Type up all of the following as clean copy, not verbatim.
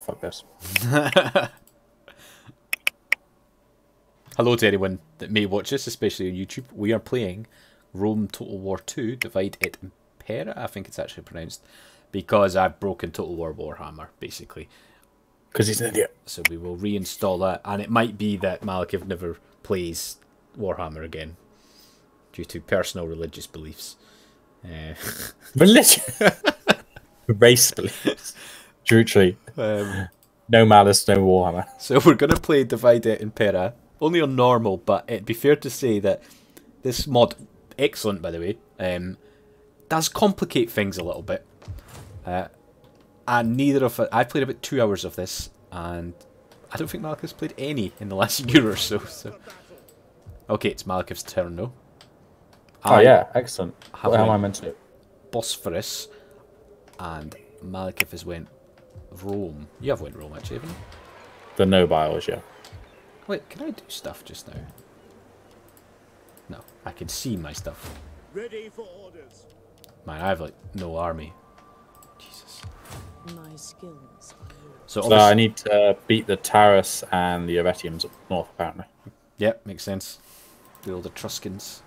fuck this. Hello to anyone that may watch this, especially on YouTube. We are playing Rome Total War 2, Divide et Impera, I think it's actually pronounced, because I've broken Total War Warhammer, basically. Because he's an idiot. So we will reinstall that, and it might be that Malekith never plays Warhammer again, due to personal religious beliefs. Religious? Race beliefs. Truly. No malice, no Warhammer. So we're going to play Divide et Impera, only on normal, but it'd be fair to say that this mod, excellent by the way, does complicate things a little bit. And neither of us, I've played about 2 hours of this, and I don't think Malekith's played any in the last year or so. Okay, it's Malekith's turn though. Oh yeah, excellent. What am I meant to do? Bosphorus, and Malekith has went Rome. You have went Rome actually, haven't you? The nobiles, yeah. Wait, can I do stuff just now? No, I can see my stuff. Ready for orders. Man, I have like no army. Jesus. My skills. So I need to beat the Taurus and the Aretiums up north, apparently. Yep, makes sense. The old Etruscans.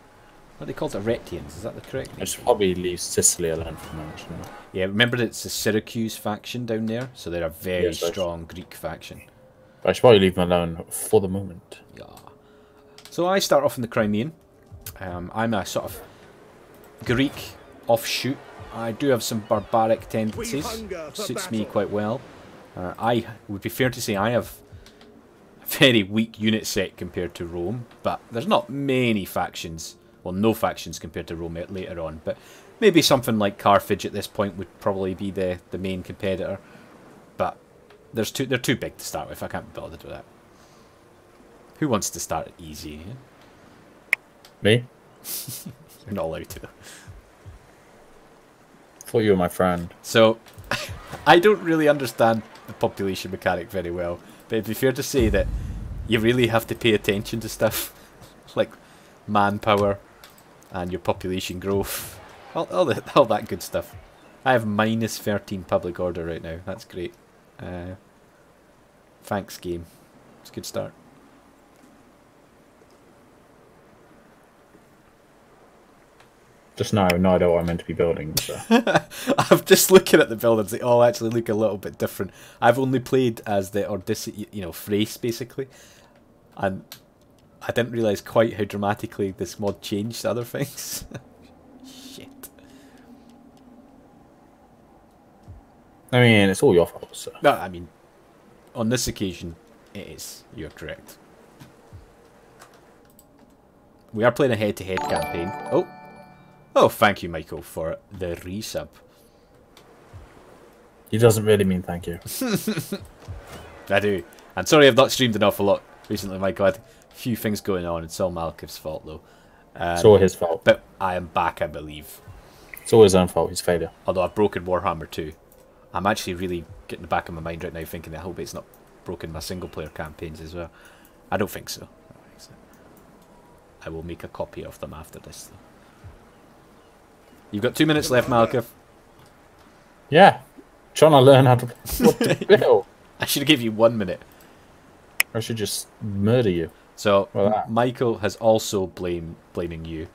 What are they called? Aretians, is that the correct name? I should probably leave Sicily alone for a moment, shouldn't I? Yeah, remember that it's the Syracuse faction down there, so they're a very Yes, strong Greek faction. But I should probably leave them alone for the moment. Yeah. So I start off in the Crimean. I'm a sort of Greek offshoot. I do have some barbaric tendencies. Suits me quite well. I would be fair to say I have a very weak unit set compared to Rome, but there's not many factions. Well, no factions compared to Rome later on, but maybe something like Carthage at this point would probably be the main competitor. But they're too big to start with. I can't be bothered with that. Who wants to start it easy? Eh? Me? You're not allowed to. Thought you were my friend. So, I don't really understand the population mechanic very well, but it'd be fair to say that you really have to pay attention to stuff like manpower and your population growth, all that good stuff. I have minus 13 public order right now. That's great. Thanks, game. It's a good start. Just now I have no idea what I'm meant to be building. So. I'm just looking at the buildings. They all actually look a little bit different. I've only played as the Odyssey, Thrace, basically. And I didn't realise quite how dramatically this mod changed other things. Shit. I mean, it's all your fault, so. No, I mean, on this occasion, it is. You're correct. We are playing a head-to-head campaign. Oh, thank you, Michael, for the resub. He doesn't really mean thank you. I do. I'm sorry I've not streamed an awful lot recently, Michael. I had a few things going on. It's all Malekith's fault, though. It's all his fault. But I am back, I believe. It's all his own fault, his failure. Although I've broken Warhammer 2. I'm actually really getting the back of my mind right now thinking that I hope it's not broken my single-player campaigns as well. I don't think so. I will make a copy of them after this, though. You've got 2 minutes left, Malekith. Yeah. Trying to learn how to what to build. I should give you 1 minute. I should just murder you. So, Michael has also blaming you.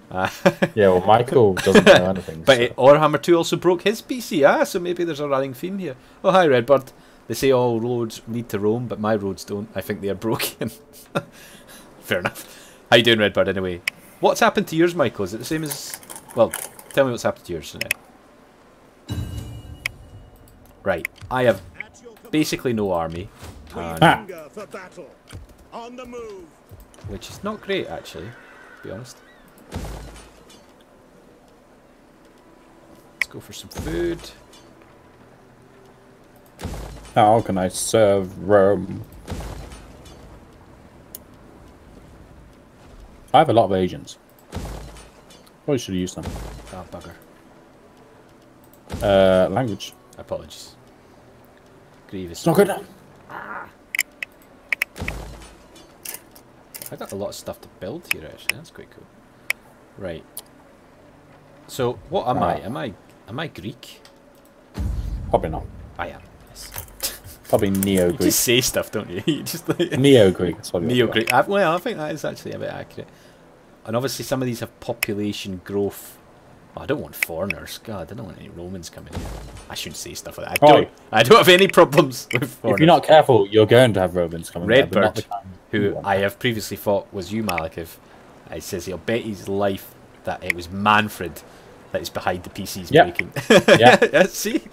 Yeah, well, Michael doesn't know anything. But Warhammer 2 also broke his PC, so maybe there's a running theme here. Oh, hi, Redbird. They say all roads lead to Rome, but my roads don't. I think they are broken. Fair enough. How you doing, Redbird, anyway? What's happened to yours, Michael? Is it the same as... Well, tell me what's happened to yours now. Right, I have basically no army. For battle. On the move. Which is not great, actually, to be honest. Let's go for some food. How can I serve Rome? I have a lot of agents. Probably should have used them. Oh, bugger. Language. Apologies. Grievous. It's not good enough. I got a lot of stuff to build here, actually. That's quite cool. Right. So, what am I? Am I Greek? Probably not. I am. Yes. Probably Neo You Greek. just say stuff, don't you? You just like Neo Greek. That's what Neo Greek. Well, I think that is actually a bit accurate. And obviously, some of these have population growth. Oh, I don't want foreigners. God, I don't want any Romans coming in. I shouldn't say stuff like that. I don't have any problems with foreigners. If you're not careful, you're going to have Romans coming. Redbird, who I have previously thought was you, Malekith, it says he'll bet his life that it was Manfred that is behind the PCs breaking. Yeah. See?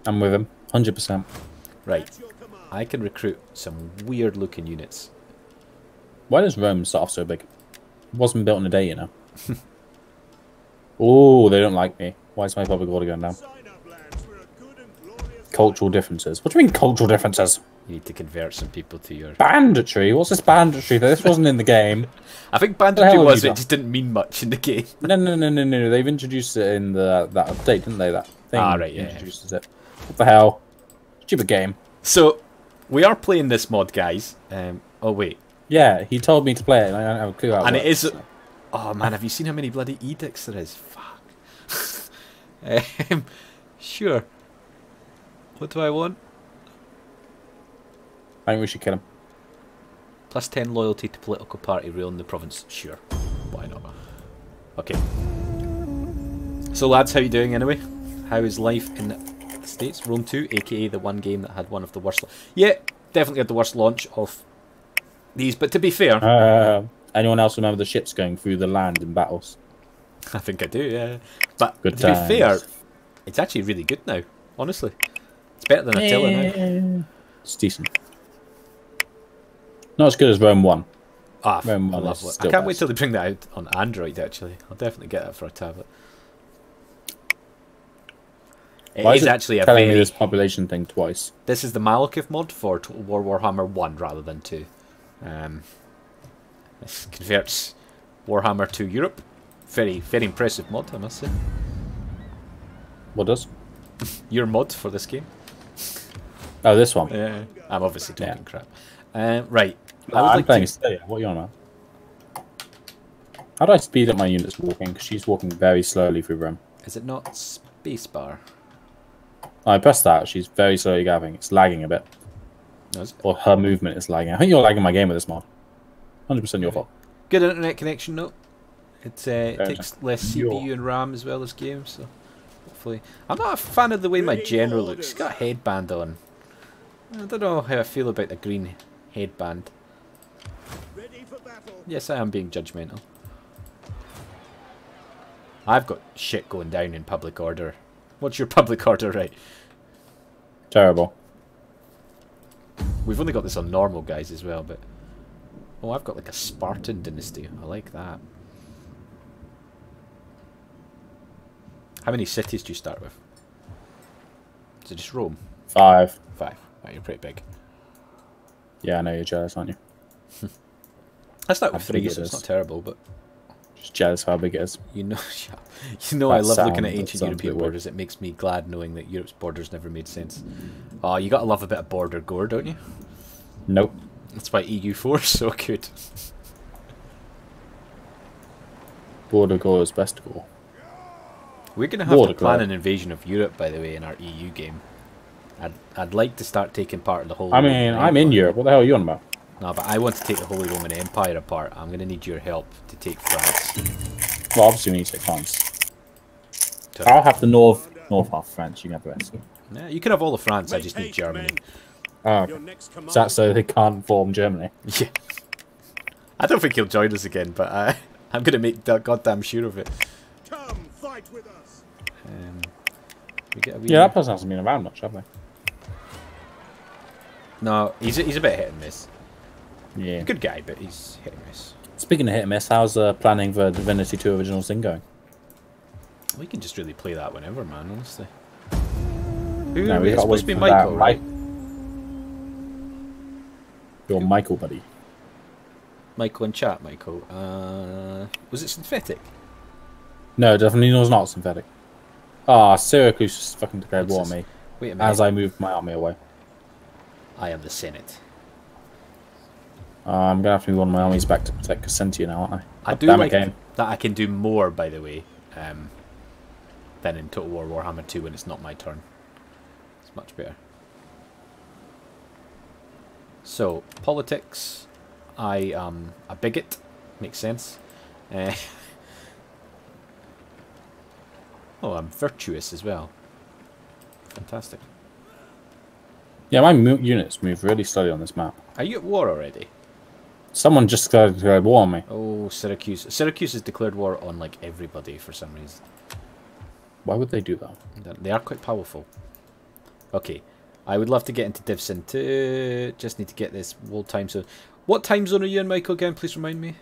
I'm with him. 100%. Right. I can recruit some weird looking units. Why does Rome start off so big? It wasn't built in a day, you know. Oh, they don't like me. Why is my public order going down? Cultural differences. What do you mean cultural differences? You need to convert some people to your... Banditry? What's this banditry? This wasn't in the game. I think banditry was, but it just didn't mean much in the game. No. They've introduced it in that update, didn't they? That thing right, introduces it. What the hell? Stupid game. So, we are playing this mod, guys. Oh, wait. Yeah, he told me to play it, and I don't have a clue how it and works, it is... so. Oh, man, have you seen how many bloody edicts there is? Fuck. Sure. What do I want? I think we should kill him. Plus 10 loyalty to political party ruling the province. Sure. Why not? Okay. So, lads, how you doing anyway? How is life in the States? Rome 2, aka the one game that had one of the worst... Yeah, definitely had the worst launch of these, but to be fair... Anyone else remember the ships going through the land in battles? I think I do, yeah. But Good to be times. fair, it's actually really good now, honestly. It's better than Attila now. It's decent. Not as good as Rome 1. Rome 1 love is it. I still can't wait best. till they bring that out on Android, actually. I'll definitely get that for a tablet. It Why is is it actually a telling me very... this population thing twice? This is the Malekith mod for Total War Warhammer 1 rather than 2. This converts Warhammer to Europe. Very, very impressive mod, I must say. What does? Your mod for this game. Oh, this one. Yeah, I'm obviously talking Yeah. crap. Right. I'm playing Stadia. What are you on about? How do I speed up my units walking? Because she's walking very slowly through Rome. Is it not spacebar? I pressed that. She's very slowly gathering. It's lagging a bit. No, is it? Or her movement is lagging. I think you're lagging my game with this mod. 100% your fault. Good internet connection, though. It Fair takes less Your- CPU and RAM as well as games, so hopefully. I'm not a fan of the way my general looks. He's got a headband on. I don't know how I feel about the green headband. Ready for battle. Yes, I am being judgmental. I've got shit going down in public order. What's your public order, right? Terrible. We've only got this on normal, guys, as well, but... Oh, I've got like a Spartan dynasty. I like that. How many cities do you start with? Is it just Rome? 5. 5. Oh, you're pretty big. Yeah, I know you're jealous, aren't you? I start with How 3, big it so it's is. not terrible, but... Just jealous how big it is. You know, I That love looking sound- at that ancient sounds a European bit weird. borders. It makes me glad knowing that Europe's borders never made sense. Oh, you gotta love a bit of border gore, don't you? Nope. That's why EU4 is so good. Border gore is best gore. We're gonna have Border to plan gore. an invasion of Europe, by the way, in our EU game. I'd like to start taking part of the whole... I mean, I'm in Europe. What the hell are you on about? No, but I want to take the Holy Roman Empire apart. I'm gonna need your help to take France. Well, obviously we need to take France. So- I'll have the north half of France. You can have the rest. Yeah, you can have all of France. I just need Make haste, Germany. men. Oh, Your next command. is that so they can't form Germany? Yeah. I don't think he'll join us again, but I'm gonna make goddamn sure of it. Come fight with us. We get a wee... Yeah, that person hasn't been around much, have they? No, he's a bit hit and miss. Yeah. Good guy, but he's hit and miss. Speaking of hit and miss, how's planning for Divinity 2 Original Sin going? We can just really play that whenever, man, honestly. Who No, we it's got supposed to be for that, Michael, right? Your Michael buddy. Michael in chat, Michael. Was it synthetic? No, definitely was not synthetic. Ah, Syracuse just fucking declared war on What's me Wait a minute. as I moved my army away. I am the Senate. I'm gonna have to move one of my armies back to protect Cassentia now, aren't I? I do Damn it, like game. that I can do more, by the way, than in Total War Warhammer 2 when it's not my turn. It's much better. So, politics. I am a bigot. Makes sense. Oh, I'm virtuous as well. Fantastic. Yeah, my units move really slowly on this map. Are you at war already? Someone just declared war on me. Oh, Syracuse. Syracuse has declared war on, like, everybody for some reason. Why would they do that? They are quite powerful. Okay. I would love to get into Div Sin 2. Just need to get this world time zone. What time zone are you in, Michael, again? Please remind me.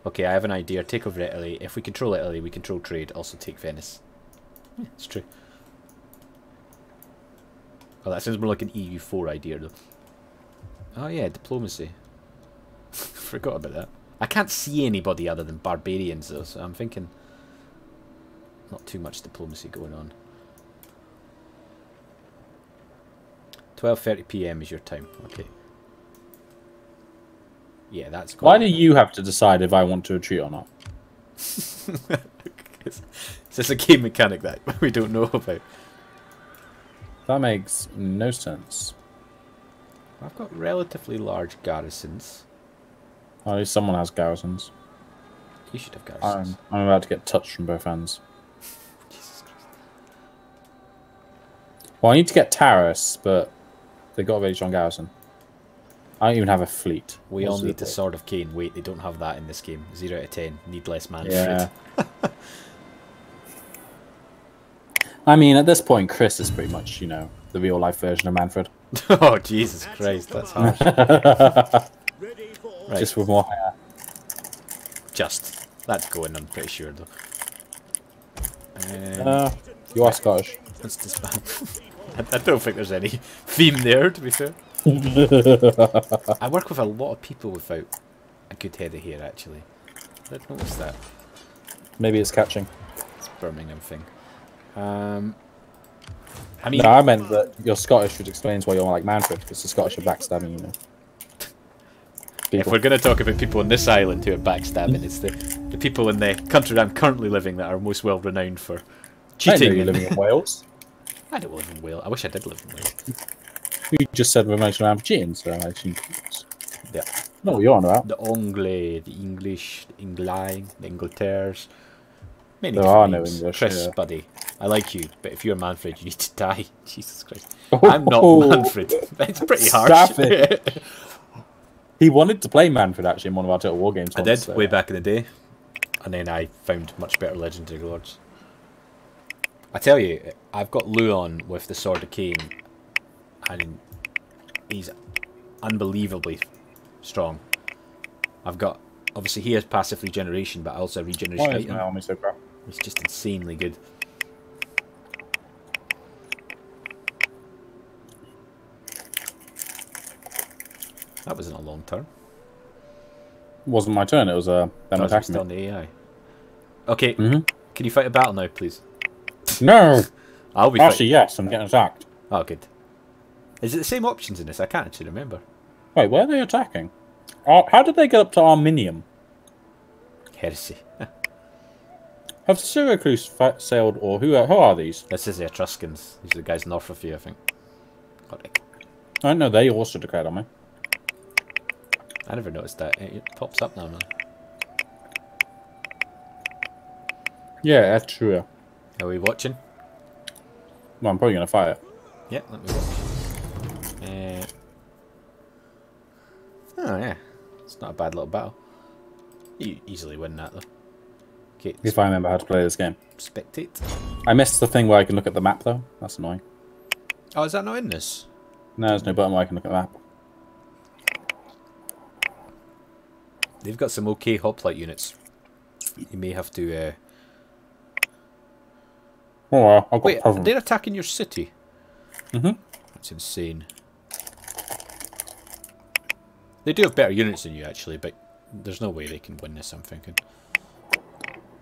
Okay, I have an idea. Take over Italy. If we control Italy, we control trade. Also take Venice. Yeah, it's true. Oh, that sounds more like an EU4 idea, though. Oh, yeah, diplomacy. Forgot about that. I can't see anybody other than barbarians, though, so I'm thinking not too much diplomacy going on. 12:30 PM is your time. Okay. Yeah, that's Why do you have to decide if I want to retreat or not? Is this a game mechanic that we don't know about? That makes no sense. I've got relatively large garrisons. At least someone has garrisons. You should have garrisons. I'm about to get touched from both ends. Jesus Christ. Well, I need to get Taris, but they got a very strong garrison. I don't even have a fleet. We all need the Sword of Cain. Wait, they don't have that in this game. 0 out of 10. Need less Manfred. Yeah. I mean, at this point, Chris is pretty much, you know, the real-life version of Manfred. Oh, Jesus Christ, that's harsh. Right. Just with more hair. Just. That's going, I'm pretty sure, though. You are Scottish. Let's disband. I don't think there's any theme there, to be fair. I work with a lot of people without a good head of hair, actually. I didn't notice that. Maybe it's catching. It's a Birmingham thing. I mean, No, I meant that you're Scottish, which explains why you're like Manfred, because the Scottish are backstabbing, you know. If we're going to talk about people on this island who are backstabbing, it's the people in the country that I'm currently living that are most well renowned for cheating. I know you're living in Wales. I don't live in Wales. I wish I did live in Wales. You just said we're most around for cheating, so I assume. Yeah. No, what you're on about. The Anglais, the English, the Inglain, the Ingleterres. Many There different are no names. English, Chris, yeah. buddy, I like you, but if you're Manfred, you need to die. Jesus Christ. Oh, I'm not Manfred. It's pretty harsh. Stop it. He wanted to play Manfred, actually, in one of our Total War games. I did, way back in the day. And then I found much better Legendary Lords. I tell you, I've got Luon with the Sword of Cain, and he's unbelievably strong. I've got, obviously he has passive regeneration, but I also have regeneration Why is item. my army so crap? It's just insanely good. That wasn't a long turn. It wasn't my turn, it was them That was attacking still on me. the AI. Okay, can you fight a battle now, please? No! I'll be Actually, yes, I'm getting attacked. Oh, good. Is it the same options in this? I can't actually remember. Wait, where are they attacking? How did they get up to Arminium? Heresy. Have Syracuse sailed, or who are these? This is the Etruscans. These are the guys north of you, I think. Correct. I know they also declared on me. I never noticed that. It pops up now. Yeah, that's true. Are we watching? Well, I'm probably going to fight it. Yeah, let me watch. Oh, yeah. It's not a bad little battle. You easily win that, though. Okay, If I remember how to play this game. spectate. I missed the thing where I can look at the map, though. That's annoying. Oh, is that not in this? No, there's no button where I can look at the map. They've got some okay hoplite units. You may have to... Oh, well, I've got Wait, problem. they're attacking your city? Mm-hmm. That's insane. They do have better units than you, actually, but there's no way they can win this, I'm thinking.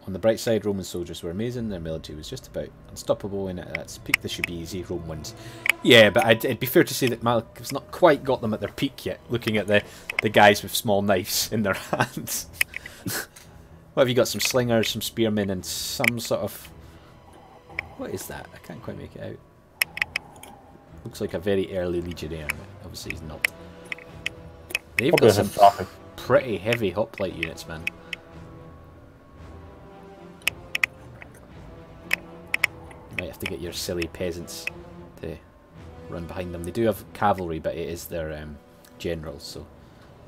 On the bright side, Roman soldiers were amazing. Their military was just about unstoppable, and at its peak, this should be easy. Rome wins. Yeah, but it'd be fair to say that Malak's not quite got them at their peak yet, looking at the guys with small knives in their hands. What have you got? Some slingers, some spearmen, and some sort of... What is that? I can't quite make it out. Looks like a very early legionnaire. Obviously he's not. They've Probably got some traffic. pretty heavy hoplite units, man. You might have to get your silly peasants to run behind them. They do have cavalry, but it is their generals, so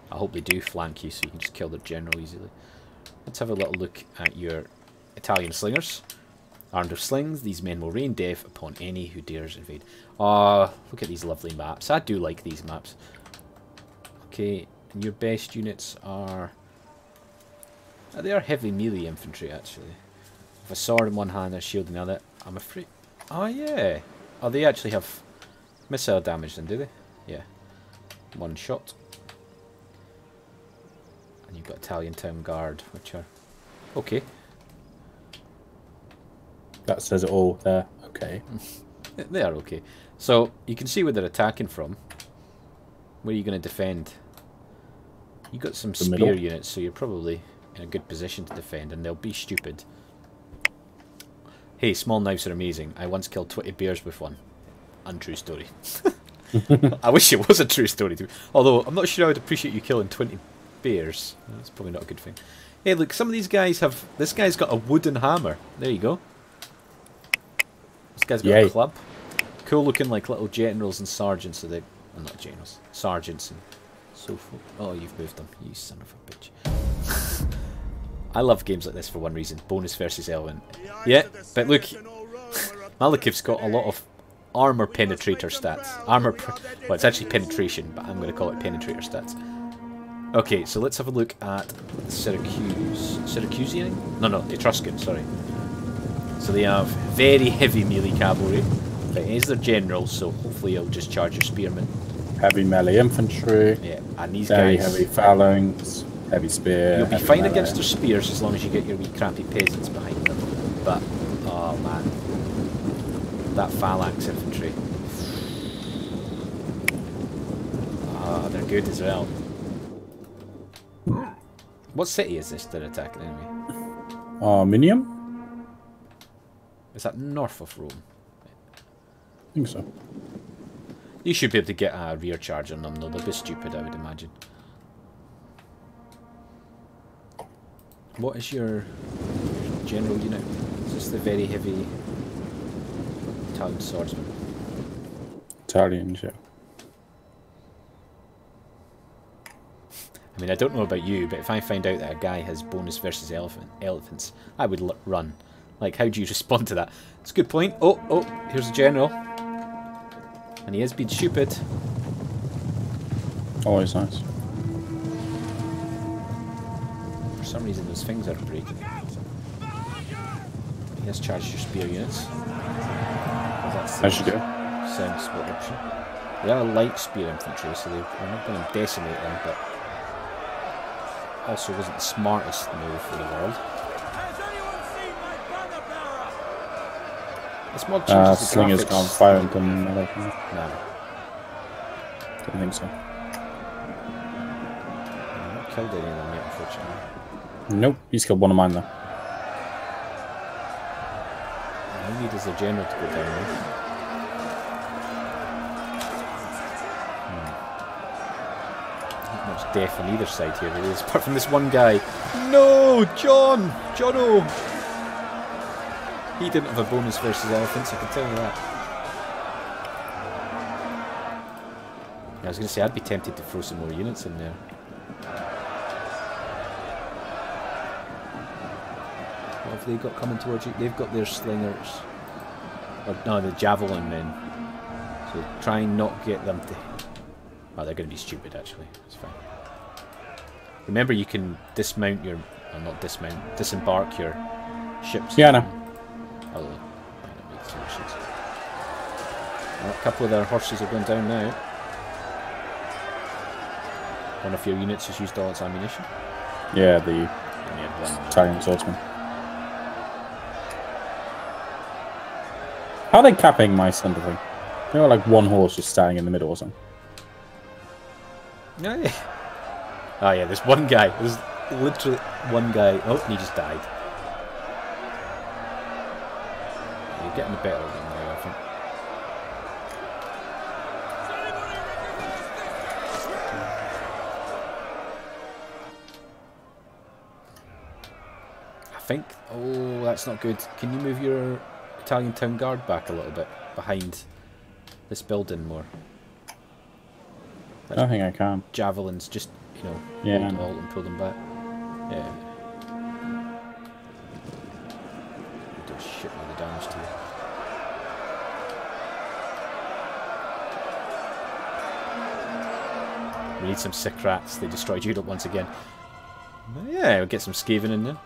I hope they do flank you so you can just kill their general easily. Let's have a little look at your Italian slingers. Armed with slings, these men will rain death upon any who dares invade. Ah, look at these lovely maps. I do like these maps. Okay, and your best units are... they are heavy melee infantry, actually. With a sword in one hand and a shield in the other. I'm afraid... Oh, yeah. Oh, they actually have missile damage then, do they? Yeah. One shot. And you've got Italian Town Guard, which are... okay. That says it all there. Okay. They are okay. So, you can see where they're attacking from. Where are you going to defend? You got some spear middle. units, so you're probably in a good position to defend, and they'll be stupid. Hey, small knives are amazing. I once killed 20 bears with one. Untrue story. I wish it was a true story too. Although, I'm not sure I would appreciate you killing 20 bears. That's probably not a good thing. Hey, look, some of these guys have... This guy's got a wooden hammer. There you go. This guy's got Yay. a club. Cool looking like little generals and sergeants. So they... well, not generals. Sergeants and so forth. Oh, you've moved them. You son of a bitch. I love games like this for one reason. Bonus versus element. Yeah, but look... Malikiv's got a lot of armor penetrator stats. Well, it's actually penetration, but I'm going to call it penetrator stats. Okay, so let's have a look at Syracusian? No, Etruscan, sorry. So they have very heavy melee cavalry, but it is their general, so hopefully it'll just charge your spearmen. Heavy melee infantry. Yeah, and these Very guys... heavy phalanx. Heavy spear. You'll be heavy fine melee. against their spears as long as you get your wee crappy peasants behind them. But, oh man. That phalanx infantry. Ah, they're good as well. What city is this they're attacking enemy? Arminium? Is that north of Rome? I think so. You should be able to get a rear charge on them though, they'll be stupid I would imagine. What is your general unit? Is this the very heavy Italian swordsman? Italian, yeah. I mean, I don't know about you, but if I find out that a guy has bonus versus elephants, I would run. Like, how do you respond to that? It's a good point. Oh, here's the general. And he has been stupid. Always nice. For some reason, those things are breaking. He has charged your spear units. As you do. Sensible option. They are light spear infantry, so we're not going to decimate them, but also wasn't the smartest move in the world. This mod changes the Slingers graphics. can't fire them. I don't think. No. Don't think so. I've not killed any of them yet, unfortunately. Nope, he's killed one of mine though. All I need is the general to go down there. Not much death on either side here, really, apart from this one guy. No! John! Jono! He didn't have a bonus versus elephants, I can tell you that. I was going to say, I'd be tempted to throw some more units in there. What have they got coming towards you? They've got their slingers. Or, no, the javelin men. So try and not get them to... Oh, they're going to be stupid, actually. It's fine. Remember, you can dismount your... Well, not dismount. Disembark your ships. Yeah, I know. Although, might not make too much sense. Well, a couple of their horses are going down now. One of your units has used all its ammunition. Yeah, the And you had one. Italian swordsman. How are they capping my sympathy? They got like one horse just standing in the middle or something. Oh yeah. Oh yeah, there's one guy. There's literally one guy. Oh, and he just died. You're getting the better of them now, I think. think... Oh, that's not good. Can you move your Italian town guard back a little bit behind this building more? I don't think I can. Javelins, just, you know, Yeah. hold alt and pull them back. Yeah. You do a shitload of damage to you. We need some sick rats. They destroyed Europe once again. Yeah, we'll get some Skaven in there.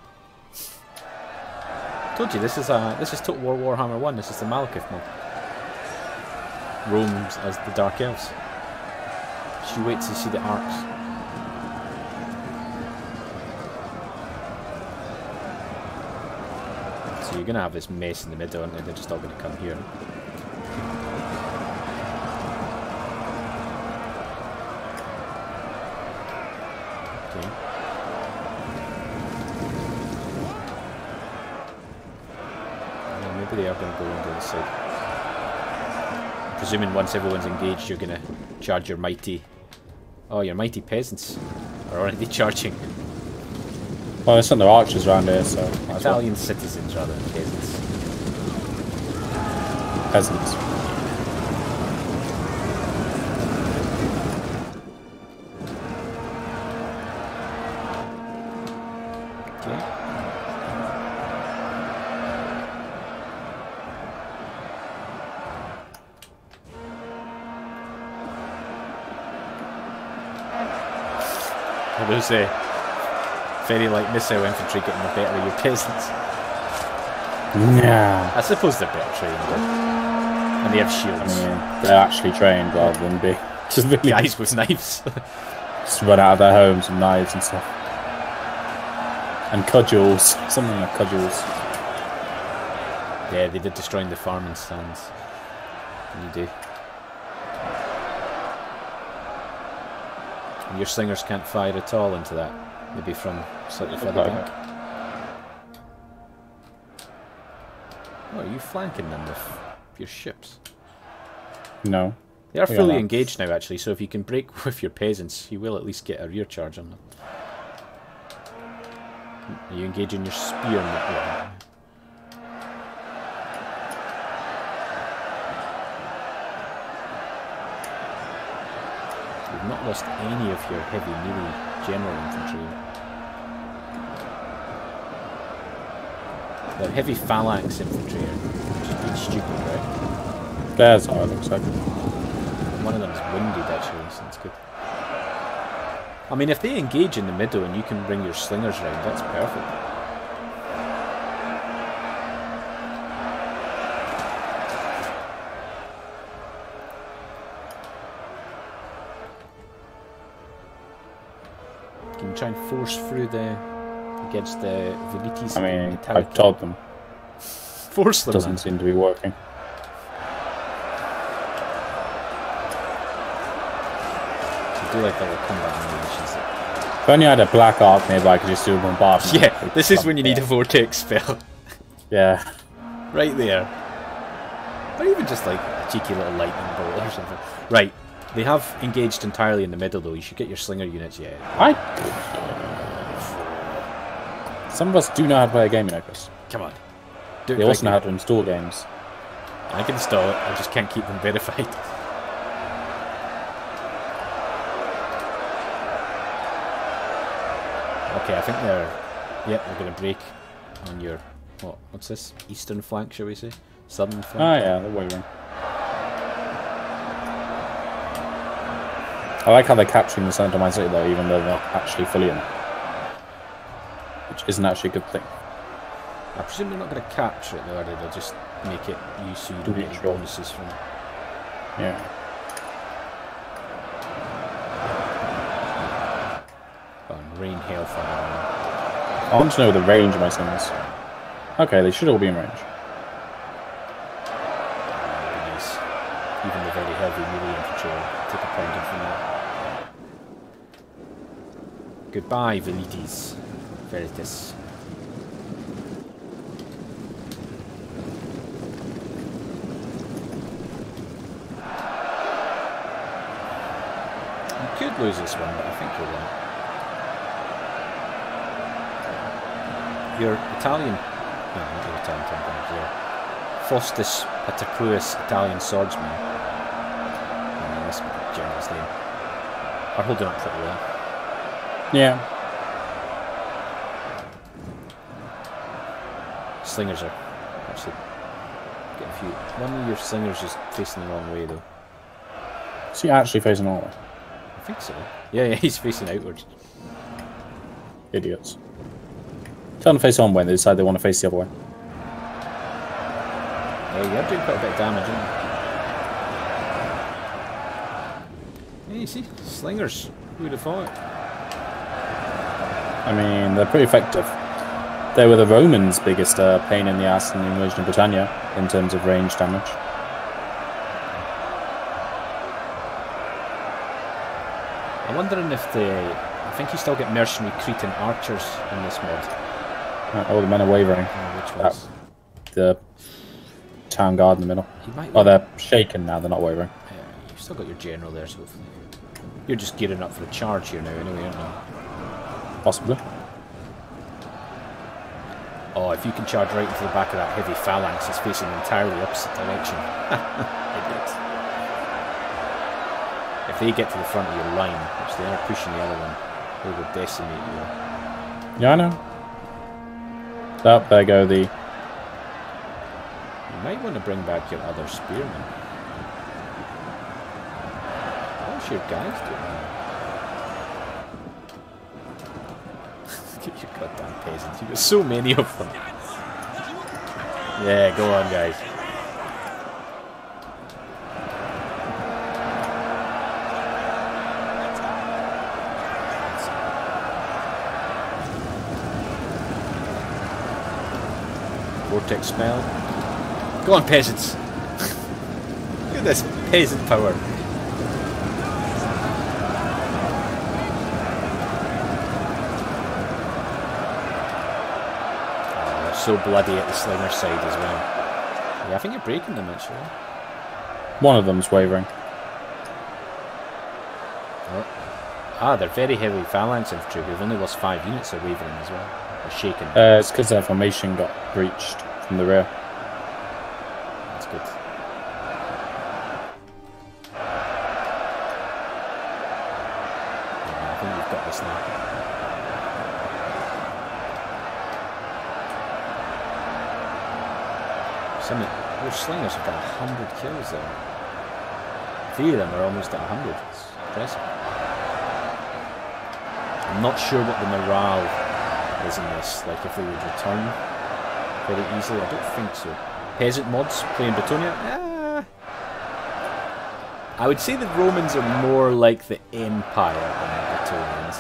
Told you, this is Total War Warhammer 1. This is the Malekith mod. Rome as the Dark Elves. Just you wait till you see the arcs. So you're gonna have this mess in the middle, and they're just all gonna come here. Okay. Yeah, maybe they are gonna go into the side. Presuming once everyone's engaged, you're gonna charge your mighty. Oh, your mighty peasants are already charging. Well, there's some archers around here, so... might as well. Italian citizens rather than peasants. Peasants. Okay. Those very light missile infantry getting the better of your peasants. Yeah. I suppose they're better trained, and they have I shields. mean, they're actually trained rather than be just really Guys with knives. just run out of their homes with knives and stuff. And cudgels. Something like cudgels. Yeah, they did destroying the farming stands. And you do. And your slingers can't fire at all into that. Maybe from slightly further back. Oh, are you flanking them with your ships? No. They are Yeah, fully no. engaged now, actually, so if you can break with your peasants, you will at least get a rear charge on them. Are you engaging your spear? Yeah. You've not lost any of your heavy melee general infantry. The heavy phalanx infantry are just being stupid, right? There's how it looks like. One of them is winded, actually, so that's good. I mean, if they engage in the middle and you can bring your slingers round, that's perfect. Can you try and force through against the Velites? I mean, I've told them. Force them. Doesn't seem to be working. I do like the combat animations. If only I had a black arc nearby, I could just do a bombardment. Yeah, this is when you need a vortex spell. Yeah. Right there. Or even just like a cheeky little lightning bolt or something. Right, they have engaged entirely in the middle though. You should get your slinger units, yeah. Some of us do know how to play a game like this. Come on. Do it They also know how quickly. to install games. I can install it, I just can't keep them verified. Okay, I think they're... Yep, they're going to break on your... What's this? Eastern flank, shall we say? Southern flank? Oh yeah, they're wavering. I like how they're capturing the centre of my city though, even though they're not actually fully in it. Which isn't actually a good thing. I presume they're not going to capture it though, are they? They'll just make it you so you don't get any Neutral. bonuses from it. Yeah. Rain, hailfire. I want to know the range of my slingers. Okay, they should all be in range. That'd be nice. Even the very heavy melee infantry will take a pounding from that. Goodbye, Velites. Veritas. You could lose this one, but I think you'll win. your Italian, no, not your Italian template, your Faustus Patercruis Italian swordsman, that's the general's name, are holding up pretty well. Yeah. Slingers are actually getting a few. One of your slingers is facing the wrong way though. Is he actually facing all the way? I think so. Yeah, he's facing outwards. Idiots. Tell them to face on when they decide they want to face the other way. Yeah, you're doing quite a bit of damage, aren't you? Yeah, you see? Slingers. Who would have thought? I mean, they're pretty effective. They were the Romans' biggest pain in the ass in the invasion of Britannia in terms of range damage. I'm wondering if I think you still get mercenary Cretan archers in this mod. All the men are wavering. Which was? The town guard in the middle. Oh, they're shaken now, they're not wavering. Yeah, you've still got your general there, so you're just gearing up for a charge here now anyway, aren't you? Possibly. Oh, if you can charge right into the back of that heavy phalanx, it's facing the entirely opposite direction. Idiots. If they get to the front of your line, which they are pushing the other one, they will decimate you. Yeah, I know. Oh, there go the... You might want to bring back your other spearmen. What's your guys doing? Look at you goddamn peasants. You've got so many of them. Yeah, go on, guys. Vortex spell. Go on, peasants. Look at this peasant power. So bloody at the slinger side as well. Yeah, I think you're breaking them actually. One of them's wavering. Oh. Ah, they're very heavy phalanx infantry who've only lost 5 units are wavering as well. They're shaking. It's because their formation got breached from the rear. That's good. Yeah, I think you've got this now. Some of those slingers have got 100 kills there. 3 of them are almost at 100. It's impressive. I'm not sure what the morale is in this. Like if they would return very easily. I don't think so. Peasant mods playing Britannia? I would say the Romans are more like the Empire than the Britonians.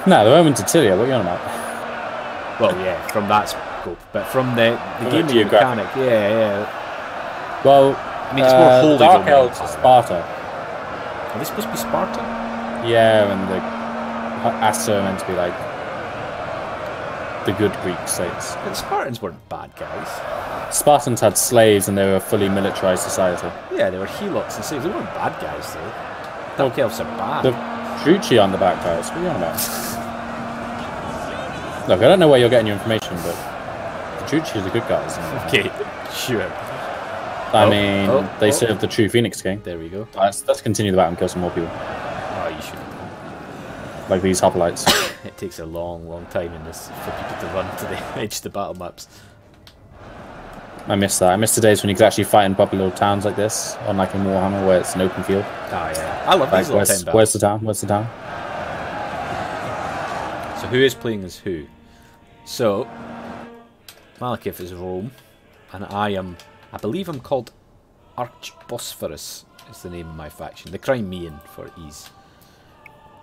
No, the Romans are Tilia, what are you on about? Well, yeah, from that scope, but from the gaming mechanic, yeah. Well, I mean, it's more holy Dark Roman Elves are Empire. Sparta. Are they supposed to be Sparta? Yeah, and the Astra are meant to be like the good Greek states. But the Spartans weren't bad guys. Spartans had slaves and they were a fully militarized society. Yeah, they were helots and slaves. They weren't bad guys, though. Dark Elves are bad. The Druchi on the back guys, what are you on about? Look, I don't know where you're getting your information, but the Druchi are the good guys. Okay, sure. I mean, they serve the true Phoenix King. There we go. Let's continue the battle and kill some more people. Oh, you should. Like these hoplites. It takes a long time in this for people to run to the edge of the battle maps. I miss that. I miss the days when you could actually fight in proper little towns like this, unlike in Warhammer where it's an open field. Oh yeah, I love Like, these little town battles. where's the town? Where's the town? So who is playing as who? So Malekith is Rome, and I believe I'm called Archbosphorus is the name of my faction. The Crimean for ease.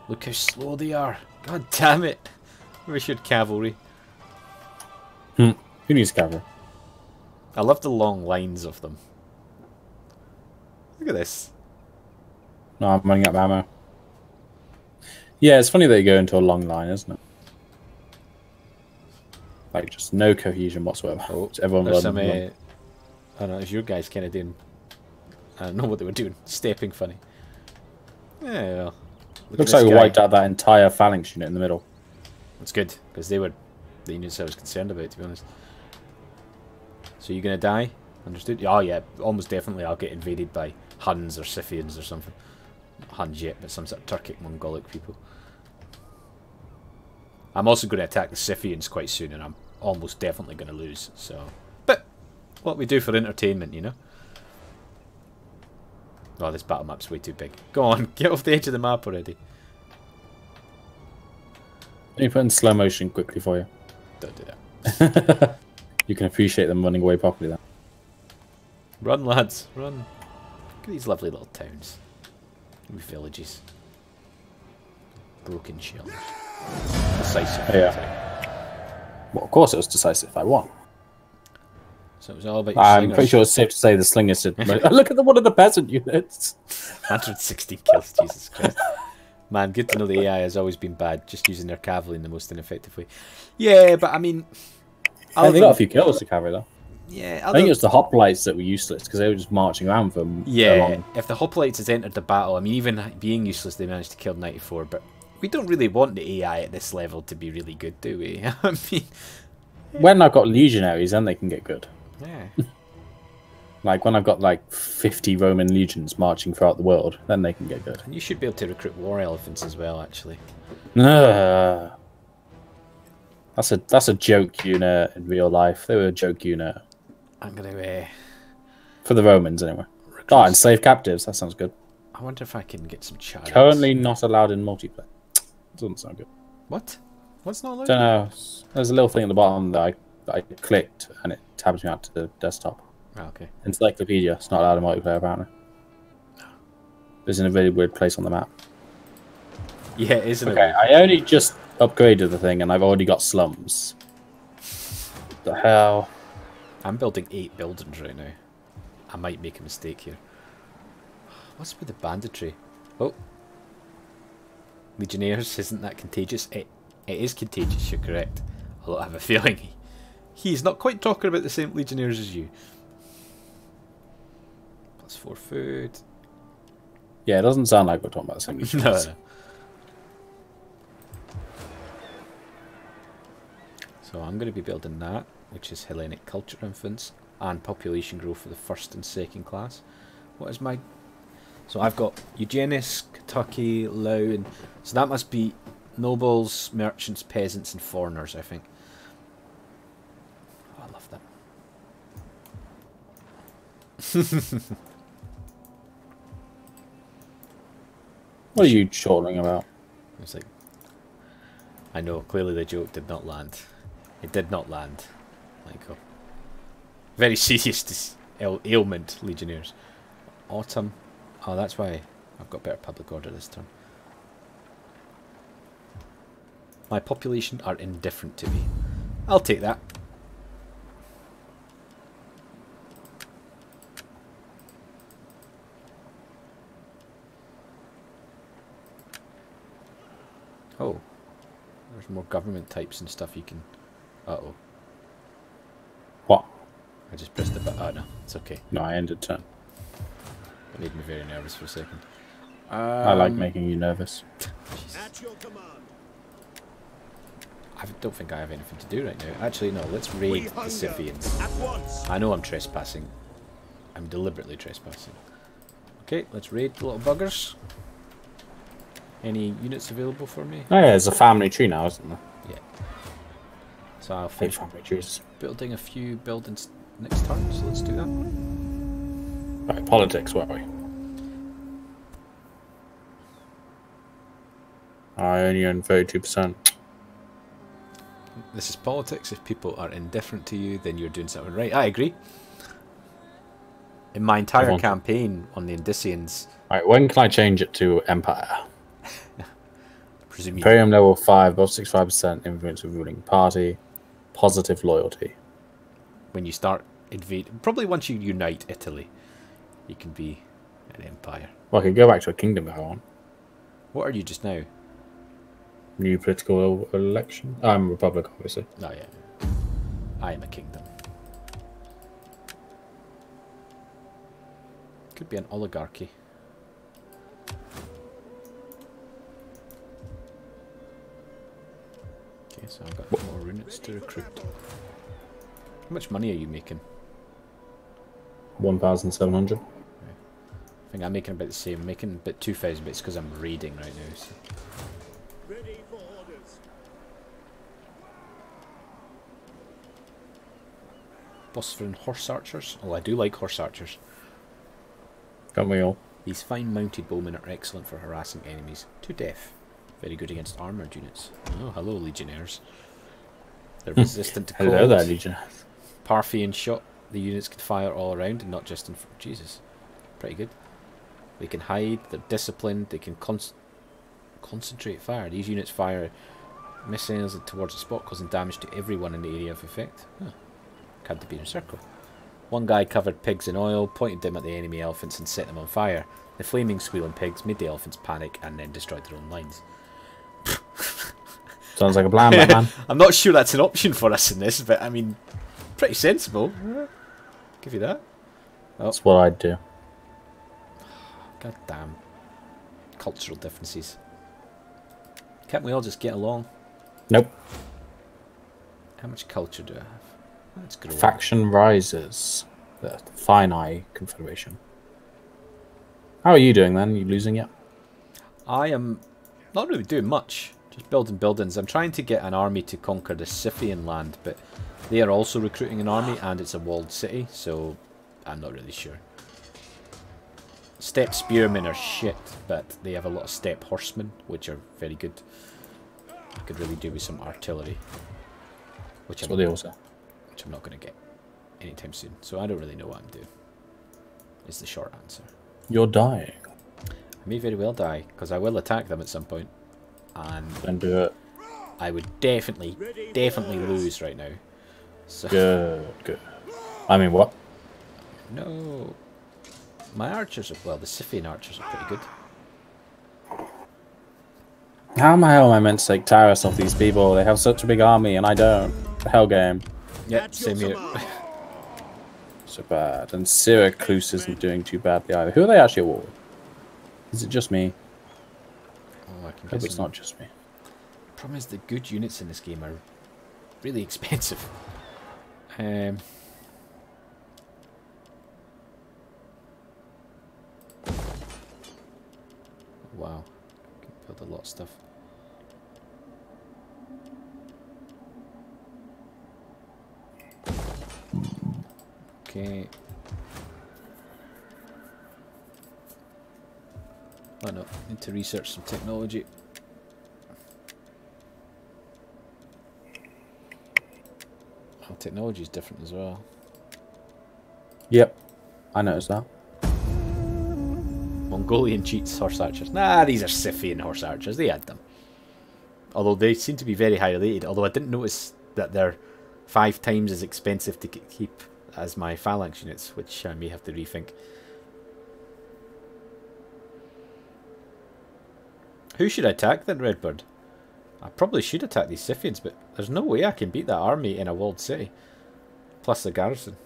Look how slow they are. God damn it. We should cavalry. Who needs cavalry? I love the long lines of them. Look at this. No, I'm running out of ammo. Yeah, it's funny that you go into a long line, isn't it? Like, just no cohesion whatsoever. Oh, Everyone there's running some, along. I don't know, is your guys kind of doing... I don't know what they were doing. Stepping funny. Yeah, well. Looks like we wiped out that entire phalanx unit in the middle. That's good, because they were the units I was concerned about, to be honest. So you're gonna die? Understood? Oh yeah, almost definitely I'll get invaded by Huns or Scythians or something. Not Huns yet, but some sort of Turkic Mongolic people. I'm also going to attack the Scythians quite soon, and I'm almost definitely going to lose, so... But, what we do for entertainment, you know? Oh, this battle map's way too big. Go on, get off the edge of the map already. Let me put in slow motion quickly for you. Don't do that. You can appreciate them running away properly then. Run, lads, run. Look at these lovely little towns. Villages. Broken shells. Decisive. Yeah. Well, of course it was decisive. I won. So it was all about your I'm slingers. pretty sure it's safe to say the slingers did. Look at one of the peasant units. 116 kills, Jesus Christ. Man, good to know the AI has always been bad, just using their cavalry in the most ineffective way. Yeah, but I mean... They got a few kills to cavalry though. Yeah, I think it was the hoplites that were useless because they were just marching around for yeah, if the hoplites has entered the battle, I mean, even being useless, they managed to kill 94, but we don't really want the AI at this level to be really good, do we? I mean... When I've got legionaries, then they can get good. Yeah. Like when I've got like 50 Roman legions marching throughout the world, then they can get good. And you should be able to recruit war elephants as well, actually. That's a joke unit in real life. They were a joke unit. I'm gonna... For the Romans, anyway. Oh, and slave captives. That sounds good. I wonder if I can get some chariots. Currently not allowed in multiplayer. Doesn't sound good. What? What's not allowed? Don't know. There's a little thing at the bottom that I clicked and it tabs me out to the desktop. Oh, okay. Encyclopedia. It's not allowed in multiplayer apparently. It's in a really weird place on the map. Yeah, isn't it? Okay, I only just upgraded the thing and I've already got slums. What the hell? I'm building 8 buildings right now. I might make a mistake here. What's with the banditry? Oh. Legionnaires, isn't that contagious? It is contagious, you're correct. Although I have a feeling he's not quite talking about the same legionnaires as you. +4 food. Yeah, it doesn't sound like we're talking about the same legionnaires. No. So I'm going to be building that, which is Hellenic culture infants and population growth for the first and second class. What is my... So I've got Eugenics, Kentucky, Lau, and so that must be nobles, merchants, peasants, and foreigners, I think. Oh, I love that. What are you chortling about? It's like, I know, clearly the joke did not land. It did not land. Michael. Very serious ailment, legionnaires. Autumn. Oh, that's why I've got better public order this turn. My population are indifferent to me. I'll take that. Oh. There's more government types and stuff you can... Uh-oh. What? I just pressed the button. Oh, no. It's okay. No, I ended turn. It made me very nervous for a second. I like making you nervous. At your command. I don't think I have anything to do right now. Actually, no. Let's raid the Scythians. At once. I know I'm trespassing. I'm deliberately trespassing. Okay, let's raid the little buggers. Any units available for me? Oh yeah, there's a family tree now, isn't there? Yeah. So I'll Hate finish family trees. building a few buildings next turn, so let's do that. Right, politics, where are we? I only own 32%. This is politics. If people are indifferent to you, then you're doing something right. I agree. In my entire campaign on the Indicians... Right, when can I change it to Empire? Presume Imperium level 5, above 65% influence of ruling party, positive loyalty. when you start invading... Probably once you unite Italy, you can be an empire. Well, I could go back to a kingdom if I want. What are you just now? New political election? I'm a republic, obviously. Oh, yeah. I am a kingdom. Could be an oligarchy. Okay, so I've got more units to recruit. How much money are you making? 1,700. I think I'm making about the same. I'm making about 2,000 bits because I'm raiding right now. So. Ready for orders. Phosphorine horse archers. Oh, I do like horse archers. Don't we all? These fine mounted bowmen are excellent for harassing enemies to death. Very good against armoured units. Oh, hello, legionnaires. They're resistant to cold. Hello there, legionnaires. Parthian shot. The units can fire all around and not just in front. Jesus. Pretty good. They can hide. They're disciplined. They can concentrate fire. These units fire missiles towards a spot, causing damage to everyone in the area of effect. Huh. Had to be in a circle. One guy covered pigs in oil, pointed them at the enemy elephants and set them on fire. The flaming squealing pigs made the elephants panic and then destroyed their own lines. Sounds like a plan, Batman. I'm not sure that's an option for us in this, but I mean, pretty sensible. Give you that. Oh. That's what I'd do. God damn. Cultural differences. Can't we all just get along? Nope. How much culture do I have? Let's grow. Faction rises. The Finite Confederation. How are you doing then? Are you losing yet? I am not really doing much. Just building buildings. I'm trying to get an army to conquer the Scythian land, but they are also recruiting an army and it's a walled city, so I'm not really sure. Steppe spearmen are shit, but they have a lot of steppe horsemen, which are very good. I could really do with some artillery. Which That's what they all say. Which I'm not going to get anytime soon. So I don't really know what I'm doing, is the short answer. You're dying. I may very well die, because I will attack them at some point. And Then do it. I would definitely lose right now. So Good. I mean, what? No. My archers are, well, the Scythian archers are pretty good. How the hell am I meant to take tariffs off these people? They have such a big army and I don't. The hell game. Yep, same here. So bad. And Syracuse isn't doing too badly either. Who are they actually at war with? Is it just me? Oh, I can I hope guess it's not just me. Problem is the good units in this game are really expensive. Wow, can build a lot of stuff. Okay. Oh no, need to research some technology. Oh, technology is different as well. Yep, I noticed that. Mongolian cheats horse archers. Nah, these are Scythian horse archers. They had them. Although they seem to be very high rated. Although I didn't notice that they're 5 times as expensive to keep as my phalanx units, which I may have to rethink. Who should I attack then, Redbird? I probably should attack these Scythians, but there's no way I can beat that army in a walled city. Plus the garrison.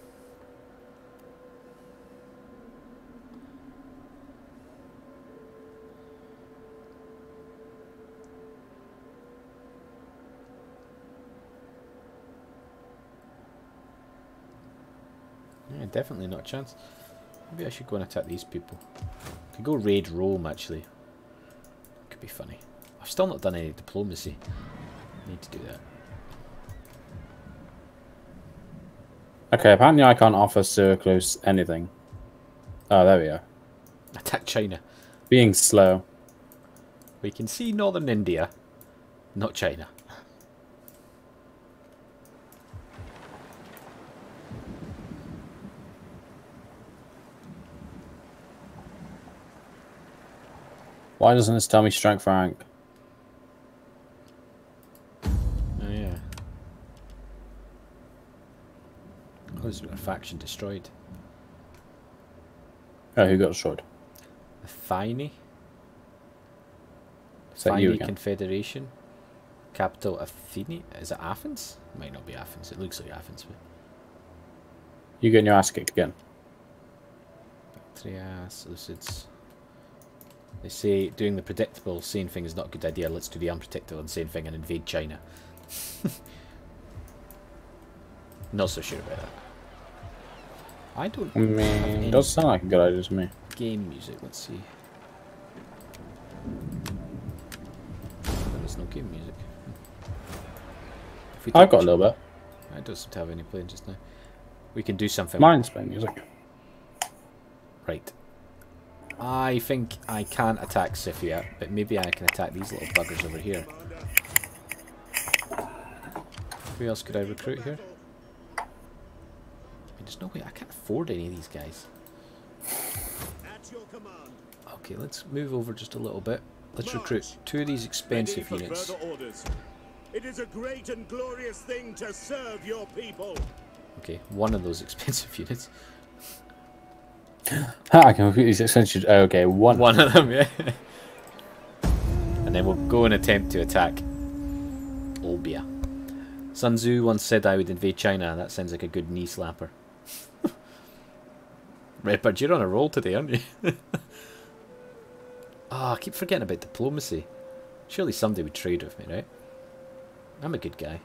Yeah, definitely not a chance. Maybe I should go and attack these people. I could go raid Rome, actually. Could be funny. I've still not done any diplomacy. Need to do that. Okay, apparently I can't offer Syracuse anything. Oh, there we go. Attack China. Being slow. We can see northern India, not China. Why doesn't this tell me strength rank? Oh yeah. Oh, there's a faction destroyed. Oh, who got destroyed? The Thyne. Is that you Thyne again? Confederation. Capital Athene. Is it Athens? It might not be Athens. It looks like Athens. But You getting your ass kicked again? Trias, Lucids. They say doing the predictable, same thing is not a good idea. Let's do the unpredictable and same thing and invade China. Not so sure about that. I don't I mean, have it any does sound like a good idea to me. game music. Let's see. There is no game music. If we I've got a touch- little bit. I don't seem to have any playing just now. We can do something. Mine's playing music. Right. I think I can't attack Sifia, but maybe I can attack these little buggers over here. Who else could I recruit here? There's no way. I can't afford any of these guys. At your command. Okay, let's move over just a little bit. Let's recruit 2 of these expensive Ready for units. further orders. It is a great and glorious thing to serve your people. Okay, 1 of those expensive units. I can repeat these extensions. Oh, okay, one. 1 of them, yeah. And then we'll go and attempt to attack Olbia. Sun Tzu once said I would invade China. That sounds like a good knee slapper. Redbird, you're on a roll today, aren't you? I keep forgetting about diplomacy. Surely somebody would trade with me, right? I'm a good guy.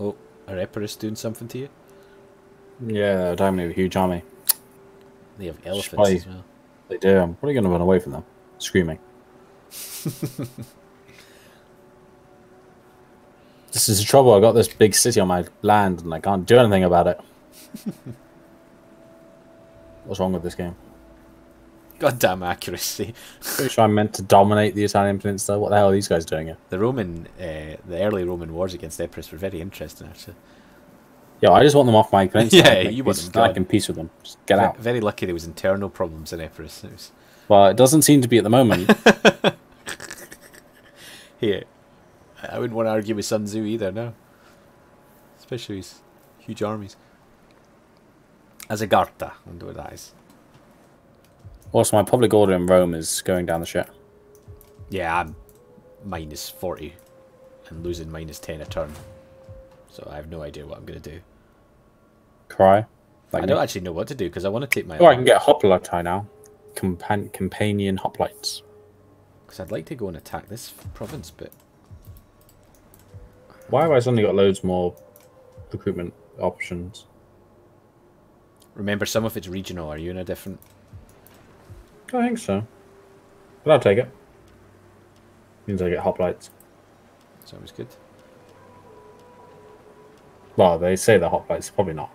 Oh, are Epirus doing something to you? Yeah, damn, a huge army. They have elephants Spy. as well. They do. I'm probably going to run away from them, screaming. This is the trouble. I got this big city on my land, and I can't do anything about it. What's wrong with this game? Goddamn accuracy. Pretty sure I'm meant to dominate the Italian peninsula. What the hell are these guys doing here? The early Roman wars against Epirus were very interesting, actually. Yo, I just want them off my peninsula. Yeah, I'd make you want peace- them I gone. can peace with them. Just get out. Very lucky there was internal problems in Epirus. It was... Well, it doesn't seem to be at the moment. Here, I wouldn't want to argue with Sun Tzu either, no. Especially his huge armies. As a Garta, under the eyes. Also, my public order in Rome is going down the shit. Yeah, I'm minus 40 and losing minus 10 a turn. So I have no idea what I'm going to do. Cry. Like I me. don't actually know what to do because I want to take my... Oh, I can get a hoplite now. Companion hoplites. Because I'd like to go and attack this province, but... Why have I suddenly got loads more recruitment options? Remember, some of it's regional. Are you in a different... I think so. But I'll take it. Means I get hoplites. Sounds good. Well, they say they're hoplites. Probably not.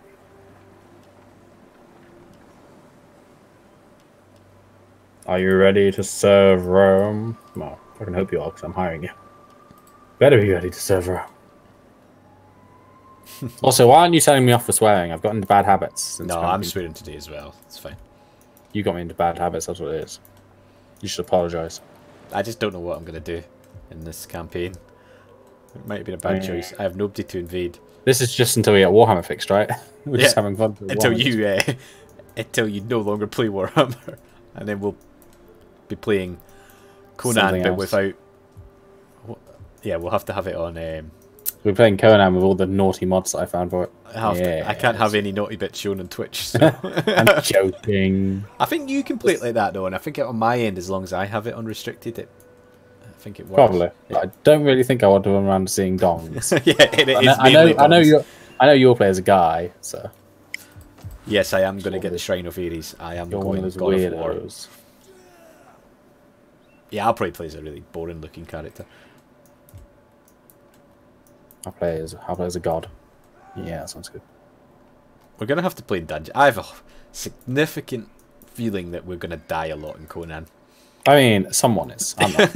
Are you ready to serve Rome? Well, I can hope you are, because I'm hiring you. Better be ready to serve Rome. Also, why aren't you telling me off for swearing? I've gotten into bad habits. Since No, I'm quarantine. swearing today as well. It's fine. You got me into bad habits, that's what it is. You should apologise. I just don't know what I'm going to do in this campaign. It might have been a bad choice. I have nobody to invade. This is just until we get Warhammer fixed, right? We're just Yeah, having fun. with Until Warhammer. until you no longer play Warhammer. And then we'll be playing Conan, Something but else. without... Yeah, we'll have to have it on... We're playing Conan with all the naughty mods that I found for it. I can't have any naughty bits shown on Twitch. So. I'm joking. I think you can play it like that though, and I think on my end, as long as I have it unrestricted, I think it works. Probably. But I don't really think I want to run around seeing dongs. Yeah, it is I mainly dogs. know you'll play as a guy, so Yes, I am going to get the Shrine of Ares. I am you're going one of those God of War. weirdos. Yeah, I'll probably play as a really boring looking character. I'll play as a god. Yeah, that sounds good. We're going to have to play in dungeon. I have a significant feeling that we're going to die a lot in Conan. I mean, someone is. I'm not.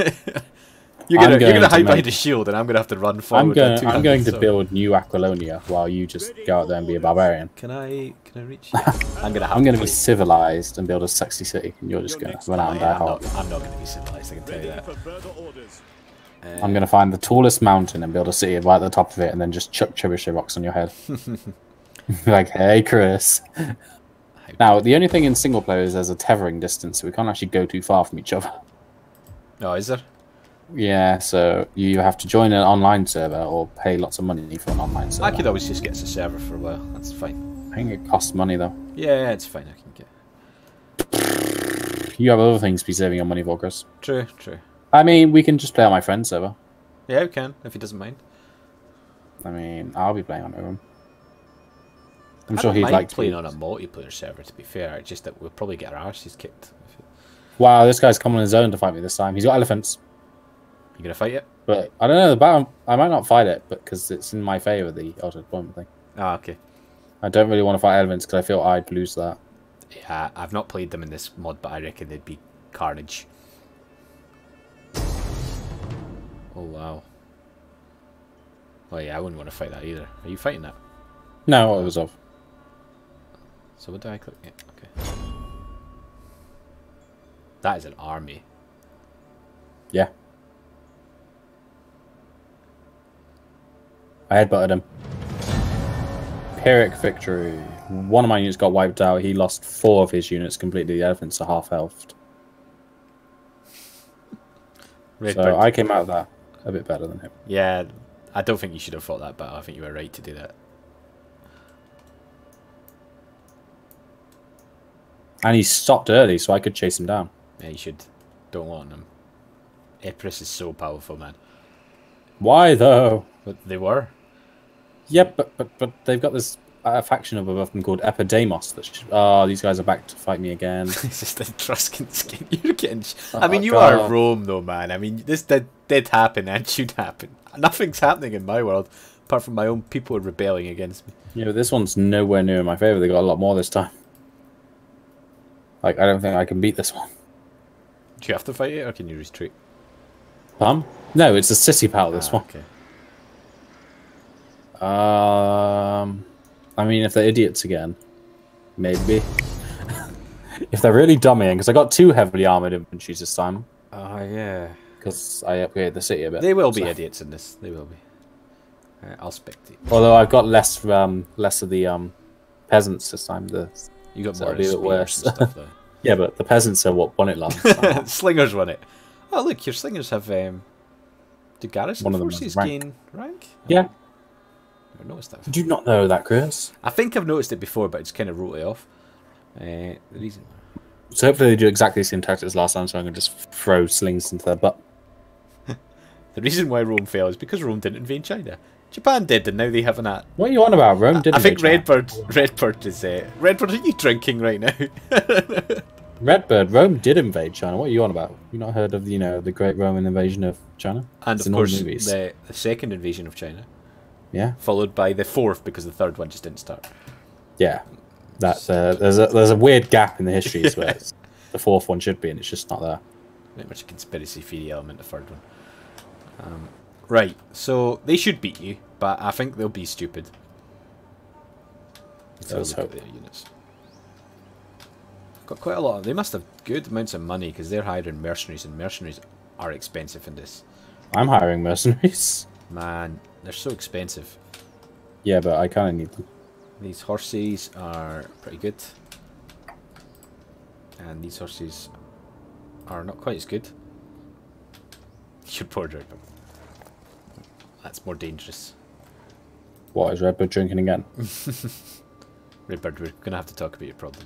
You're I'm going going to to hide behind make- a shield, and I'm going to have to run I'm forward. going to build New Aquilonia while you just go out there and be a barbarian. Can I reach you? I'm going to have I'm going to play- be civilized and build a sexy city, and you're just going to run out and die hard. I'm not going to be civilized, I can tell you Ready that. for further orders. I'm going to find the tallest mountain and build a city right at the top of it, and then just chuck trebuchet rocks on your head. Like, hey, Chris. Now, the only thing in single player is there's a tethering distance, so we can't actually go too far from each other. Oh, is there? Yeah, so you have to join an online server or pay lots of money for an online server. I could always just get us a server for a while. That's fine. I think it costs money, though. Yeah, it's fine. I can get. You have other things to be saving your money for, Chris. True, true. I mean, we can just play on my friend's server. Yeah, we can, if he doesn't mind. I mean, I'll be playing on it with him. I'm I sure don't he'd mind like to playing be. on a multiplayer server, to be fair. It's just that we'll probably get our arses kicked. Wow, this guy's come on his own to fight me this time. He's got elephants. You gonna fight it? But I don't know, the battle, I might not fight it, but because it's in my favour, the auto deployment thing. Ah, okay. I don't really want to fight elephants because I feel I'd lose that. Yeah, I've not played them in this mod, but I reckon they'd be carnage. Oh, wow. Oh, yeah, I wouldn't want to fight that either. Are you fighting that? No, it was off. So what do I click? Yeah, okay. That is an army. Yeah. I headbutted him. Pyrrhic victory. One of my units got wiped out. He lost 4 of his units completely. The elephants are half health. So I came out of that a bit better than him. Yeah, I don't think you should have fought that battle. I think you were right to do that. And he stopped early, so I could chase him down. Yeah, you should. Don't want him. Empress is so powerful, man. Why, though? But they were. Yep, but they've got this faction up above them called Epidemos. That these guys are back to fight me again. It's just a Etruscan skin. You're getting. Oh, I mean, you God. are Rome, though, man. I mean, this did happen and should happen. Nothing's happening in my world apart from my own people rebelling against me. Yeah, but this one's nowhere near in my favour. They got a lot more this time. Like, I don't think I can beat this one. Do you have to fight it, or can you retreat? No, it's a city battle, this one. Okay. I mean, if they're idiots again, maybe. If they're really dummying, because I got 2 heavily armoured infantry this time. Oh, yeah. Because I upgraded the city a bit. They will be idiots in this. They will be. I'll spectate. Although I've got less of the peasants this time. You got So more it'll be a bit worse. and stuff, though. Yeah, but the peasants are what won it last time. Slingers won it. Oh, look, your slingers have. Do garrison One of them forces has rank. gain rank? Yeah. Never noticed that. Did you not know that, Chris? I think I've noticed it before, but it's kind of wrote it off. The reason. So hopefully they do exactly the same tactics as last time, so I can just throw slings into their butt. The reason why Rome fell is because Rome didn't invade China. Japan did, and now they have an at. What are you on about? Rome didn't. I think invade China. Redbird is. Redbird, are you drinking right now? Redbird, Rome did invade China. What are you on about? You not heard of the Great Roman Invasion of China? And It's of in all course, movies. the second invasion of China, Yeah, followed by the 4th because the 3rd one just didn't start. yeah. That there's a weird gap in the histories where the 4th one should be, and it's just not there. Very much a conspiracy theory element, the 3rd one. Right, so they should beat you, but I think they'll be stupid. Let's look at hope. their units. Got quite a lot. They must have good amounts of money because they're hiring mercenaries, and mercenaries are expensive in this. I'm hiring mercenaries. Man, they're so expensive. Yeah, but I kind of need them. These horses are pretty good. And these horses are not quite as good. Your poor driver. That's more dangerous. What, is Redbird drinking again? Redbird, we're going to have to talk about your problem.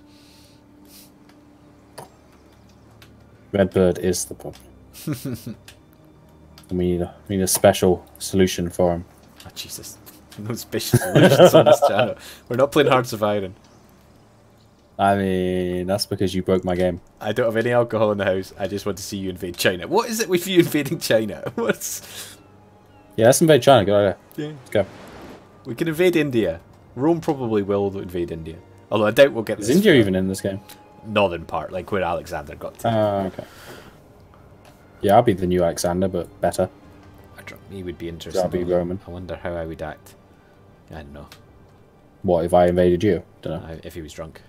Redbird is the problem. And we need a special solution for him. Oh, Jesus. No special solutions on this channel. We're not playing Hearts of Iron. I mean, that's because you broke my game. I don't have any alcohol in the house. I just want to see you invade China. What is it with you invading China? What's... Yeah, let's invade China. Good idea. Yeah. Let's go. We can invade India. Rome probably will invade India. Although I doubt we'll get Is this India far. even in this game? Northern part, like where Alexander got to. Okay. Yeah, I'll be the new Alexander, but better. Me would be interesting. I'll be Roman. I wonder how I would act. I don't know. What, if I invaded you? Don't know. If he was drunk.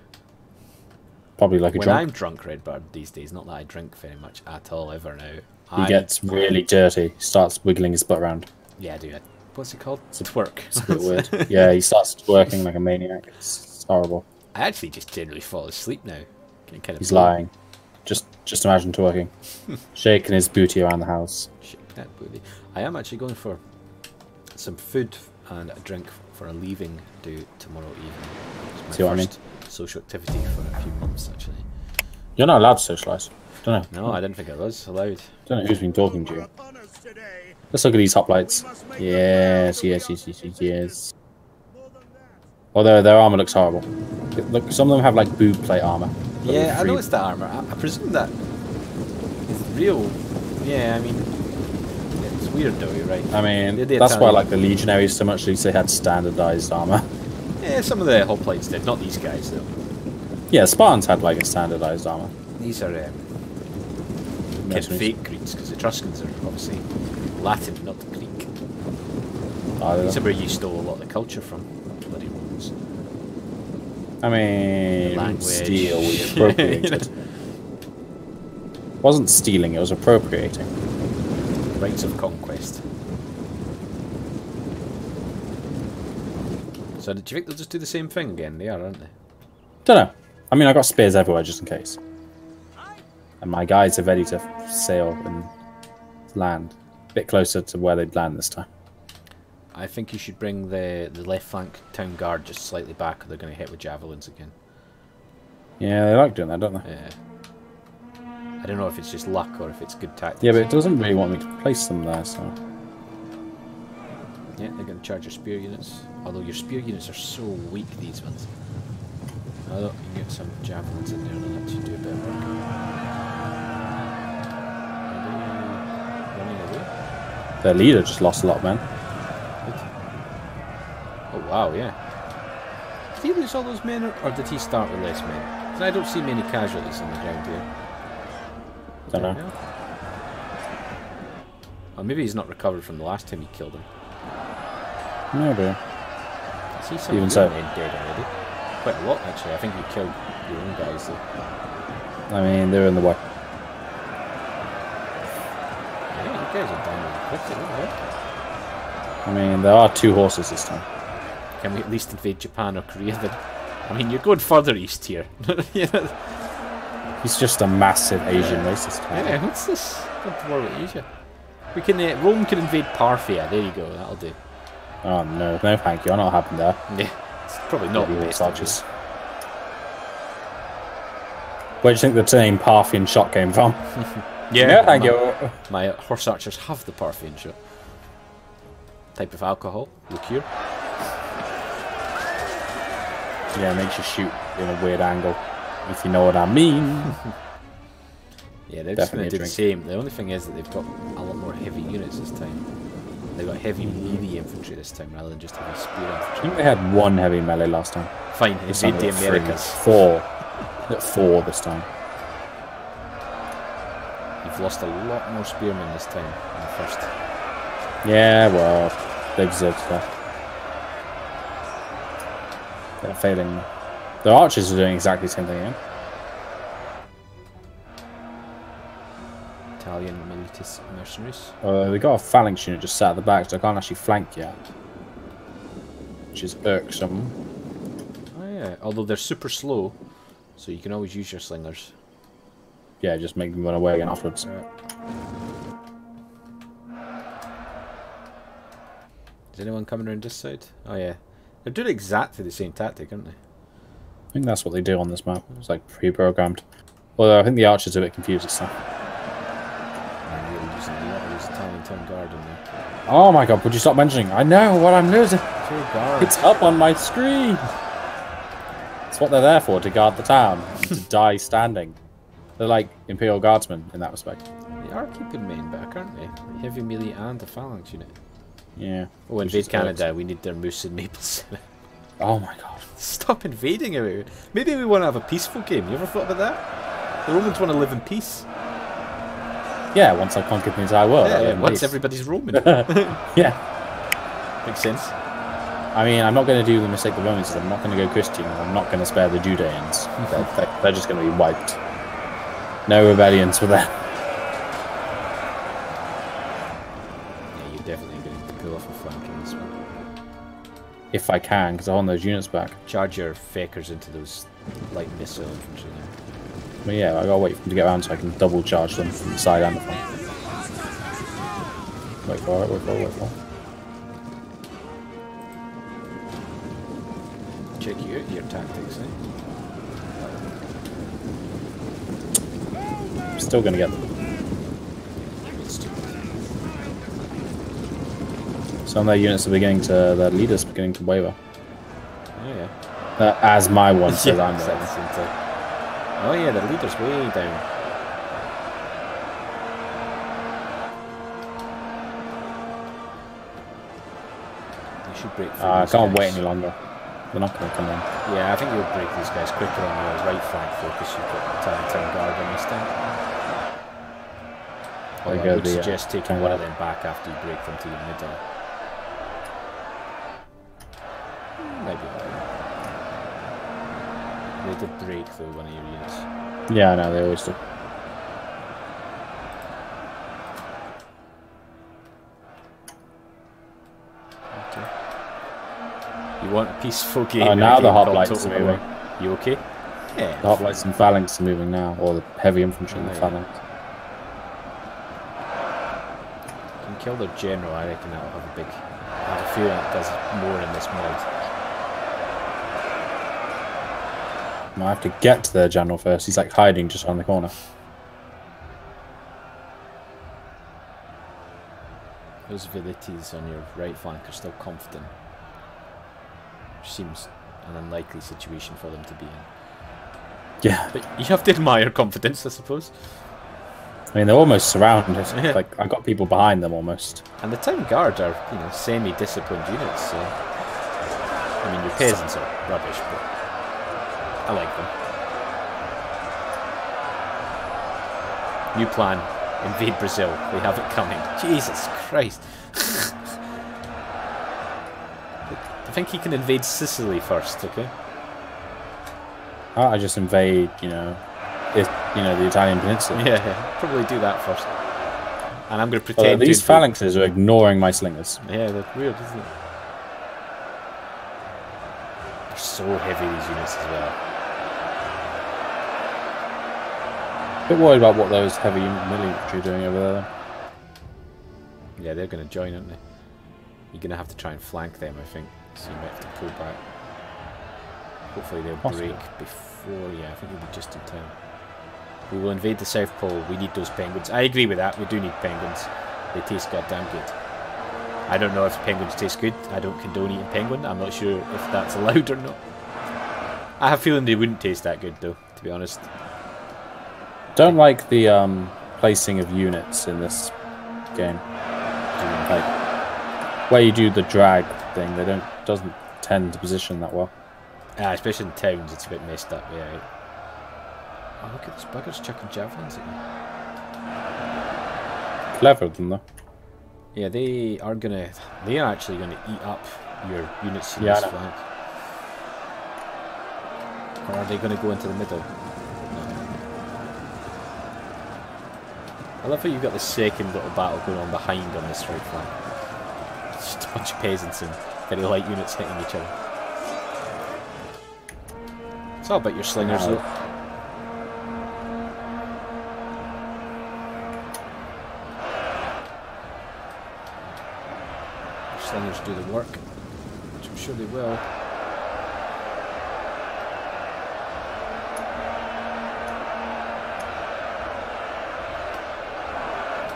Probably like a When drunk. I'm drunk, Redbird, these days, not that I drink very much at all ever now. He gets really dirty. Starts wiggling his butt around. Yeah, dude. What's it called? Twerk. It's a bit weird. Yeah, he starts twerking like a maniac. It's horrible. I actually just generally fall asleep now. Getting kind of He's lying. Just imagine twerking. Shaking his booty around the house. Shake that booty. I am actually going for some food and a drink for a leaving do tomorrow evening. It's my See what I mean? first social activity for a few months, actually. You're not allowed to socialise. Don't know. No, I didn't think it was allowed. Don't know who's been talking to you. Let's look at these hoplites. Yes, yes, yes, yes, yes, yes. Although their armor looks horrible. Look, some of them have like boob plate armor. Yeah, I noticed that armor. I presume that it's real. Yeah, I mean, it's weird though, you're right. I mean, that's why I like the legionaries so much, at least they had standardized armor. Yeah, some of the hoplites did, not these guys though. Yeah, Spartans had like a standardized armor. These are fake Greeks, because Etruscans are obviously Latin, not Greek. These are where you stole a lot of the culture from, bloody Romans. I mean, language. Steal, we appropriated. Wasn't stealing, it was appropriating. Rights of conquest. So do you think they'll just do the same thing again? They are, aren't they? Don't know. I mean, I got spears everywhere just in case. And my guys are ready to sail and land. A bit closer to where they'd land this time. I think you should bring the left flank town guard just slightly back, or they're going to hit with javelins again. Yeah, they like doing that, don't they? Yeah. I don't know if it's just luck or if it's good tactics. Yeah, but it doesn't really want me to place them there, so... Yeah, they're going to charge your spear units. Although your spear units are so weak, these ones. I thought you can get some javelins in there and let you do a bit of work. Are they running away? Their leader just lost a lot of men. Oh wow, yeah. Did he lose all those men, or did he start with less men? Because I don't see many casualties on the ground here. Don't know. Or maybe he's not recovered from the last time he killed him. Maybe. I see some Even so. men dead already. Quite a lot, actually. I think you killed your own guys, though. I mean, they're in the way. Yeah, you guys are down quickly, aren't I mean, there are 2 horses this time. you? Can we at least invade Japan or Korea then? I mean, you're going further east here. He's just a massive Asian racist. Yeah, what's this? What's the war with Asia? We can, Rome can invade Parthia. There you go, that'll do. Oh no, no thank you, I'm not happened there. Yeah, it's probably not the best idea. Where do you think the name Parthian shot came from? Yeah, no, thank you. My horse archers have the Parthian shot. Type of alcohol, liqueur. Yeah, it makes you shoot in a weird angle, if you know what I mean. Yeah, they're just going to do the same. The only thing is that they've got a lot more heavy units this time. They've got heavy melee infantry this time rather than just heavy spear infantry. I think they had 1 heavy melee last time. Fine, invade the Americas. 4. 4 this time. You've lost a lot more spearmen this time than the first. Yeah, well, they deserve that. They're failing. The archers are doing exactly the same thing again. Italian militis mercenaries. They got a phalanx unit just sat at the back, so I can't actually flank yet. Which is irksome. Oh yeah, although they're super slow, so you can always use your slingers. Yeah, just make them run away again afterwards. Is anyone coming around this side? Oh yeah. They're doing exactly the same tactic, aren't they? I think that's what they do on this map. It's like pre-programmed. Although I think the archers are a bit confused this time. You're using a lot of this Italian town guard in there. Oh my god, would you stop mentioning? I know what I'm losing. Guard. It's up on my screen. It's what they're there for, to guard the town. And to die standing. They're like Imperial Guardsmen in that respect. They are keeping men back, aren't they? Heavy melee and a phalanx unit. Yeah. Oh, invade Canada. We need their moose and maple syrup. Oh my god. Stop invading it. Maybe we want to have a peaceful game. You ever thought about that? The Romans want to live in peace. Yeah, once I've conquered the entire world. Yeah, once everybody's Roman. Yeah. Makes sense. I mean, I'm not going to do the mistake the Romans did. I'm not going to go Christian. I'm not going to spare the Judeans. They're just going to be wiped. No rebellions for them. Yeah, you're definitely going to pull off a flank in this one. If I can, because I want those units back. Charge your feckers into those light missile infantry now. But yeah, I gotta wait for them to get around so I can double charge them from the side and the front. Wait for it, wait for it, wait for it. Check you out your tactics, eh? still going to get them. Some of their units are beginning to, their leaders beginning to waver. Oh yeah. As my one says, Yeah, I'm there. oh yeah, the leader's way down. You should break through I these can't guys. wait any longer. They're not going to come in. Yeah, I think you'll break these guys quicker on your right flank though, because you've got town guard on this time. Although I would suggest taking one of them back after you break them to your middle. Maybe alright. They did break though, one of your units. Yeah, I know, they always do. Okay. You want a peaceful game? Oh, now the hoplites Total are moving. War. You okay? Yeah. The hoplites and phalanx are moving now, or the heavy infantry and the phalanx. You can kill their general, I reckon that'll have a big... I have a feeling it does more in this mod. I have to get to their general first. He's like hiding just around the corner. Those vilities on your right flank are still confident. Which seems an unlikely situation for them to be in. Yeah. But you have to admire confidence, I suppose. I mean, they're almost surrounded. Like, I got people behind them almost. And the town guard are, you know, semi-disciplined units, so... I mean, your peasants are rubbish, but... I like them. New plan. Invade Brazil. They have it coming. Jesus Christ. I think he can invade Sicily first, okay? I just invade, the Italian peninsula. Yeah, probably do that first. And I'm going to pretend these phalanxes are ignoring my slingers. Yeah, that's weird, isn't it? They're so heavy, these units, as well. A bit worried about what those heavy military are doing over there. Yeah, they're going to join, aren't they? You're going to have to try and flank them, I think. So you might have to pull back. Hopefully they'll break before... Yeah, I think they'll be just in time. We will invade the South Pole. We need those penguins. I agree with that. We do need penguins. They taste goddamn good. I don't know if penguins taste good. I don't condone eating penguin. I'm not sure if that's allowed or not. I have a feeling they wouldn't taste that good, though, to be honest. Don't like the placing of units in this game. Like, where you do the drag thing, doesn't tend to position that well. Especially in towns, it's a bit messed up. Yeah. Oh, look at this buggers chucking javelins at you. Clever of them, though. Yeah, they are actually gonna eat up your units in Yeah, this flank. Or are they gonna go into the middle? No. I love how you've got the second little battle going on behind on this right flank. It's just a bunch of peasants and very light units hitting each other. It's all about your slingers, though. Your slingers do the work, which I'm sure they will.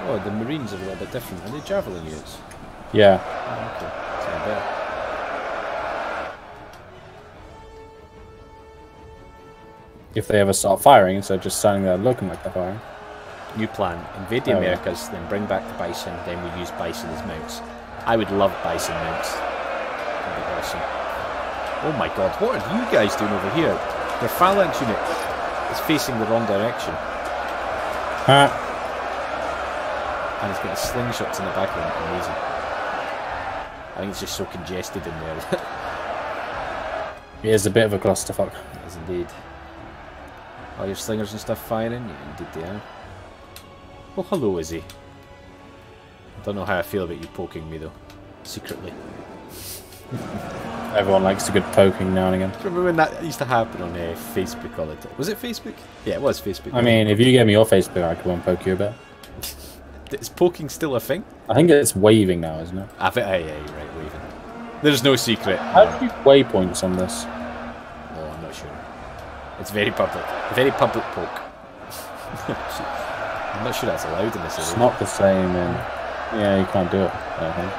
Oh, the Marines are a little bit different. Are they javelin units? Yeah. Oh, okay. Sound better. If they ever start firing instead of just standing there looking like they're firing. New plan. Invade the Americas, then bring back the bison, then we use bison as mounts. I would love bison mounts. That'd be awesome. Oh my god, what are you guys doing over here? Their phalanx unit is facing the wrong direction. And it's got the slingshots in the back of it. Amazing. I think it's just so congested in there. It is a bit of a clusterfuck. It is indeed. Are your slingers and stuff firing? Yeah, indeed they are. Oh, hello, Izzy. I don't know how I feel about you poking me, though. Secretly. Everyone likes a good poking now and again. Remember when that used to happen on Facebook all the time? Was it Facebook? Yeah, it was Facebook. I mean, if you gave me your Facebook, I could go and poke you a bit. Is poking still a thing? I think it's waving now, isn't it? I think, yeah, you're right, waving. There's no secret. How do you waypoints on this? Oh, I'm not sure. It's very public. A very public poke. I'm not sure that's allowed in this area. It's not the same in... Yeah, you can't do it, I don't think.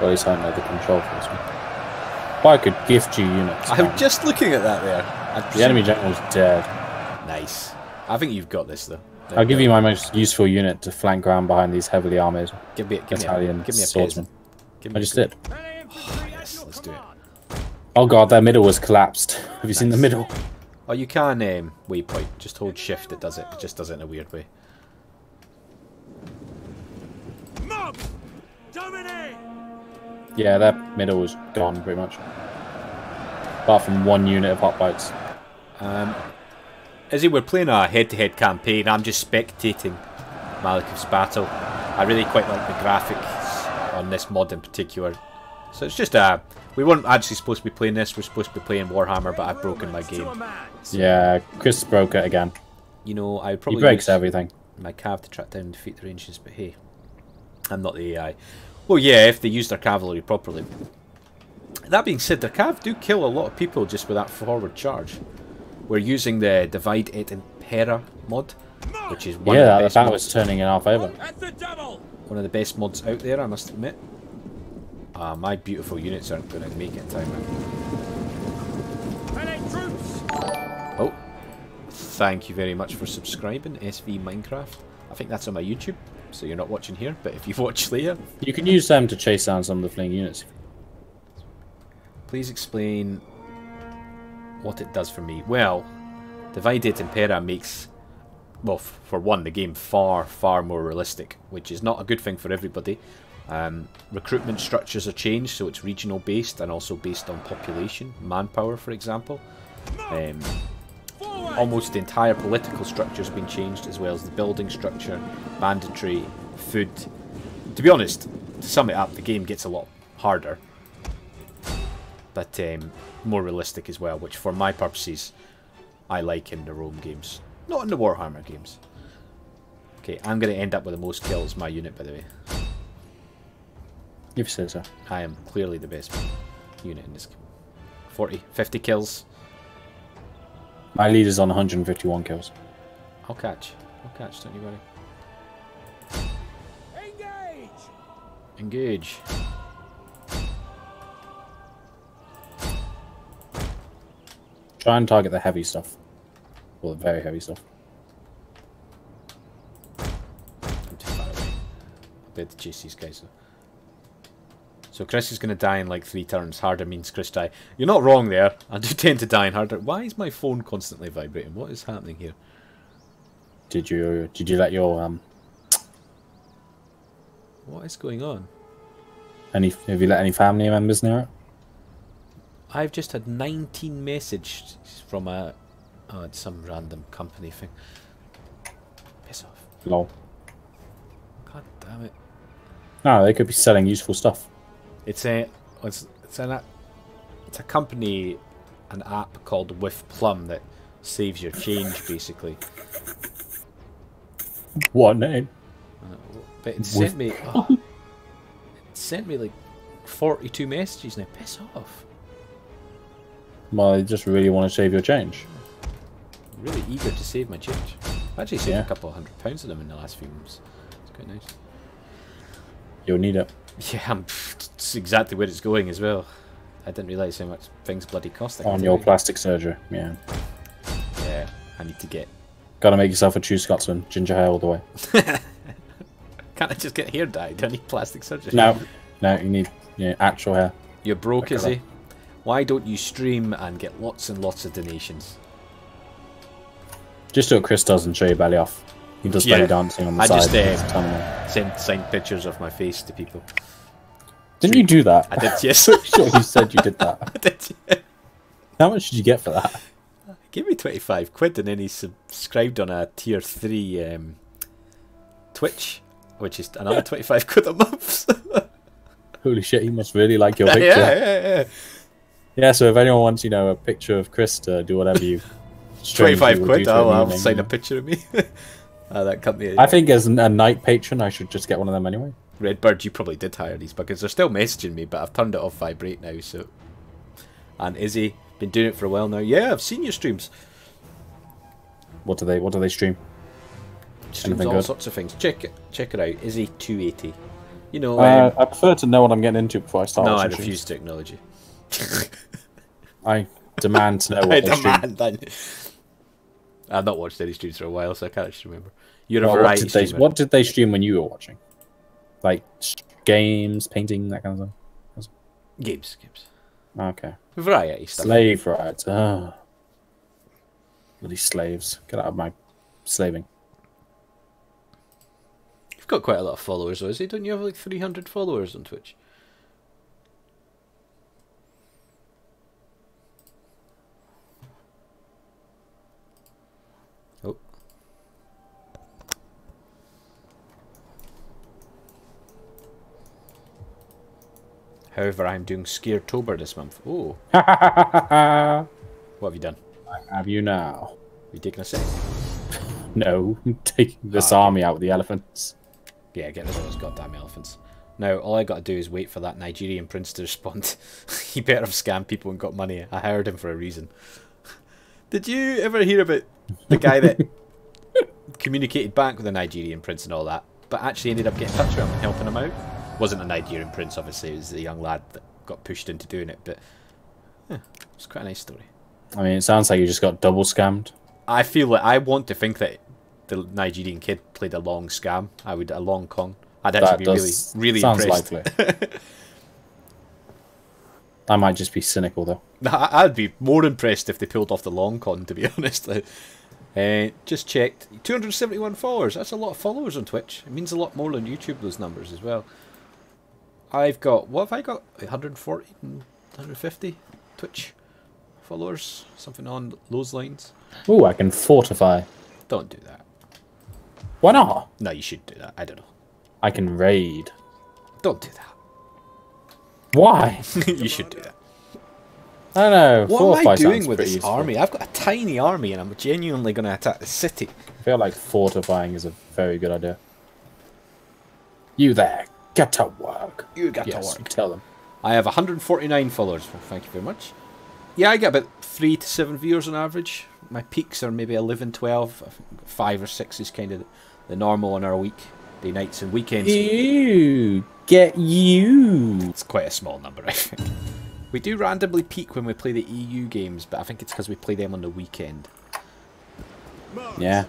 Or at least I don't know the control for this one. But I could gift you units. I'm just looking at that there. The enemy general's dead. Nice. I think you've got this, though. I'll give you my most useful unit to flank around behind these heavily armoured Italian swordsmen. I just did. Oh, yes, let's do it. Oh god, their middle was collapsed. Have you seen the middle? Oh, you can waypoint. Just hold shift, it does it. It just does it in a weird way. Mob! Dominate! Yeah, their middle was gone pretty much. Apart from one unit of hot bites. Izzy, we're playing a head-to-head campaign. I'm just spectating Malik's battle. I really quite like the graphics on this mod in particular. So it's just we weren't actually supposed to be playing this. We're supposed to be playing Warhammer, but I've broken my game. So, yeah, Chris broke it again. You know, I probably he breaks everything. My cav to track down and defeat the Rangers, but hey, I'm not the AI. Well, yeah, if they use their cavalry properly. That being said, their cav do kill a lot of people just with that forward charge. We're using the Divide et Impera mod, which is one of the best that mods. was turning it off over. One of the best mods out there, I must admit. My beautiful units aren't going to make it in time. Oh, thank you very much for subscribing, SV Minecraft. I think that's on my YouTube, so you're not watching here, but if you watch later... You can use them to chase down some of the fleeing units. Please explain what it does for me. Well, Divide et Impera makes, well, for one, the game far, far more realistic, which is not a good thing for everybody. Recruitment structures are changed, so it's regional based and also based on population, manpower, for example. Almost the entire political structure has been changed, as well as the building structure, banditry, food. To be honest, to sum it up, the game gets a lot harder, but more realistic as well, which for my purposes I like in the Rome games, not in the Warhammer games. Okay, I'm going to end up with the most kills, my unit, by the way. You've said so. I am clearly the best unit in this game. 40, 50 kills. My leader's on 151 kills. I'll catch, don't you worry. Engage! Try and target the heavy stuff. Well, the very heavy stuff. I'm too far away. I'll be able to chase these guys though. So Chris is going to die in like 3 turns. Harder means Chris die. You're not wrong there. I do tend to die in harder. Why is my phone constantly vibrating? What is happening here? Did you let your What is going on? have you let any family members near it? I've just had 19 messages from it's some random company thing. Piss off. Lol. God damn it. No, they could be selling useful stuff. It's a company, an app called With Plum that saves your change basically. What name? But it sent me it sent me like 42 messages now. Piss off. Well, they just really want to save your change. I'm really eager to save my change. I actually saved a couple of £100 of them in the last few months. It's quite nice. You'll need it. Yeah, it's exactly where it's going as well. I didn't realise how much things bloody cost. On your plastic surgery, yeah. Yeah, I need to get... Gotta make yourself a true Scotsman. Ginger hair all the way. Can't I just get hair dyed? Do I need plastic surgery? No, you need actual hair. You're broke, is he? Why don't you stream and get lots and lots of donations? Just do what Chris does and show your belly off. He does belly dancing on the side. I just send signed pictures of my face to people. Didn't you do that? I did, yes. Sure, you said you did that. I did, yeah. How much did you get for that? He gave me 25 quid and then he subscribed on a tier 3 Twitch, which is another 25 quid a month. Holy shit, he must really like your picture. Yeah. Yeah, so if anyone wants, a picture of Chris to do whatever you... 25 quid, I'll sign a picture of me. That company. I think as a night patron, I should just get one of them anyway. Redbird, you probably did hire these buggers. They're still messaging me, but I've turned it off vibrate now, so... And Izzy, been doing it for a while now. Yeah, I've seen your streams. What do they stream? streams all sorts of things. Check her out. Izzy 280. You know, I prefer to know what I'm getting into before I start. No, watching I refuse streams. to acknowledge you. I demand to know what they stream. I've not watched any streams for a while, so I can't actually remember. You're a Well, variety streamer. what did they stream when you were watching? Like games, painting, that kind of stuff. Games. Okay. Variety stuff. Slave rights. Oh. Bloody slaves. Get out of my slaving. You've got quite a lot of followers, though, is it? Don't you have like 300 followers on Twitch? Oh. However, I'm doing Scaretober this month. Oh. What have you done? I have you now. You taking a sec? No, I'm taking this army out with the elephants. Yeah, get rid of those goddamn elephants. Now, all I got to do is wait for that Nigerian prince to respond. He better have scammed people and got money. I hired him for a reason. Did you ever hear about the guy that communicated back with the Nigerian prince and all that, but actually ended up getting in touch with him and helping him out? Wasn't a Nigerian prince, obviously. It was a young lad that got pushed into doing it, but yeah, it's quite a nice story. I mean, it sounds like you just got double scammed. I feel like I want to think that the Nigerian kid played a long scam. A long con. I'd actually be really impressed. Likely. I might just be cynical though. I'd be more impressed if they pulled off the long con, to be honest. Just checked. 271 followers. That's a lot of followers on Twitch. It means a lot more on YouTube, those numbers as well. I've got, what have I got? 140, 150 Twitch followers? Something on those lines. Ooh, I can fortify. Don't do that. Why not? No, you should do that. I don't know. I can raid. Don't do that. Why? You should do that. I don't know. What am I doing with this useful. army? I've got a tiny army and I'm genuinely going to attack the city. I feel like fortifying is a very good idea. You there, get to work. You get to work. Tell them. I have 149 followers. Well, thank you very much. Yeah, I get about 3 to 7 viewers on average. My peaks are maybe 11, 12. I think 5 or 6 is kind of the normal on our weekday nights and weekends. Ew, get you. It's quite a small number, I think. We do randomly peak when we play the EU games, but I think it's because we play them on the weekend. Yeah.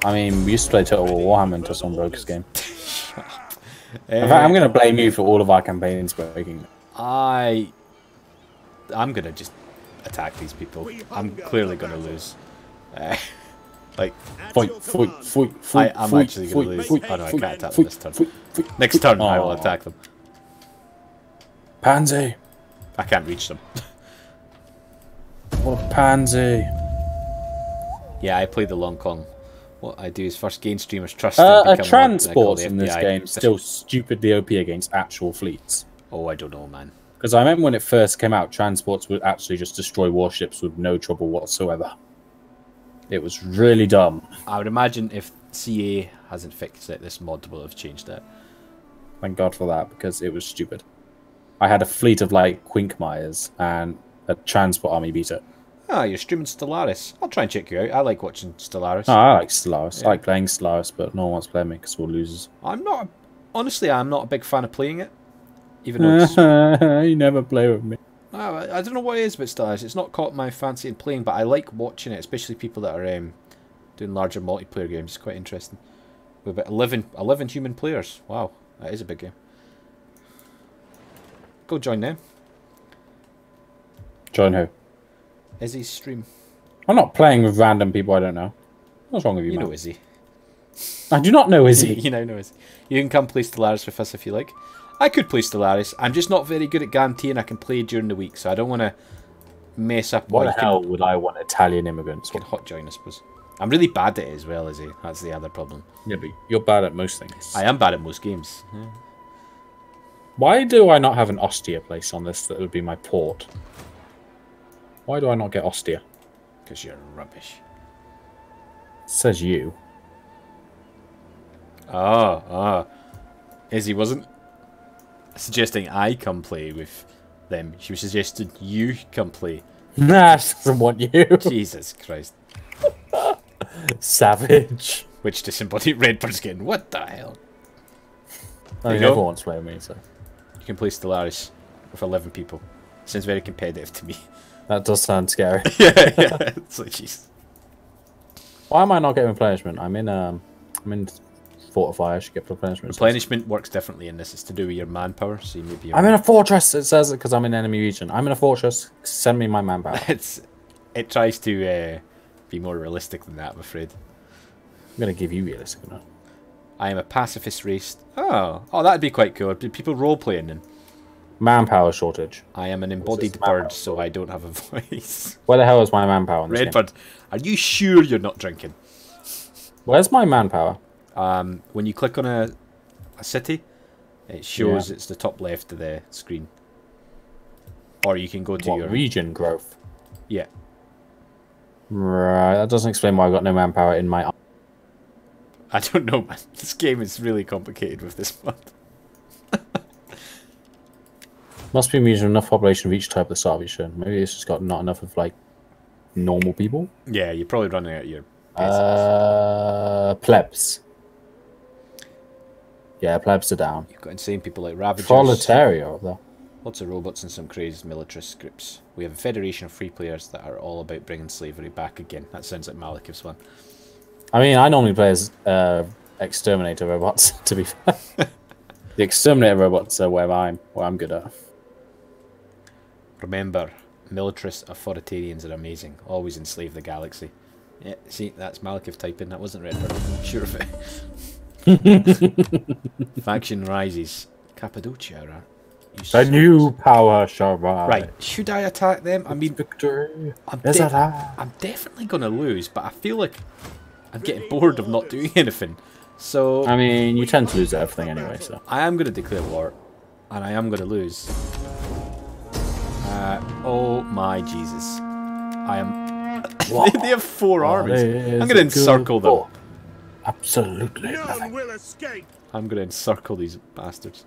I mean, we used to play Total War Warhammer until someone broke his game. In fact, I'm going to blame you for all of our campaigns breaking. I'm going to just attack these people. I'm clearly going to lose. Like, I'm actually going to lose. Oh no, I can't attack them this turn. Next turn, I will attack them. Pansy. I can't reach them. What a pansy. Yeah, I play the long con. What I do is first gain streamers' trust. Are transports in this game still stupidly OP against actual fleets? Oh, I don't know, man. Because I remember when it first came out, transports would actually just destroy warships with no trouble whatsoever. It was really dumb. I would imagine if CA hasn't fixed it, this mod will have changed it. Thank God for that, because it was stupid. I had a fleet of, like, Quinkmires, and a transport army beat it. Ah, you're streaming Stellaris. I'll try and check you out. I like watching Stellaris. Oh, I like Stellaris. Yeah. I like playing Stellaris, but no one wants to play me because we're losers. Honestly, I'm not a big fan of playing it. Even though it's... You never play with me. I don't know what it is about Stellaris. It's not caught my fancy in playing, but I like watching it, especially people that are doing larger multiplayer games. It's quite interesting. We've got 11 human players. Wow, that is a big game. Go join them. Join who? Izzy's stream. I'm not playing with random people I don't know. What's wrong with you, man? You know Izzy. I do not know Izzy. You now know Izzy. You can come play Stellaris with us if you like. I could play Stellaris. I'm just not very good at guaranteeing I can play during the week, so I don't want to mess up. Why the hell would I want Italian immigrants? You can hot join, I suppose. I'm really bad at it as well, Izzy. That's the other problem. Yeah, but you're bad at most things. I am bad at most games. Yeah. Why do I not have an Ostia place on this that would be my port? Why do I not get Ostia? Because you're rubbish. Says you. Izzy wasn't suggesting I come play with them. She was suggesting you come play. Nah, she doesn't want you. Jesus Christ. Savage. Which disembodied Redbird's getting. What the hell? I think everyone wants to play with me, so. You can play Stellaris with 11 people. Sounds very competitive to me. That does sound scary. yeah. It's like, jeez. Why am I not getting replenishment? I'm in Fortify, I should get replenishment. Replenishment works differently in this. It's to do with your manpower, so you maybe... I'm in a fortress, it says it, because I'm in enemy region. I'm in a fortress, send me my manpower. It tries to be more realistic than that, I'm afraid. I'm going to give you realistic now. I am a pacifist race. Oh, that'd be quite cool. Do people role-playing then? Manpower shortage. I am an embodied bird, so I don't have a voice. Where the hell is my manpower in this Redbird, are you sure you're not drinking? Where's my manpower? When you click on a city, it shows it's the top left of the screen. Or you can go to your... region growth? Yeah. Right, that doesn't explain why I've got no manpower in my... I don't know, man. This game is really complicated with this mod. Must be measuring enough population of each type of the starvation. Maybe it's just got not enough of, like, normal people? Yeah, you're probably running out of your... plebs. Yeah, plebs are down. You've got insane people like Ravagers. Proletario, though. Lots of robots and some crazed militarist groups. We have a federation of free players that are all about bringing slavery back again. That sounds like Malekith's one. I mean, I normally play as exterminator robots, to be fair. The exterminator robots are where I'm good at. Remember, militarist authoritarians are amazing. Always enslave the galaxy. Yeah, see, that's Malekith typing. That wasn't Redbird. I'm sure of it. Faction rises. Cappadocia, right? The new power shall rise. Right, should I attack them? I mean, victory I'm definitely going to lose, but I feel like I'm getting bored of not doing anything. So I mean, you tend to lose everything anyway, so... I am going to declare war, and I am going to lose. Oh my Jesus. I am... they have 4 armies. I'm going to encircle them. Absolutely None will escape. I'm going to encircle these bastards.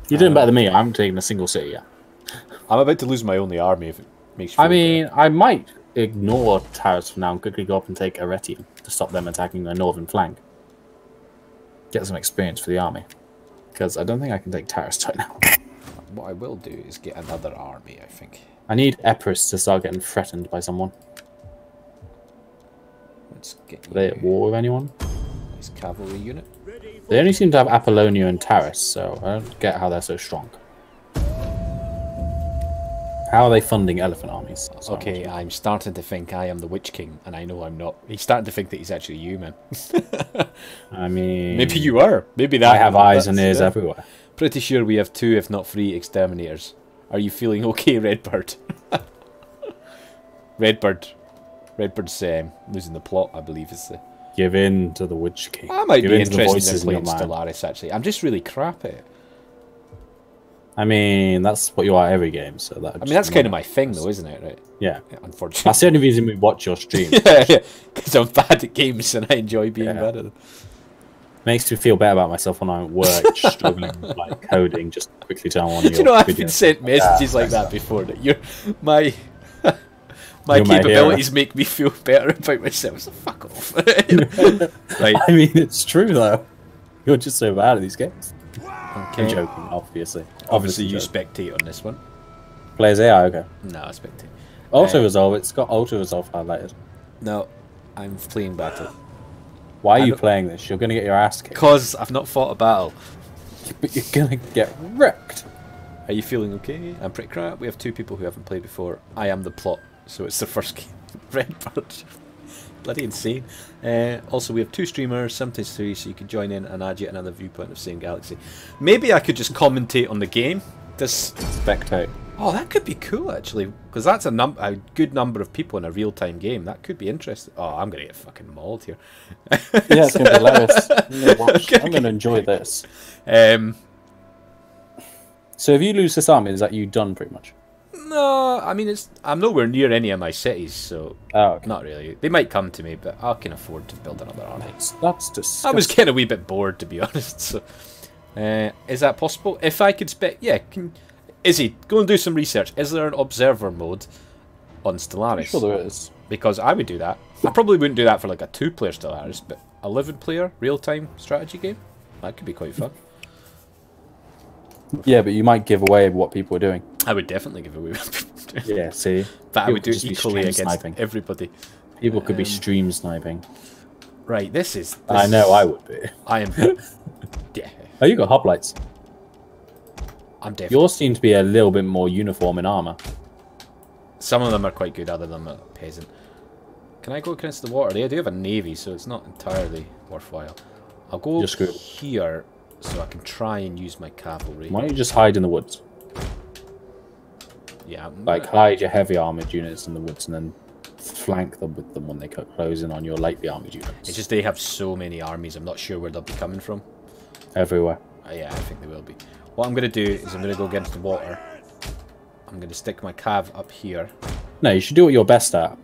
You're doing better than me. I'm taking a single city, yeah. I'm about to lose my only army if it makes you feel I mean, I might ignore Taris for now and quickly go up and take Aretium to stop them attacking their northern flank. Get some experience for the army. Because I don't think I can take Taris right now. What I will do is get another army, I think. I need Epirus to start getting threatened by someone. Let's get Are they at war with anyone? Nice cavalry unit. They only seem to have Apollonia and Taris, so I don't get how they're so strong. How are they funding elephant armies? Okay, I'm starting to think I am the Witch King, and I know I'm not. He's starting to think that he's actually you, man. I mean... Maybe you are. Maybe that... I have eyes and ears everywhere. Pretty sure we have 2, if not 3, exterminators. Are you feeling okay, Redbird? Redbird's losing the plot, I believe, is the... Give in to the Witch King. I might be interested in playing Stellaris, actually. I'm just really crap at it. I mean, that's what you are every game, so that... I mean, that's kind of my thing, though, isn't it? Right? Yeah. Unfortunately. That's the only reason we watch your stream. yeah, because I'm bad at games and I enjoy being bad at them. Makes me feel better about myself when I'm at work, struggling with like coding, just quickly turn on one of your Do you know, I've videos. been sent messages like that before, that my capabilities make me feel better about myself, so fuck off. Like, I mean, it's true, though. You're just so bad at these games. okay. I'm joking, obviously. Obviously you spectate on this one. Players AI, okay. No, I spectate. Auto-resolve, it's got auto-resolve highlighted. No, I'm fleeing battle. Why are you playing this? You're going to get your ass kicked. Because I've not fought a battle. But you're going to get wrecked. Are you feeling okay? I'm pretty crap. We have 2 people who haven't played before. I am the plot, so it's the first game. Redbird. Bloody insane. Also, we have 2 streamers, sometimes 3, so you can join in and add yet another viewpoint of Same Galaxy. Maybe I could just commentate on the game. Spectate. Oh, that could be cool, actually. Because that's a good number of people in a real-time game. That could be interesting. Oh, I'm going to get fucking mauled here. Yeah, it's going to be hilarious. I'm going to enjoy this. So if you lose this army, is that you done pretty much? No, I mean, I'm nowhere near any of my cities, so okay. Not really. They might come to me, but I can afford to build another army. That's disgusting. I was getting a wee bit bored, to be honest. So, is that possible? If I could Izzy, go and do some research. Is there an observer mode on Stellaris? I'm sure there is. Because I would do that. I probably wouldn't do that for like a 2-player Stellaris, but a 11-player real-time strategy game, that could be quite fun. Yeah, but you might give away what people are doing. I would definitely give away what people are doing. Yeah, see? But I would do People it could just be equally stream against sniping. everybody. People could be stream sniping. Right, this is... I know I would be. I am... yeah. Oh, you got hoplites. I'm definitely... Yours seem to be a little bit more uniform in armor. Some of them are quite good, other than a peasant. Can I go against the water? They do have a navy, so it's not entirely worthwhile. I'll go here so I can try and use my cavalry. Why don't you just hide in the woods? Yeah. Like, hide your heavy armored units in the woods and then flank them with them when they cut close in on your lightly armored units. It's just they have so many armies, I'm not sure where they'll be coming from. Everywhere. Yeah, I think they will be. What I'm going to do is I'm going to go against the water. I'm going to stick my cav up here. No, you should do what you're best at.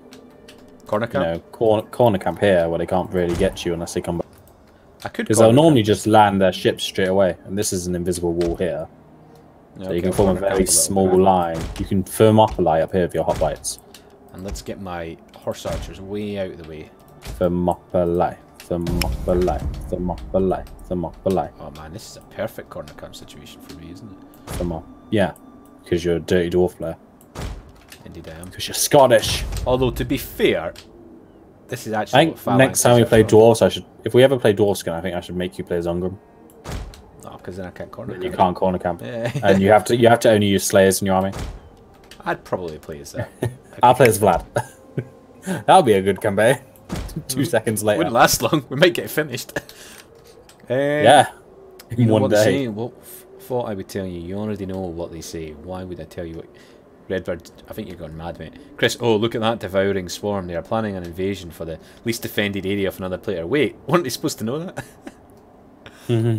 Corner camp? You know, corner camp here where they can't really get you unless they come back. I could. Because they'll normally just land their ships straight away, and this is an invisible wall here. So you can form a very small line. You can firm up a line up here with your hoplites. And let's get my horse archers way out of the way. Firm up a line. Firm up a line. Firm up a line. Firm up a line. Oh man, this is a perfect corner camp situation for me, isn't it? Firm up. Yeah, because you're a dirty dwarf player. Indeed I am. Because you're Scottish. Although, to be fair, this is actually... I think next time we play dwarves, I should... If we ever play dwarves again, I think I should make you play as Ungram. No, because then I can't corner camp. You can't corner camp. Yeah. And you have to only use Slayers in your army. I'd probably play as that. I'll play as Vlad. That'll be a good campaign. 2 seconds later. Wouldn't last long. We might get finished. Yeah. In You know one what day. they say? What thought I would tell you? You already know what they say. Why would I tell you what... Redbird, I think you're going mad, mate. Chris, oh, look at that devouring swarm. They are planning an invasion for the least defended area of another player. Wait, weren't they supposed to know that?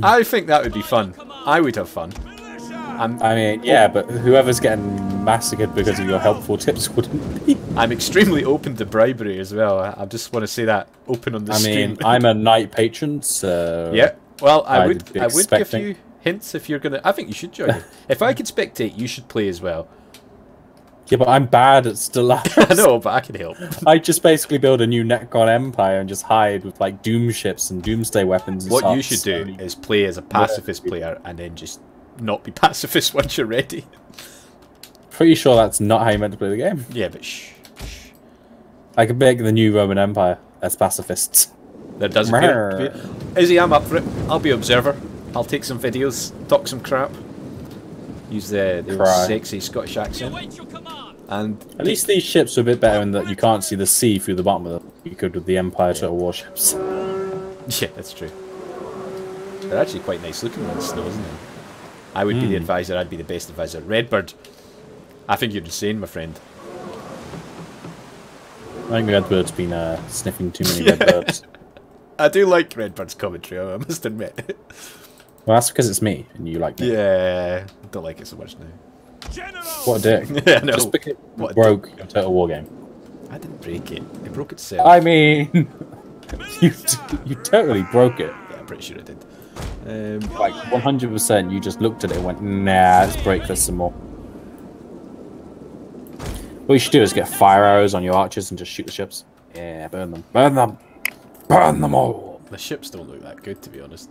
I think that would be fun. I would have fun. I mean, yeah, but whoever's getting massacred because of your helpful tips wouldn't be. I'm extremely open to bribery as well. I just want to say that open on the stream. I mean, I'm a knight patron, so... Yeah, well, I would give expecting. you hints if you're going to... I think you should join it. If I could spectate, you should play as well. Yeah, but I'm bad at Stellaris. I know, but I can help. I just basically build a new Necron Empire and just hide with, like, Doom ships and Doomsday weapons and What you should do is play as a pacifist player and then just not be pacifist once you're ready. Pretty sure that's not how you meant to play the game. Yeah, but shh. I could make the new Roman Empire as pacifists. There does appear to be... Izzy, I'm up for it. I'll be observer. I'll take some videos, talk some crap. Use the old sexy Scottish accent. And at least these ships are a bit better in that you can't see the sea through the bottom of them. You could with the Empire Total Warships. Yeah, that's true. They're actually quite nice looking in the snow, isn't they? I would be the advisor, I'd be the best advisor. Redbird, I think you're insane, my friend. I think Redbird's been sniffing too many Redbirds. I do like Redbird's commentary, I must admit. Well, that's because it's me, and you like me. Yeah, I don't like it so much now. What a dick. Yeah, no. Just because it broke a Total War game. I didn't break it. It broke itself. I mean, you totally broke it. Yeah, I'm pretty sure it did. Like 100%, you just looked at it and went, nah, let's break this some more. What you should do is get fire arrows on your archers and just shoot the ships. Yeah, burn them. Burn them! Burn them all! The ships don't look that good, to be honest.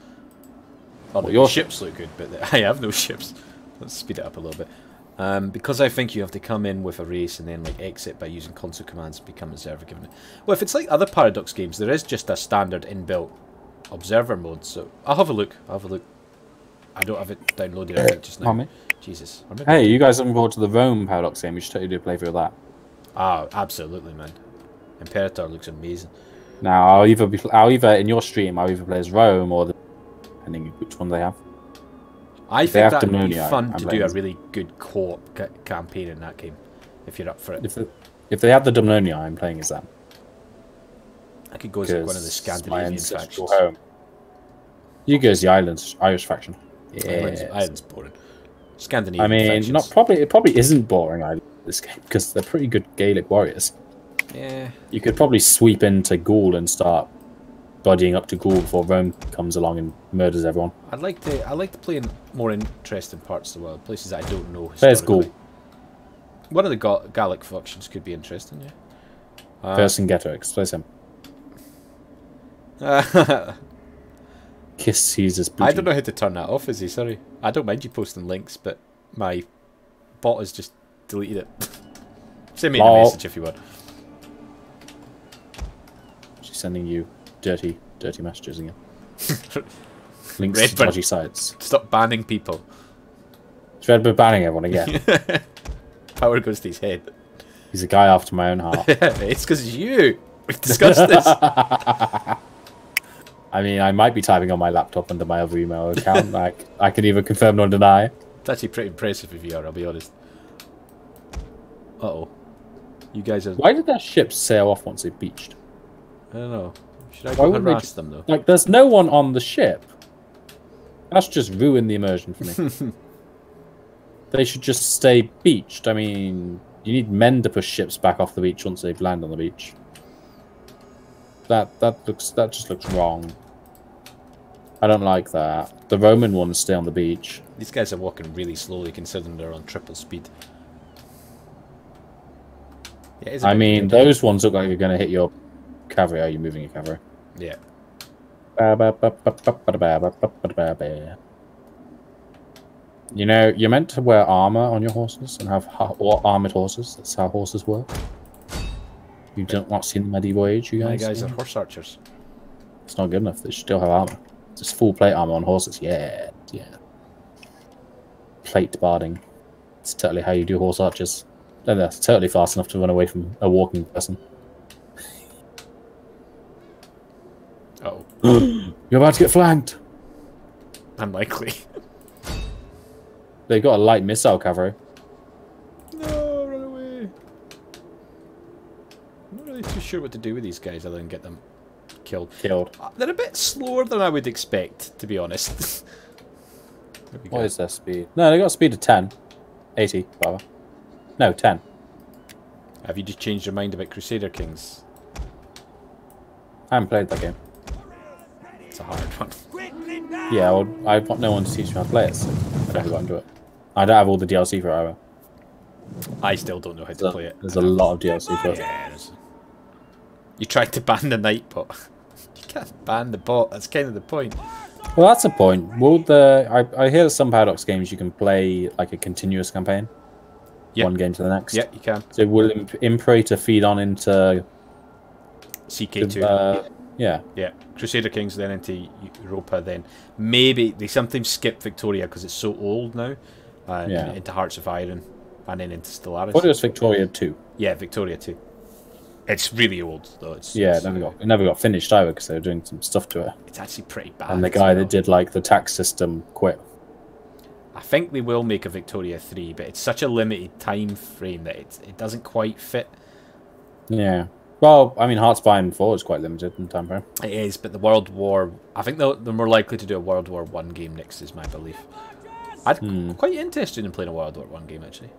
Oh, Well, your ships look good, but I have no ships. Let's speed it up a little bit. Because I think you have to come in with a race and then like exit by using console commands and become observer given it. Well, if it's like other Paradox games, there is just a standard inbuilt observer mode, so I'll have a look. I don't have it downloaded I think just now. Mommy? Jesus. Hey, you guys looking forward to the Rome Paradox game? You should totally do a playthrough of that. Ah, absolutely, man. Imperator looks amazing. Now, I'll either in your stream, I'll either play as Rome or the... depending which one they have. I think that would be Demonia, fun I'm to do a really good co-op campaign in that game, if you're up for it. If they have the Demonia, I'm playing as that. I could go as one of the Scandinavian factions. Home. You go as the Irish faction. Yeah. Ireland's boring. Scandinavian I mean, factions. it probably isn't boring, this game, because they're pretty good Gaelic warriors. Yeah. You could probably sweep into Gaul and start buddying up to Gaul before Rome comes along and murders everyone. I'd like to play in more interesting parts of the world, places I don't know There's historically. Gaul. One of the Gallic factions could be interesting, yeah. Vercingetorix, play him. Kiss Caesar's booty. I don't know how to turn that off, Izzy, sorry. I don't mind you posting links, but my bot has just deleted it. Send me a message if you want. She's sending you dirty messages again. Links to dodgy sites. Stop banning people. It's Redbird banning everyone again. Power goes to his head. He's a guy after my own heart. It's because you. We've discussed this. I mean, I might be typing on my laptop under my other email account. Like, I can either confirm nor deny. It's actually pretty impressive if you are, I'll be honest. Uh-oh. You guys are... Why did that ship sail off once it beached? I don't know. Should I go harass them, though? Like, there's no one on the ship. That's just ruined the immersion for me. They should just stay beached. I mean, you need men to push ships back off the beach once they've landed on the beach. That just looks wrong. I don't like that. The Roman ones stay on the beach. These guys are walking really slowly considering they're on triple speed. Yeah, I mean, those ones look like you're going to hit your cavalry. Are you moving your cavalry? Yeah. You know, you're meant to wear armor on your horses and have armored horses. That's how horses work. You don't not seen the medieval age, you guys? My guys are horse archers. It's not good enough. They should still have armor. Just full plate armor on horses. Yeah. Plate barding. It's totally how you do horse archers. And that's totally fast enough to run away from a walking person. Oh. You're about to get flanked. Unlikely. They've got a light missile cavalry. No, run away. I'm not really too sure what to do with these guys other than get them killed. They're a bit slower than I would expect, to be honest. What is their speed? No, they got a speed of 10. 80, rather. No, 10. Have you just changed your mind about Crusader Kings? I haven't played that game. It's a hard one. Yeah, well, I've got no one to teach me how to play it, so I never got into it. I don't have all the DLC for it either. I still don't know how to play it. There's a lot of DLC for it. Yeah, you tried to ban the night bot. You can't ban the bot. That's kind of the point. Well, that's a point. Will I hear some Paradox games you can play like a continuous campaign. Yep. One game to the next. Yeah, you can. So will Impera feed on into CK2? Yeah. Yeah. Crusader Kings, then into Europa, then maybe they sometimes skip Victoria because it's so old now. Into Hearts of Iron, and then into Stellaris. What is Victoria 2? Yeah, Victoria 2. It's really old though. It never got finished either because they were doing some stuff to it. It's actually pretty bad. And the guy that did like the tax system quit. I think they will make a Victoria 3, but it's such a limited time frame that it doesn't quite fit. Yeah. Well, I mean, Hearts of Iron 4 is quite limited in time frame. It is, but the World War... I think they're more likely to do a World War 1 game next, is my belief. I'm quite interested in playing a World War 1 game, actually.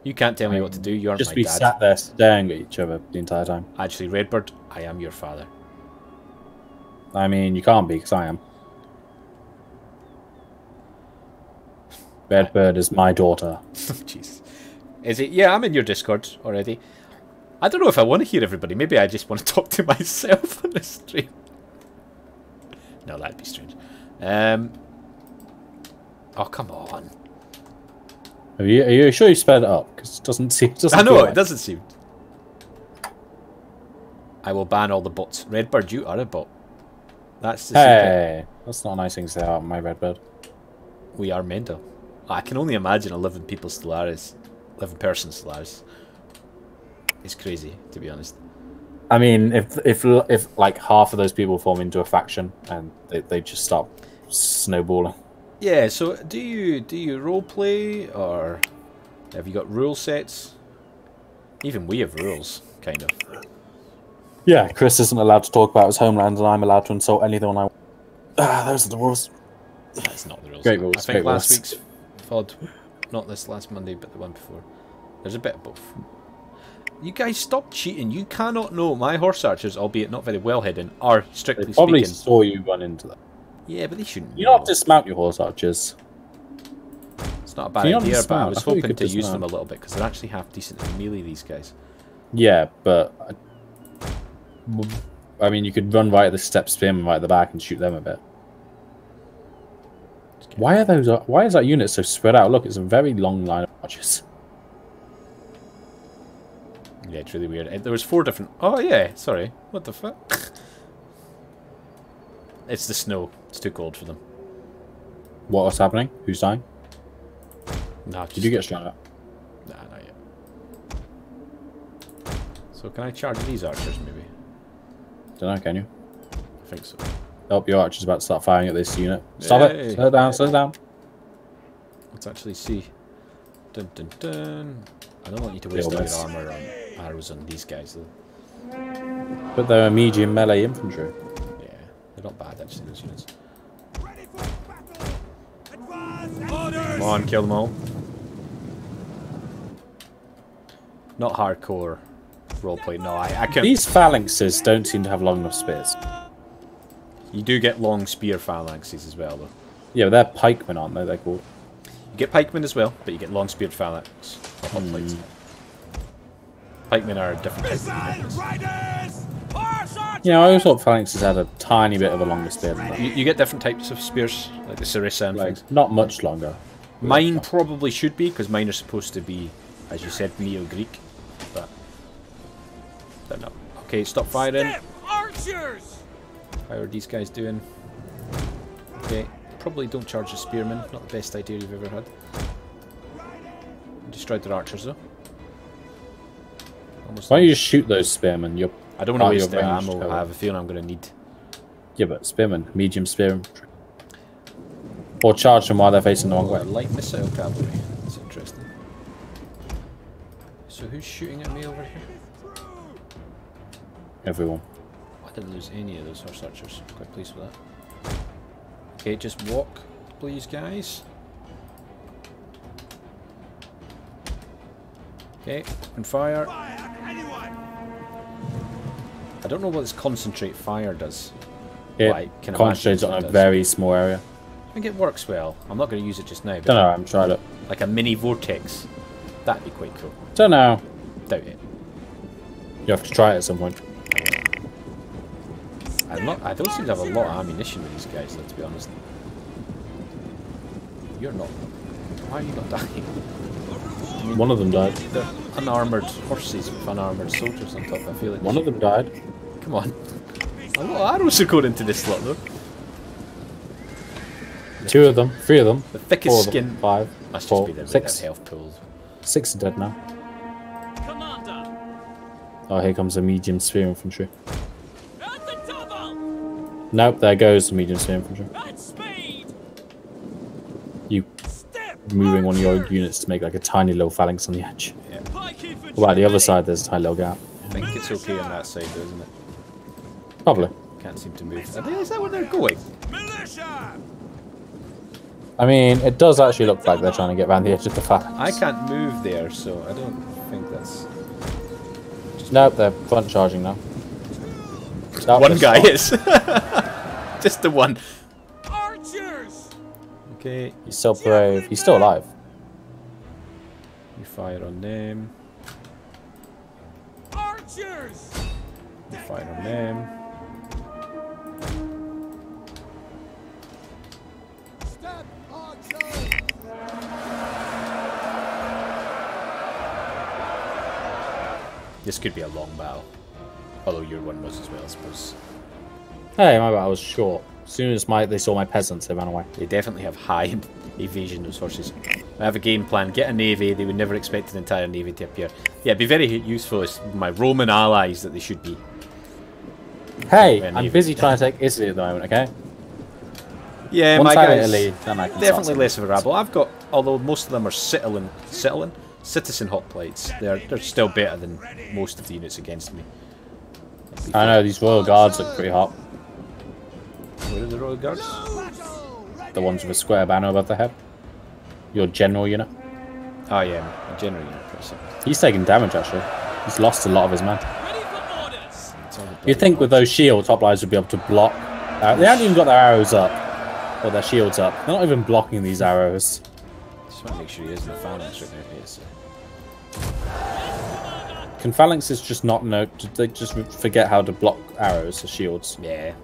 You can't tell me what to do, you aren't my dad. Just be sat there staring at each other the entire time. Actually, Redbird, I am your father. I mean, you can't be, because I am. Redbird is my daughter. Jeez. Is it? Yeah, I'm in your Discord already. I don't know if I want to hear everybody. Maybe I just want to talk to myself on the stream. No, that'd be strange. Oh, come on. Are you sure you sped it up? Because it doesn't seem... I know, it doesn't seem... I will ban all the bots. Redbird, you are a bot. That's the secret. That's not a nice thing to say out, my Redbird. We are mental. I can only imagine 11 people Stellaris. 11 person Stellaris. It's crazy, to be honest. I mean, if like half of those people form into a faction and they just start snowballing. Yeah. So do you role play, or have you got rule sets? Even we have rules, kind of. Yeah, Chris isn't allowed to talk about his homeland, and I'm allowed to insult anyone I want. Those are the rules. That's not the rules. Great rules. I think last week's VOD, not this last Monday, but the one before. There's a bit of both. You guys stop cheating. You cannot know my horse archers, albeit not very well hidden, are strictly they probably speaking. Saw you run into them. Yeah, but they shouldn't. You don't dismount your horse archers. It's not a bad idea, but I was hoping to use them a little bit because they're actually half decent in melee, these guys. Yeah, but I mean, you could run right at the step spearman right at the back and shoot them a bit. Why are those? Why is that unit so spread out? Look, it's a very long line of archers. Yeah, it's really weird. There was 4 different... Oh, yeah, sorry. What the fuck? It's the snow. It's too cold for them. What was happening? Who's dying? Nah, Did you get shot at? Nah, not yet. So can I charge these archers, maybe? Don't know, can you? I think so. Oh, your archer's about to start firing at this unit. Stop it! Slow down, slow down. Let's actually see. Dun dun dun. I don't want you to waste all your armor on arrows on these guys, though. But they're a medium melee infantry. Yeah, they're not bad, actually, those units. Come on, kill them all. Not hardcore roleplay. No, I can't. These phalanxes don't seem to have long enough spears. You do get long spear phalanxes as well, though. Yeah, but they're pikemen, aren't they? They're called. You get pikemen as well, but you get long speared phalanx. Pikemen are a different type of unit. Yeah, I always thought phalanxes had a tiny bit of a longer spear than that. You get different types of spears, like the Sarissa and Like, things. not much longer. Mine probably should be, because mine are supposed to be, as you said, Neo-Greek. But no. Okay, stop firing. Archers! How are these guys doing? Okay, probably don't charge the spearmen. Not the best idea you've ever had. Destroyed their archers, though. Almost. Why don't you just shoot those spearmen? You're I don't want to part of waste your the ranged ammo. cover. I have a feeling I'm going to need. Yeah, but spearmen, medium spear infantry. Or charge them while they're facing the wrong way. Light missile cavalry. That's interesting. So who's shooting at me over here? Everyone. I didn't lose any of those horse archers. Quite pleased with that. Okay, just walk, please, guys. Okay, open fire. I don't know what this concentrate fire does. It I can concentrates imagine on it a does. very small area. I think it works well. I'm not going to use it just now, but Don't know, I haven't tried it. like a mini vortex. That'd be quite cool. Don't know. Doubt it. You have to try it at some point. I don't seem to have a lot of ammunition with these guys, though, to be honest. You're not. Why are you not dying? One of them died. They're unarmoured horses with unarmoured soldiers on top. I feel like One of them died. Come on. A lot of arrows are going into this slot, though. 2 of them. 3 of them. The thickest 4 of them. skin. 5. Must 4. just be their 6. health pool. 6 are dead now. Commander! Oh, here comes the medium spear infantry. At the double! Nope, there goes the medium spear infantry. At speed! You Step! moving one of your archers! units to make like a tiny little phalanx on the edge. Pike infantry What about the other ready! side? There's a tiny little gap. I think it's okay on that side, though, isn't it? Probably. Can't seem to move. Is that where they're going? Militia! I mean, it does actually look like they're trying to get around the edge of the phalanx. I can't move there, so I don't think that's... Nope, they're front charging now. Nope, One they're guy stopped. is. Just the one. Archers! Okay, He's still brave. He's still alive. you fire on them. Archers! You fire on them. Step archers! This could be a long battle. Although your one was as well, I suppose. Hey, my bad, I was short. As soon as they saw my peasants, they ran away. They definitely have high evasion, those horses. I have a game plan. Get a navy. They would never expect an entire navy to appear. Yeah, it'd be very useful as my Roman allies that they should be. Hey, Yeah, I'm navy. busy trying to take Italy at the moment, okay? Yeah, Once my I have guys, Italy, then I can definitely start less of a rabble. I've got, although most of them are citizen hoplites. They're still better than most of the units against me. I know, these royal guards look pretty hot. Where are the royal guards? The ones with a square banner above their head. Your general unit. Oh yeah, generally pretty simple. He's taking damage, actually. He's lost a lot of his men. Ready for orders! It's all the You'd bloody think with those shields, hoplites would be able to block. They haven't even got their arrows up. Or their shields up. They're not even blocking these arrows. Just want to make sure he isn't a phalanx right now. He is. Can phalanxes just not know? Did they just forget how to block arrows or shields? Yeah,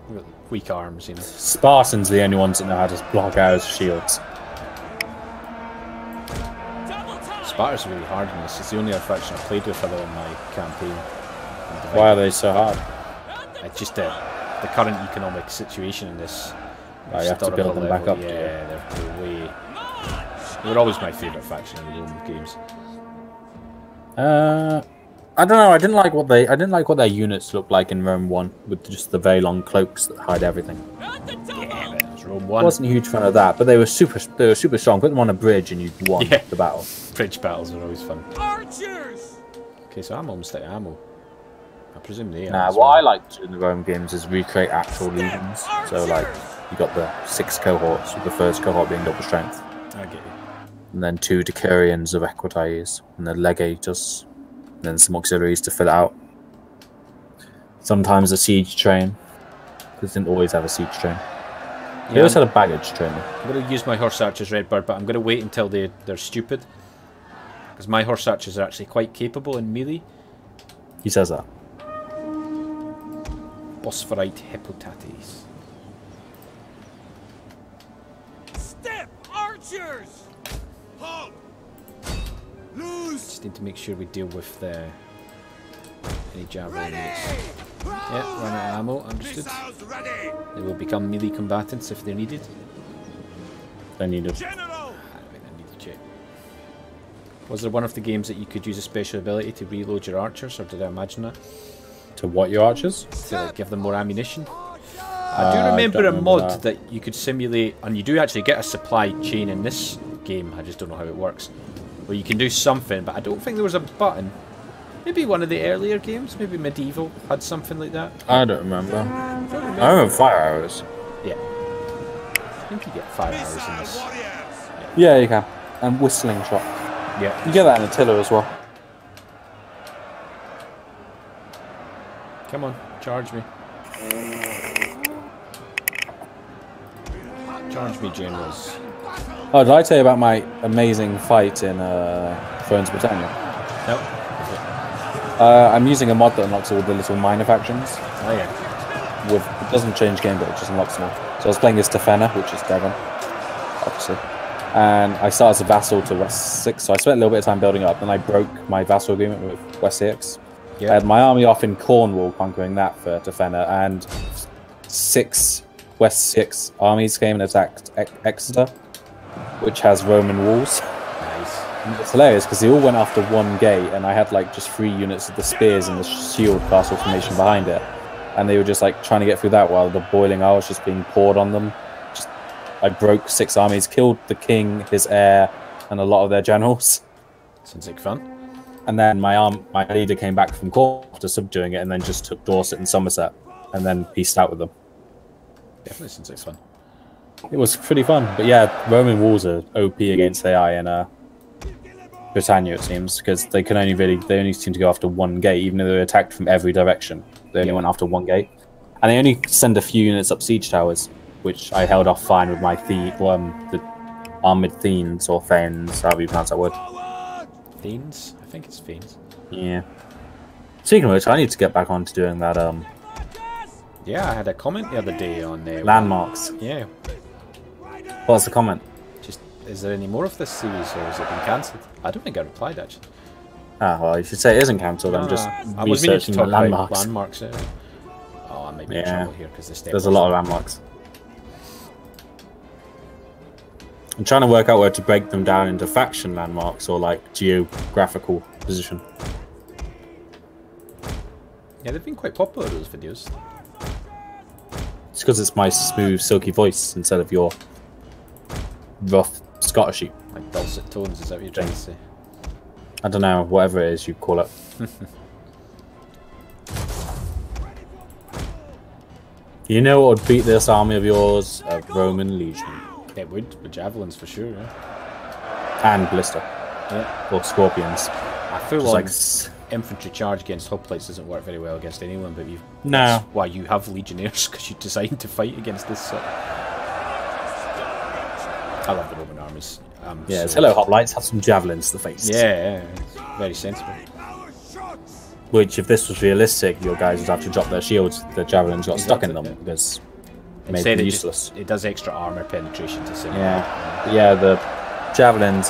weak arms, you know. Spartans are the only ones that know how to block arrows or shields. Spartans are really hard in this. It's the only faction I played with other in my campaign. Why are they so hard? It's just the current economic situation in this. Oh, you have to build them back up. Yeah, they're way. They were always my favourite faction in the Roman games. I don't know. I didn't like what their units looked like in Rome 1 with just the very long cloaks that hide everything. Yeah, but it was Rome I 1. wasn't a huge fan of that, but they were super strong. Put them on a bridge and you won the battle. Bridge battles are always fun. Archers! Okay, so I'm almost out of ammo. I presume they are. Nah, what I like to do in the Rome games is recreate actual legions. So like you got the 6 cohorts, with the first cohort being double strength. I get you. And then 2 Decurions of Equites, and the Legators, and then some auxiliaries to fill it out. Sometimes a siege train, because they didn't always have a siege train. They always had a baggage train. I'm going to use my horse archers, Redbird, but I'm going to wait until they're stupid. Because my horse archers are actually quite capable in melee. He says that. Bosphorite Hippotates. Step, archers! Halt! Lose! Just need to make sure we deal with any javelin units. Yeah, run out of ammo, understood. Missiles ready! They will become melee combatants if they're needed. They need it. General! I need to check. Was there one of the games that you could use a special ability to reload your archers, or did I imagine that? To what, your archers? To give them more ammunition? I do remember a mod that you could simulate, and you do actually get a supply chain in this game, I just don't know how it works, where you can do something, but I don't think there was a button. Maybe one of the earlier games, maybe Medieval, had something like that. I don't remember. I remember fire arrows. Yeah. I think you get fire arrows in this. Yeah, you can. And whistling shot. Yeah. You get that in Attila as well. Come on, charge me. Charge me, generals. Oh, did I tell you about my amazing fight in Thrones Britannia? Nope. I'm using a mod that unlocks all the little minor factions. Oh yeah. It doesn't change game, but it just unlocks them all. So I was playing as Tefena, which is Devon, obviously. And I started as a vassal to Wessex, so I spent a little bit of time building up. Then I broke my vassal agreement with Wessex. Yep. I had my army off in Cornwall, conquering that for Tefena, and 6 Wessex armies came and attacked Exeter, which has Roman walls. Nice. And it's hilarious because they all went after one gate, and I had like just 3 units of the spears and the shield castle formation behind it, and they were just like trying to get through that while the boiling oil was just being poured on them. I broke 6 armies, killed the king, his heir, and a lot of their generals. Sounds like fun. And then my leader came back from Cornwall after subduing it, and then just took Dorset and Somerset, and then peaced out with them. Definitely sounds like fun. It was pretty fun, but yeah, Roman walls are OP against AI in Britannia, it seems, because they only seem to go after one gate, even though they're attacked from every direction. They only went after one gate, and they only send a few units up siege towers, which I held off fine with my the armored Thanes or Thanes, however you pronounce that word. Thanes? I think it's Thanes. Yeah. Speaking of which, I need to get back on to doing that Yeah, I had a comment the other day on there. landmarks. Yeah. What's the comment? Just, is there any more of this series, or has it been cancelled? I don't think I replied, actually. Ah, well, you should say it isn't cancelled. I'm just I was meaning to researching talk the about landmarks. landmarks. Oh, I might be in trouble here because the step. There's a lot of landmarks. I'm trying to work out where to break them down into faction landmarks or like geographical position. Yeah, they've been quite popular, those videos. It's because it's my smooth, silky voice instead of your rough Scottishy. Like dulcet tones, is that what you're trying to say? I don't know, whatever it is you call it. You know what would beat this army of yours? A Roman legion. It would, with javelins for sure, yeah. And ballista. Yeah. Or scorpions. I feel Like infantry charge against hoplites doesn't work very well against anyone, but no. That's why you have legionnaires, because you designed to fight against this sort. I love the Roman armies. Yes, hello hoplites, have some javelins to the face. Yeah, it's very sensible. Which, if this was realistic, your guys would have to drop their shields. The javelins got stuck in them because it made them useless. It does extra armor penetration to say. Yeah, the javelins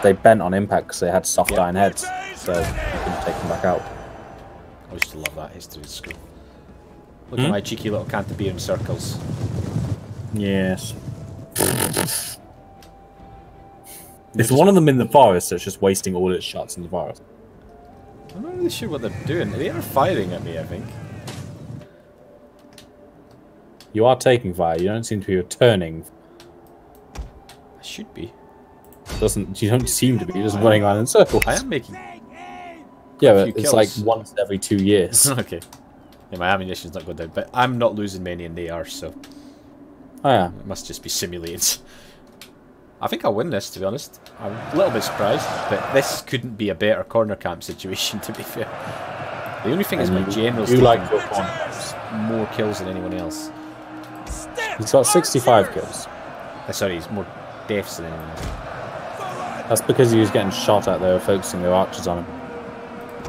they bent on impact because they had soft iron heads, so you couldn't take them back out. I used to love that history of school. Look at my cheeky little Canterbury circles. Yes. There's one of them in the forest that's just wasting all its shots in the forest. I'm not really sure what they're doing. They are firing at me, I think. You are taking fire. You don't seem to be returning. I should be. You don't seem to be. You're just running around in circles. I am making. Yeah, but it's like once every 2 years. Okay. Yeah, my ammunition's not going down, but I'm not losing many, and they are, so. Oh yeah. It must just be simulated. I think I'll win this, to be honest. I'm a little bit surprised, but this couldn't be a better corner camp situation, to be fair. The only thing is my general's taking like your corner camps. more kills than anyone else. He's got 65 kills. Sorry, he's more deaths than anyone else. That's because he was getting shot at. They were focusing their archers on him.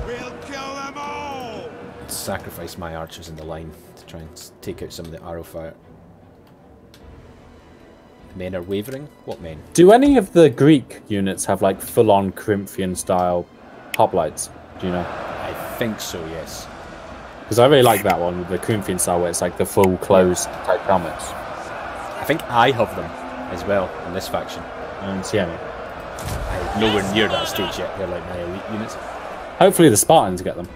We'll kill them all. Sacrifice my archers in the line to try and take out some of the arrow fire. Men are wavering? What men? Do any of the Greek units have like full-on Corinthian style hoplites? Do you know? I think so, yes. Because I really like that one with the Corinthian style where it's like the full closed type helmets. I think I have them as well in this faction. I don't see any. I'm nowhere near that stage yet. They're like my elite units. Hopefully the Spartans get them.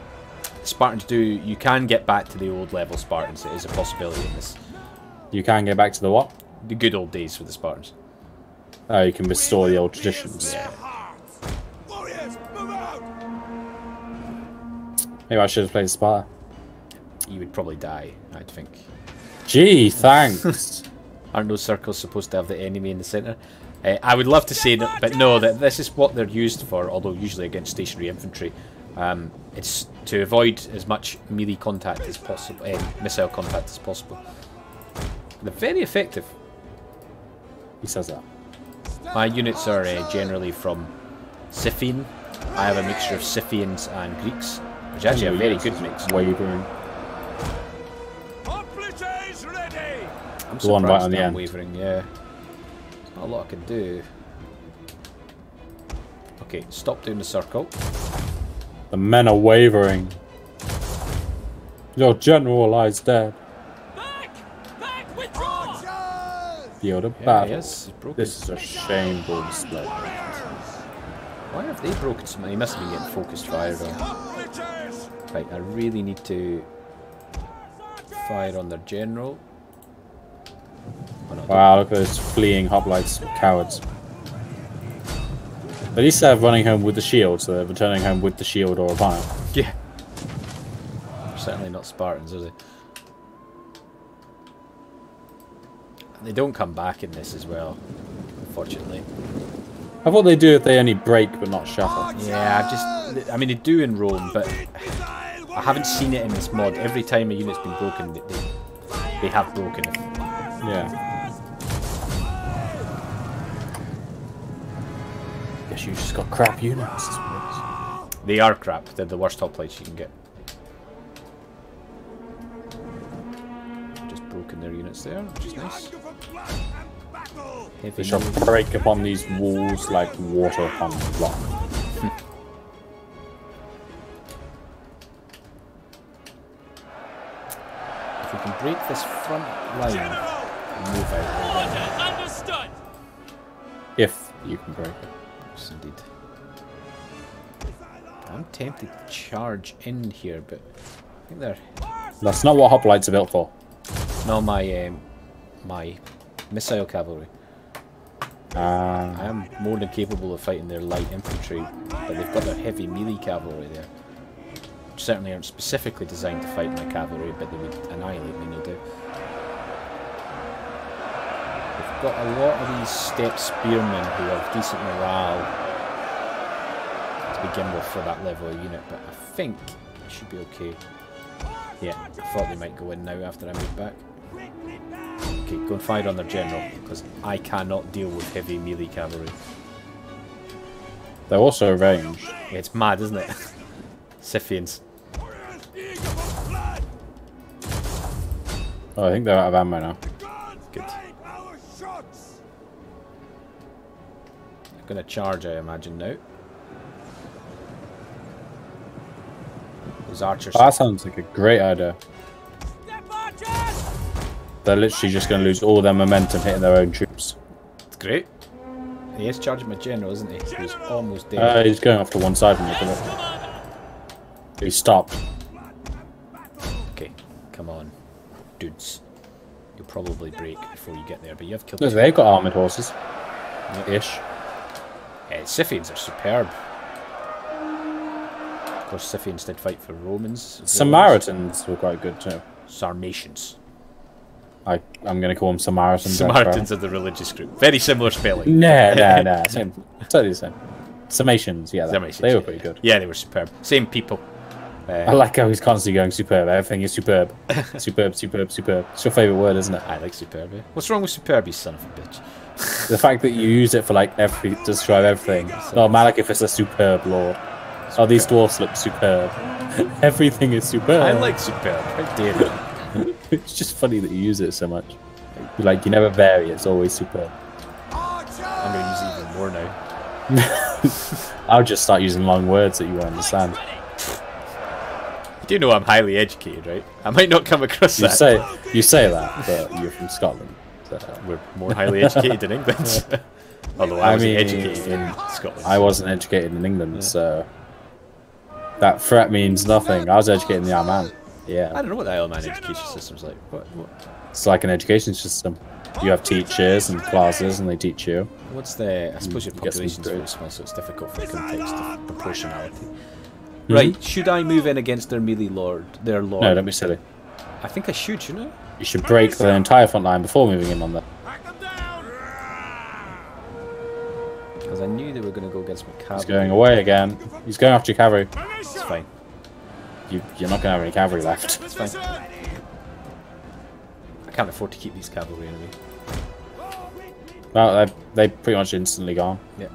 Spartans do. You can get back to the old level Spartans. It is a possibility in this. You can get back to the what? The good old days with the Spartans. Oh, you can restore the old traditions. Yeah. Warriors, move out. Maybe I should have played Sparta. You would probably die, I'd think. Gee, thanks. Aren't those circles supposed to have the enemy in the centre? I would love to say that, but no, that this is what they're used for, although usually against stationary infantry. It's to avoid as much melee contact as possible, missile contact as possible. They're very effective. He says that. My units are generally from Scythian. I have a mixture of Scythians and Greeks, which is actually a very good mix. Wavering. Hoplites ready. I'm The one right surprised on the I'm end. wavering, yeah. There's not a lot I can do. Okay, stop doing the circle. The men are wavering. Your general lies dead. Back, withdraw. Yield a Yeah, battle. yes, he's broken. This is a shameful display. Why have they broken so many? He must have been getting focused fire on. Right, I really need to fire on their general. Oh, no, Wow, look at those fleeing hoplites, cowards. At least they're running home with the shield, so they're returning home with the shield or a banner. yeah. They're certainly not Spartans, are they? They don't come back in this as well, unfortunately. I thought they do if they only break but not shuffle. Yeah, I mean they do in Rome, but I haven't seen it in this mod. Every time a unit's been broken, they have broken it. Yeah. Guess you just got crap units. They are crap. They're the worst hoplites you can get. Just broken their units there, which is nice. They Heavy shall melee. break upon these walls like water upon rock. If we can break this front line and move out, Understood. If you can break it. yes, indeed. I'm tempted to charge in here, but I think they're That's not what hoplites are built for. no my missile cavalry. I am more than capable of fighting their light infantry, but they've got their heavy melee cavalry there. Which certainly aren't specifically designed to fight my cavalry, but they would annihilate me, no doubt. We've got a lot of these step spearmen who have decent morale to begin with for that level of unit, but I think it should be okay. Yeah, I thought they might go in now after I move back. Okay, go and fire on their general, because I cannot deal with heavy melee cavalry. They're also ranged. Yeah, it's mad, isn't it? Scythians. Oh, I think they're out of ammo now. Good. They're gonna charge, I imagine, now. Those archers. Oh, that sounds like a great idea. They're literally just going to lose all their momentum hitting their own troops. It's great. He is charging my general, isn't he? He's almost dead. He's going off to one side from me. He stopped. Okay, come on, dudes. You'll probably break before you get there, but you have killed. Look, they've got armoured horses. Ish. Scythians are superb. Of course, Scythians did fight for Romans. Samaritans were quite good too. Sarmatians. I'm going to call them Samaritans. Samaritans are the religious group. Very similar spelling. Nah. Same. Totally the same. Summatians, yeah. They were pretty good. Yeah, they were superb. Same people. I like how he's constantly going superb. Everything is superb. Superb. It's your favourite word, isn't it? I like superb, yeah. What's wrong with superb, you son of a bitch? The fact that you use it for like to describe everything. Oh, Malekith is a superb lord. Oh, these dwarfs look superb. Everything is superb. I like superb. How dare you? It's just funny that you use it so much. Like, you never vary, it's always superb. I'm going to use it even more now. I'll just start using long words that you won't understand. You do know I'm highly educated, right? I might not come across that. You say that, but you're from Scotland. So. We're more highly educated in England. Although I wasn't educated in Scotland. I wasn't educated in England, so... That threat means nothing. I was educated in the Isle of Man. Yeah. I don't know what the Isle of Man education system's like. What? It's like an education system. You have teachers and classes, and they teach you. What's the... I suppose your population's very small, so it's difficult for context of proportionality. Mm-hmm. Right, should I move in against their melee lord? No, don't be silly. I think I should, shouldn't I? You should break the entire front line before moving in on them. Because I knew they were going to go against my cavalry. He's going away again. He's going after your cavalry. It's fine. You're not going to have any cavalry left. It's fine. I can't afford to keep these cavalry anyway. Well, they pretty much instantly gone. Yeah.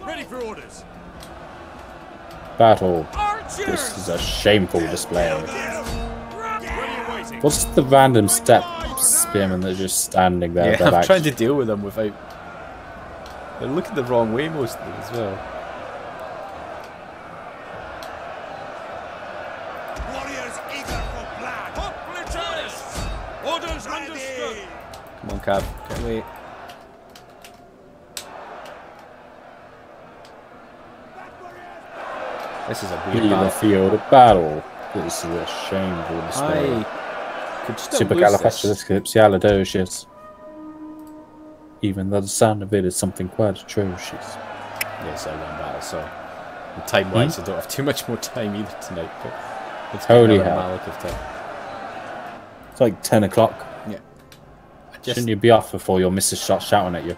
Ready for orders. Battle. This is a shameful display. What's the random step spearmen that are just standing there? Yeah, I'm trying to deal with them without... They're looking the wrong way most of them as well. Warriors eager for blood. Orders understood. Come on, Cab. Get away. This is a weird the field of battle. This is a shameful display. I could still lose this. Supercalifragilisticexpialidocious. Even though the sound of it is something quite atrocious. Yes, I won battle, so time-wise I don't have too much more time either tonight, but it's Holy hell. Malekith time. It's like 10 o'clock. Yeah. Shouldn't you be off before your missus starts shouting at you?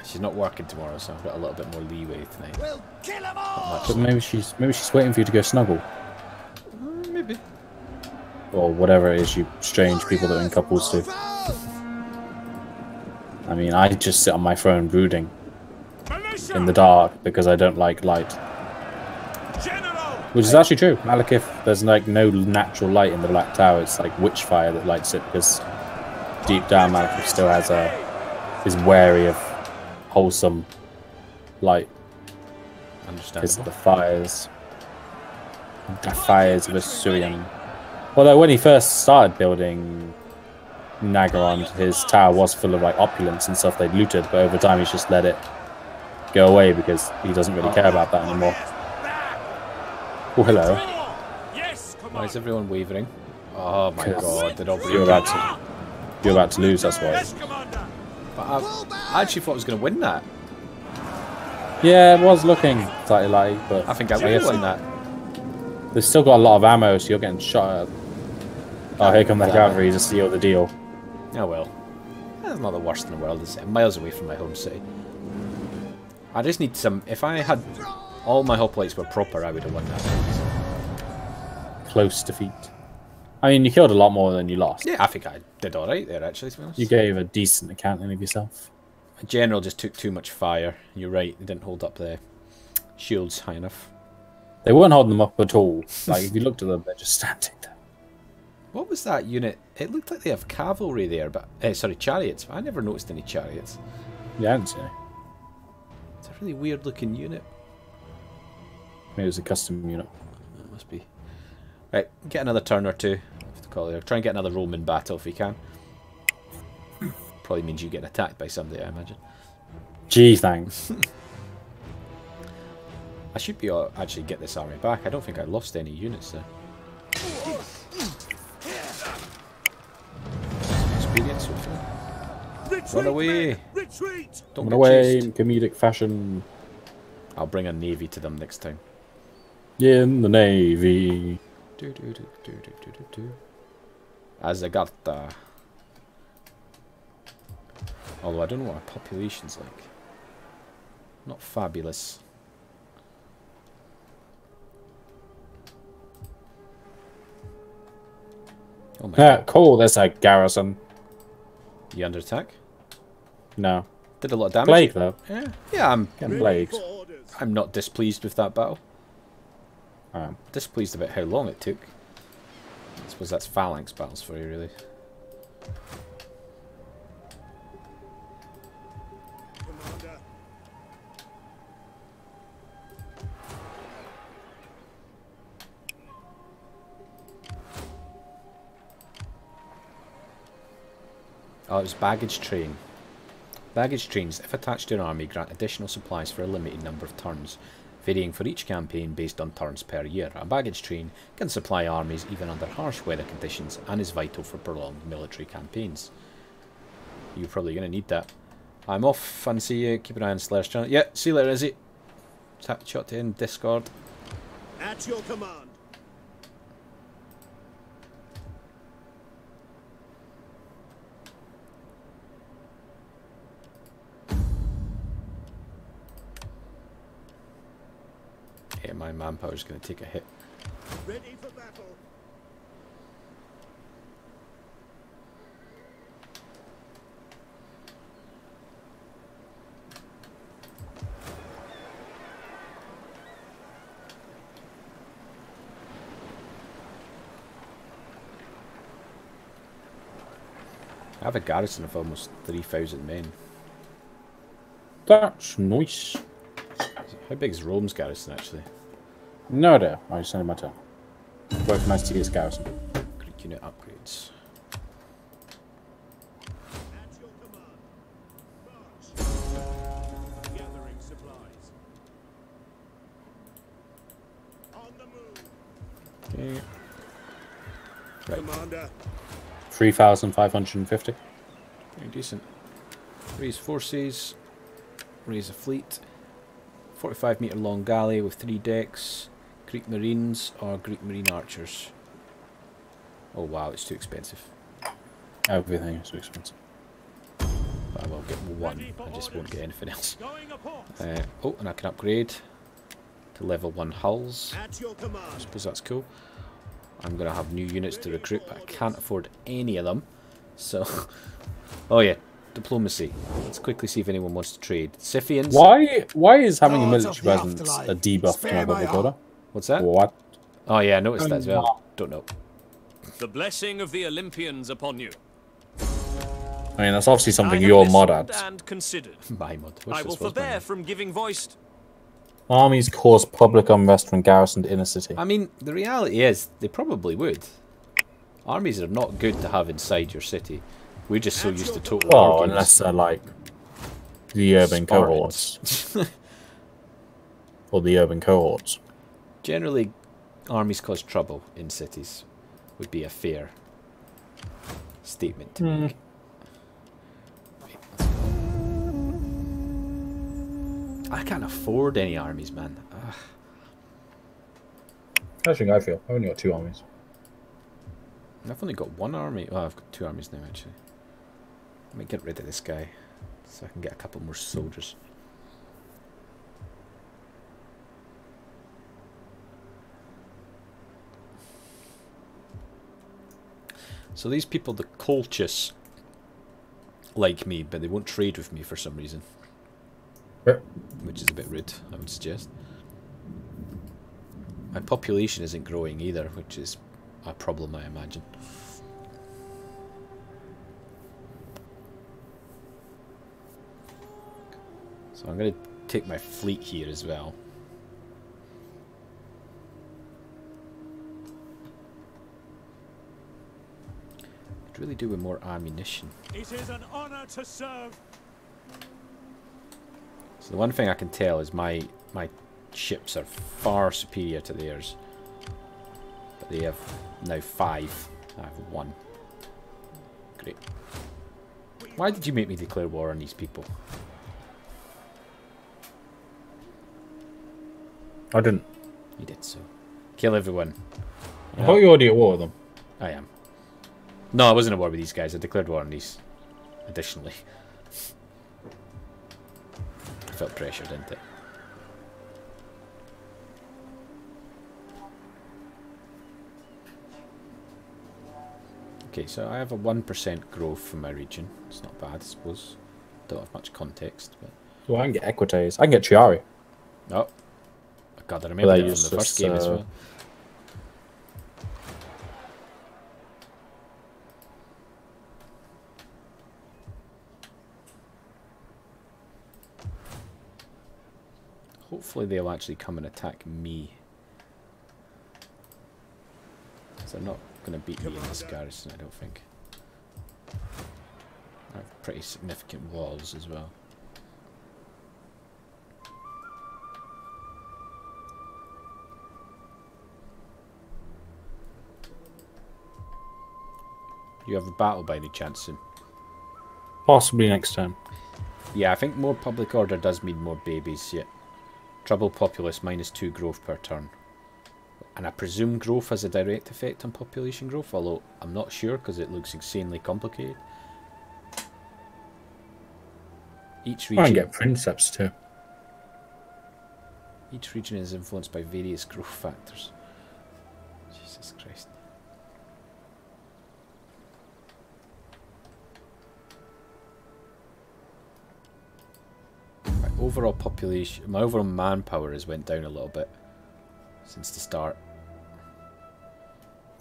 She's not working tomorrow, so I've got a little bit more leeway tonight. We'll kill them all. But maybe she's waiting for you to go snuggle. Maybe. Or whatever it is you strange people that are in couples do. I mean, I just sit on my throne brooding in the dark because I don't like light. Which is actually true. Malekith, there's like no natural light in the Black Tower. It's like witch fire that lights it because deep down Malekith still has is wary of wholesome light. Understandable. Because of the fires of Assyrian. Although when he first started building Nagaron, his tower was full of like opulence and stuff they'd looted, but over time he's just let it go away because he doesn't really care about that anymore. Oh, hello. Why is everyone wavering? Oh my god, they're all You're about to lose, that's why. But I actually thought I was going to win that. Yeah, it was looking slightly light, but I think I would have won that. They've still got a lot of ammo, so you're getting shot at. Oh, here come the cavalry to seal the deal. Oh well. That's not the worst in the world, is it? I'm miles away from my home city. I just need some... If I had... All my hoplites were proper, I would have won that. Close defeat. I mean, you killed a lot more than you lost. Yeah, I think I did alright there, actually, to be honest. You gave a decent accounting of yourself. My general just took too much fire. You're right, they didn't hold up the shields high enough. They weren't holding them up at all. Like, if you looked at them, they're just standing there. What was that unit? It looked like they have cavalry there, but... sorry, chariots. I never noticed any chariots. Yeah, I didn't see any. It's a really weird looking unit. Maybe it was a custom unit. It must be. Right, get another turn or two. Try and get another Roman battle if we can. Probably means you get attacked by somebody, I imagine. Gee, thanks. I should be able to actually get this army back. I don't think I lost any units there. Experience, hopefully. Run away! Retreat! Don't Run get away chased. in comedic fashion. I'll bring a navy to them next time. In the navy. Azagartha. Although I don't know what our population's like. Not fabulous. Oh my god. Cool, there's a garrison. You under attack? No. Did a lot of damage. Plague, though. Yeah, Getting plagued. I'm not displeased with that battle. Um, Displeased about how long it took. I suppose that's phalanx battles for you, really. Commander. Oh, it was baggage train. Baggage trains, if attached to an army, grant additional supplies for a limited number of turns, varying for each campaign based on turns per year. A baggage train can supply armies even under harsh weather conditions and is vital for prolonged military campaigns. You're probably going to need that. I'm off. Fancy you. Keep an eye on Slayer's channel. Yeah, see you later, Izzy. Shot in Discord. At your command. Yeah, my manpower's going to take a hit. Ready for battle. I have a garrison of almost 3,000 men. That's nice. How big is Rome's garrison, actually? No idea. I just sent my turn. Wait for nice to use garrison. Greek unit upgrades. At your command. March. Gathering supplies. On the move. Okay. Right. Commander. 3,550. Very decent. Raise forces. Raise a fleet. 45-metre long galley with 3 decks. Greek Marines or Greek Marine Archers. Oh wow, it's too expensive. Everything is too expensive. But I will get one. I just won't get anything else. Oh, and I can upgrade to level 1 hulls. At your I command. suppose that's cool. I'm going to have new units to recruit, but I can't afford any of them. So, oh yeah, diplomacy. Let's quickly see if anyone wants to trade. Scythians. Why is having a Gods military of the presence afterlife, a debuff to spare my my public order? What's that? What? Oh yeah, I noticed that as well. Don't know. The blessing of the Olympians upon you. I mean, that's obviously I something have you're mod listened at. and considered. My mod. I will forbear from giving voice. Armies cause public unrest when garrisoned in a city. I mean, the reality is, they probably would. Armies are not good to have inside your city. We're just so used to total Well, war games. unless they're like the urban Spartans. cohorts. Or the urban cohorts. Generally, armies cause trouble in cities. Would be a fair statement to make. Right, let's go. I can't afford any armies, man. Ugh. That's how I feel. I've only got 2 armies. I've only got 1 army. Well, I've got 2 armies now, actually. Let me get rid of this guy so I can get a couple more soldiers. So these people, the Colchis, like me, but they won't trade with me for some reason. Yep. Which is a bit rude, I would suggest. My population isn't growing either, which is a problem, I imagine. So I'm going to take my fleet here as well. Could really do with more ammunition. It is an honor to serve. So the one thing I can tell is my ships are far superior to theirs. But they have now 5. I have 1. Great. Why did you make me declare war on these people? I didn't. You did so. Kill everyone. I thought you were already at war with them. I am. No, I wasn't at war with these guys. I declared war on these. Additionally. I felt pressure, didn't it? Okay, so I have a 1% growth from my region. It's not bad, I suppose. Don't have much context, but... Well, I can get Equites. I can get Chiari. Oh. God, I remember that from the just, first game as well. Hopefully they'll actually come and attack me. Because they're not going to beat me in this garrison, I don't think. I have pretty significant walls as well. You have a battle by any chance soon? Possibly next turn. Yeah, I think more public order does mean more babies, yeah. Trouble populace, -2 growth per turn. And I presume growth has a direct effect on population growth, although I'm not sure because it looks insanely complicated. Each region... I can get Princeps too. Each region is influenced by various growth factors. Jesus Christ. Overall population, my overall manpower has went down a little bit since the start.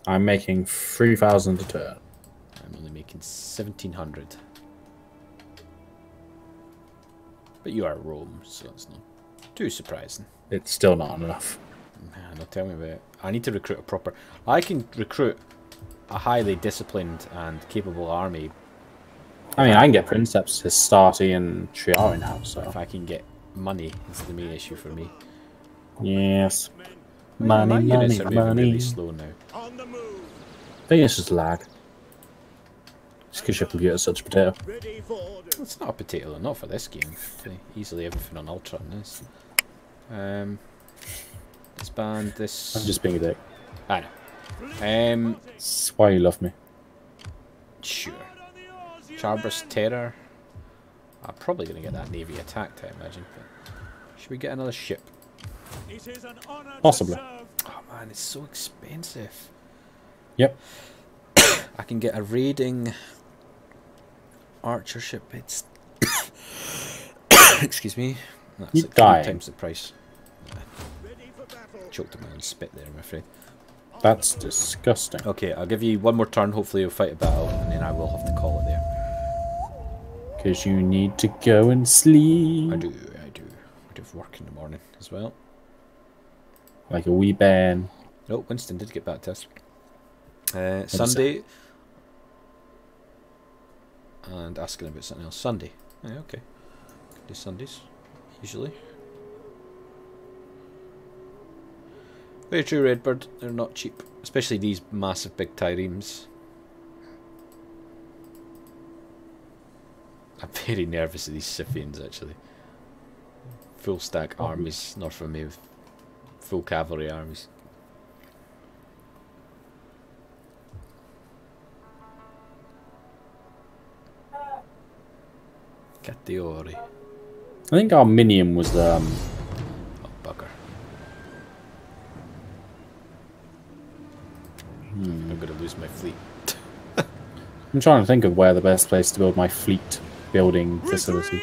I'm making 3,000 a turn. I'm only making 1,700. But you are Rome, so it's not too surprising. It's still not enough. Man, don't tell me about it. I need to recruit a proper... I can recruit a highly disciplined and capable army. I mean, I can get Princeps, Hastati, and Triari now, so... If I can get money, is the main issue for me. Yes. My Money, units money, are moving really money. slow now. On the move. I think it's just lag. Just because your computer's such a potato. Ready for orders. It's not a potato, not for this game. Easily everything on Ultra on this. Disband this. I'm just being a dick. I know. That's why you love me. Sure. Charburst Terror. I'm probably going to get that navy attacked, I imagine. But should we get another ship? It is an honor Possibly. to serve. Oh man, it's so expensive. Yep. I can get a raiding archer ship. It's excuse me. That's You like 3 dying. times the price. Ready for battle. Choked on my own spit there, I'm afraid. That's disgusting. Okay, I'll give you one more turn. Hopefully you'll fight a battle, and then I will have to call it there. Because you need to go and sleep. I do. I do have work in the morning as well. Like a wee Ben. Oh, Winston did get back to us. Sunday. And asking about something else. Sunday. Yeah, okay. Do Sundays, usually. Very true, Redbird. They're not cheap. Especially these massive big triremes. I'm very nervous of these Scythians, actually. Full stack armies north of me with full cavalry armies. Cattiori. I think Arminium was Oh, bugger. I'm going to lose my fleet. I'm trying to think of where the best place to build my fleet building facility.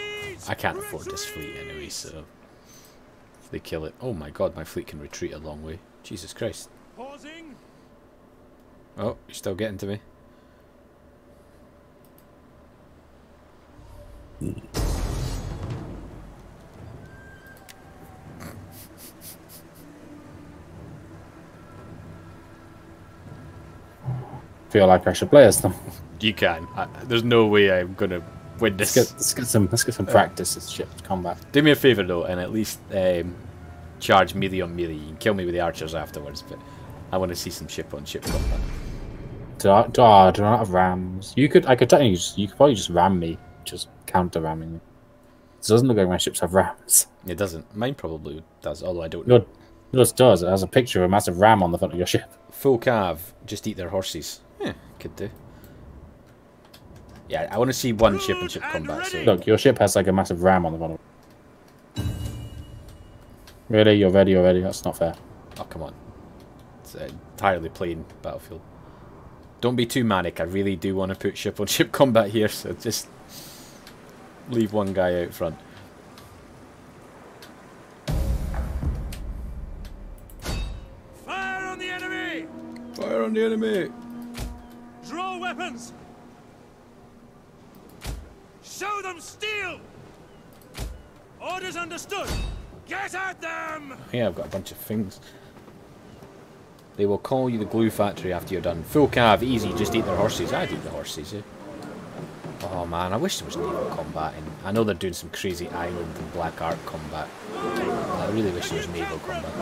I can't afford this fleet anyway, so if they kill it... Oh my god, my fleet can retreat a long way. Jesus Christ. Pausing. Oh, you're still getting to me. Feel like I should play as them. You can. There's no way I'm gonna win this. Let's get some practice as ship combat. Do me a favour though, and at least charge melee on melee. You can kill me with the archers afterwards, but I want to see some ship on ship combat. Do I not have rams? I could technically you could probably just ram me, just counter ramming me. It doesn't look like my ships have rams. It doesn't. Mine probably does, although I don't know. Yours does. It has a picture of a massive ram on the front of your ship. Full cav, just eat their horses. Yeah, could do. Yeah, I want to see one ship and ship combat. So. Look, your ship has like a massive ram on the front of it. Really? You're ready already? That's not fair. Oh, come on. It's an entirely plain battlefield. Don't be too manic. I really do want to put ship on ship combat here, so just leave one guy out front. Fire on the enemy! Fire on the enemy! Draw weapons! Show them steel! Orders understood! Get at them! Yeah, I've got a bunch of things. They will call you the glue factory after you're done. Full cav, easy, just eat their horses. I'd eat the horses, yeah. Oh man, I wish there was naval combat. And I know they're doing some crazy island and black art combat. I really wish there was naval combat.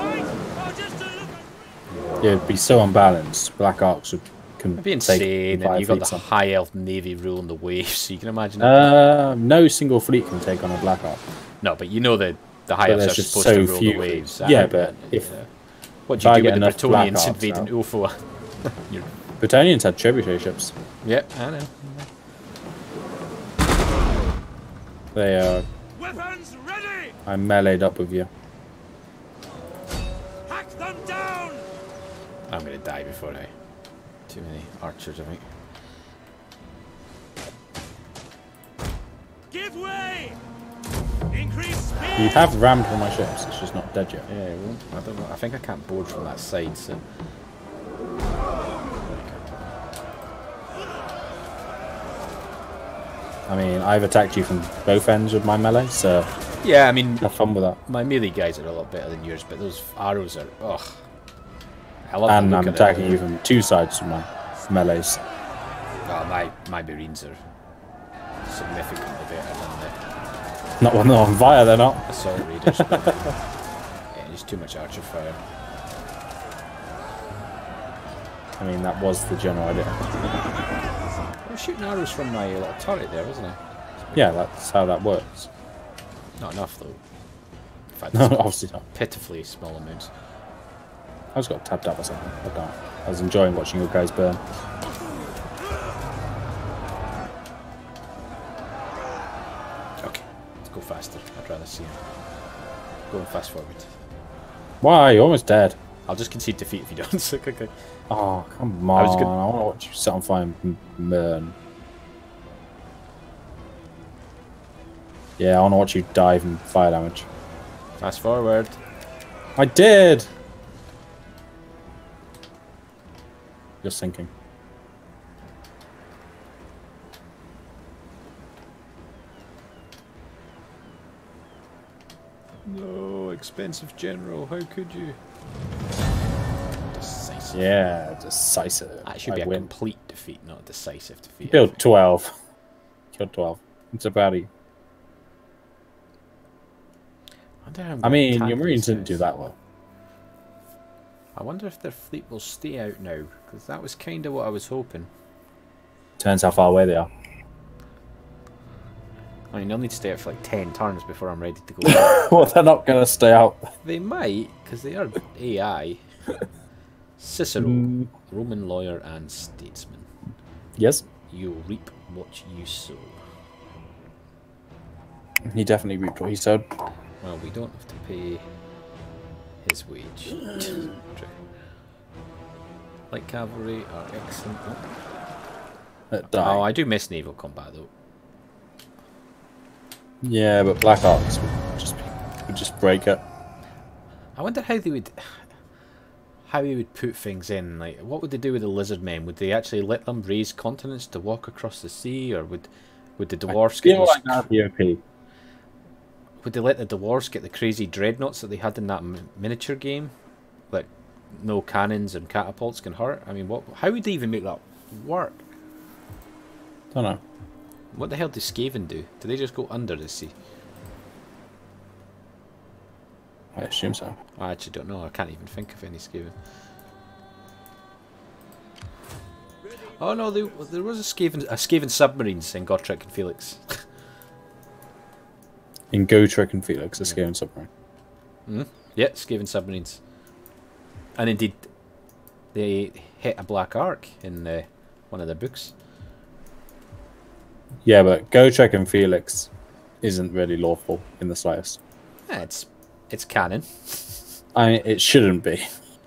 Yeah, it'd be so unbalanced. Black Arcs can It'd be take insane, and you've got the high elf navy ruling the waves, so you can imagine that. No single fleet can take on a Black Arc. No, but you know that the high elves are just supposed so to rule few. the waves. Yeah, but if what do you I do get with the enough Black Bretonians Arcs invading out. Ulfoa? Bretonians had trebuchet ships. Yep, I know. They are. Weapons ready! I'm meleeed up with you. Hack them down! I'm gonna die before I. Too many archers, I think. Give way! Increase speed! You have rammed one of my ships. It's just not dead yet. Yeah, well, I don't know. I think I can't board from that side, so. I mean, I've attacked you from both ends with my melee, so Yeah, I mean, have fun with that. my melee guys are a lot better than yours, but those arrows are. Ugh. I love And the I'm look of attacking them. you from two sides with my melees. Oh, my Marines are significantly better than Not when they're on fire, they're not. the assault raiders. But, yeah, there's too much archer fire. I mean, that was the general idea. I was shooting arrows from my little turret there, wasn't I? Yeah, that's how that works. Not enough, though. In fact, No, it's obviously not. pitifully small amounts. I just got tapped up or something. I don't know. I was enjoying watching you guys burn. Okay, let's go faster. I'd rather see him. Going fast forward. Why? You're almost dead. I'll just concede defeat if you don't. So, okay. Oh, come on. I was I gonna- want to watch you set on fire and burn. Yeah, I want to watch you die from fire damage. Fast forward. I did! You're sinking. No, expensive general. How could you? Decisive. Yeah, decisive. That should I be a win. complete defeat, not a decisive defeat. Killed 12. Killed 12. It's about it. I mean, your Marines didn't do that well. I wonder if their fleet will stay out now, because that was kind of what I was hoping. Turns how far away they are. I mean, they'll need to stay out for like 10 turns before I'm ready to go. Well, they're not going to stay out. They might, because they are AI. Cicero, Mm. Roman lawyer and statesman. Yes? You reap what you sow. He definitely reaped what he sowed. Well, we don't have to pay his wage. True. Light cavalry are excellent. Oh, I do miss naval combat though. yeah, but Black Arcs would just break it. I wonder how they would. how he would put things in. Like, what would they do with the lizard men? Would they actually let them raise continents to walk across the sea, or would the dwarves get those? Like that'd be OP. Would they let the dwarves get the crazy dreadnoughts that they had in that miniature game? Like, no cannons and catapults can hurt. I mean, what? How would they even make that work? Don't know. What the hell do Skaven do? Do they just go under the sea? I assume so. I actually don't know. I can't even think of any Skaven. Oh no, there was a Skaven submarines in Gotrek and Felix. In Gotrek and Felix, a Skaven submarine. Mm-hmm. Yeah, Skaven submarines. And indeed, they hit a black arc in one of their books. Yeah, but Gotrek and Felix isn't really lawful in the slightest. Yeah, it's canon. I mean, it shouldn't be.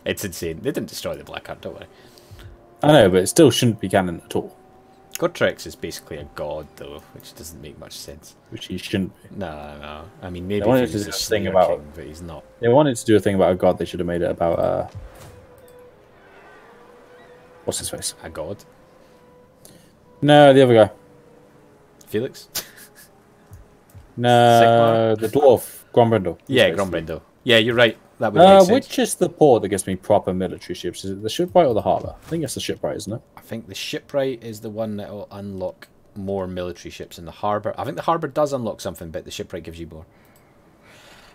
It's insane. They didn't destroy the black arc, don't worry. I know, but it still shouldn't be canon at all. Godtrex is basically a god, though, which doesn't make much sense. Which he shouldn't be. No. I mean, maybe They wanted if he was to a do a thing Slayer about king, but he's not. They wanted to do a thing about a god. They should have made it about what's his face? A god? No, the other guy. Felix? No, the dwarf, Grombrindle. Yeah, Grombrindle. Yeah, you're right. That would make sense. Which is the port that gives me proper military ships? Is it the shipwright or the harbour? I think it's the shipwright, isn't it? I think the shipwright is the one that will unlock more military ships in the harbour. I think the harbour does unlock something, but the shipwright gives you more.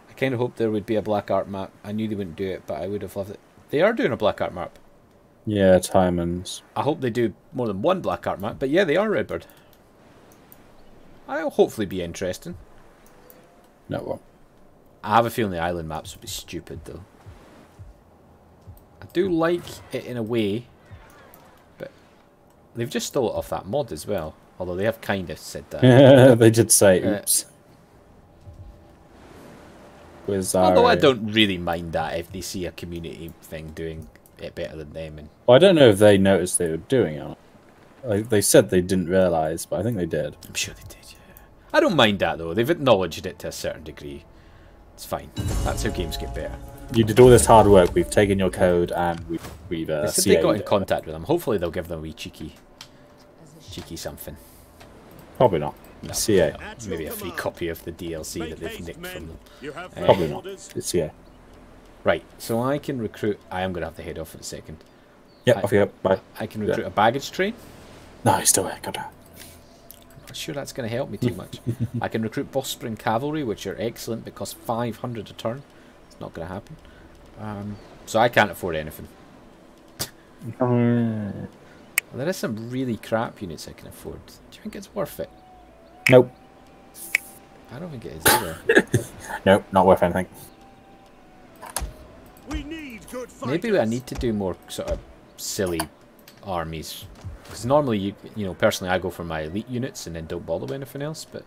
I kind of hoped there would be a black art map. I knew they wouldn't do it, but I would have loved it. They are doing a black art map. Yeah, Timons. I hope they do more than one black art map, but yeah, they are Redbird. I'll hopefully be interesting. No, it won't. I have a feeling the island maps would be stupid, though. I do like it in a way, but they've just stole it off that mod as well. Although they have kind of said that. They did say, oops. Although I don't really mind that if they see a community thing doing it better than them. And well, I don't know if they noticed they were doing it. Like, they said they didn't realise, but I think they did. I'm sure they did, yeah. I don't mind that, though. They've acknowledged it to a certain degree. It's fine. That's how games get better. You did all this hard work. We've taken your code and we've they said they got in contact with them. Hopefully they'll give them a wee cheeky something. Probably not. No, CA. Maybe a free copy of the DLC that they've nicked from them. Probably not. It's CA. Right, so I can recruit... I am going to have to head off in a second. Yep, off you go. Bye. I can recruit a baggage train. No, he's still there. God damn. I'm not sure that's going to help me too much. I can recruit Boss Spring Cavalry, which are excellent because 500 a turn. It's not going to happen. So I can't afford anything. There is some really crap units I can afford. Do you think it's worth it? Nope. I don't think it is either. Nope, not worth anything. We need good fighters. Maybe I need to do more sort of silly armies. Because normally, you know, personally I go for my elite units and then don't bother with anything else, but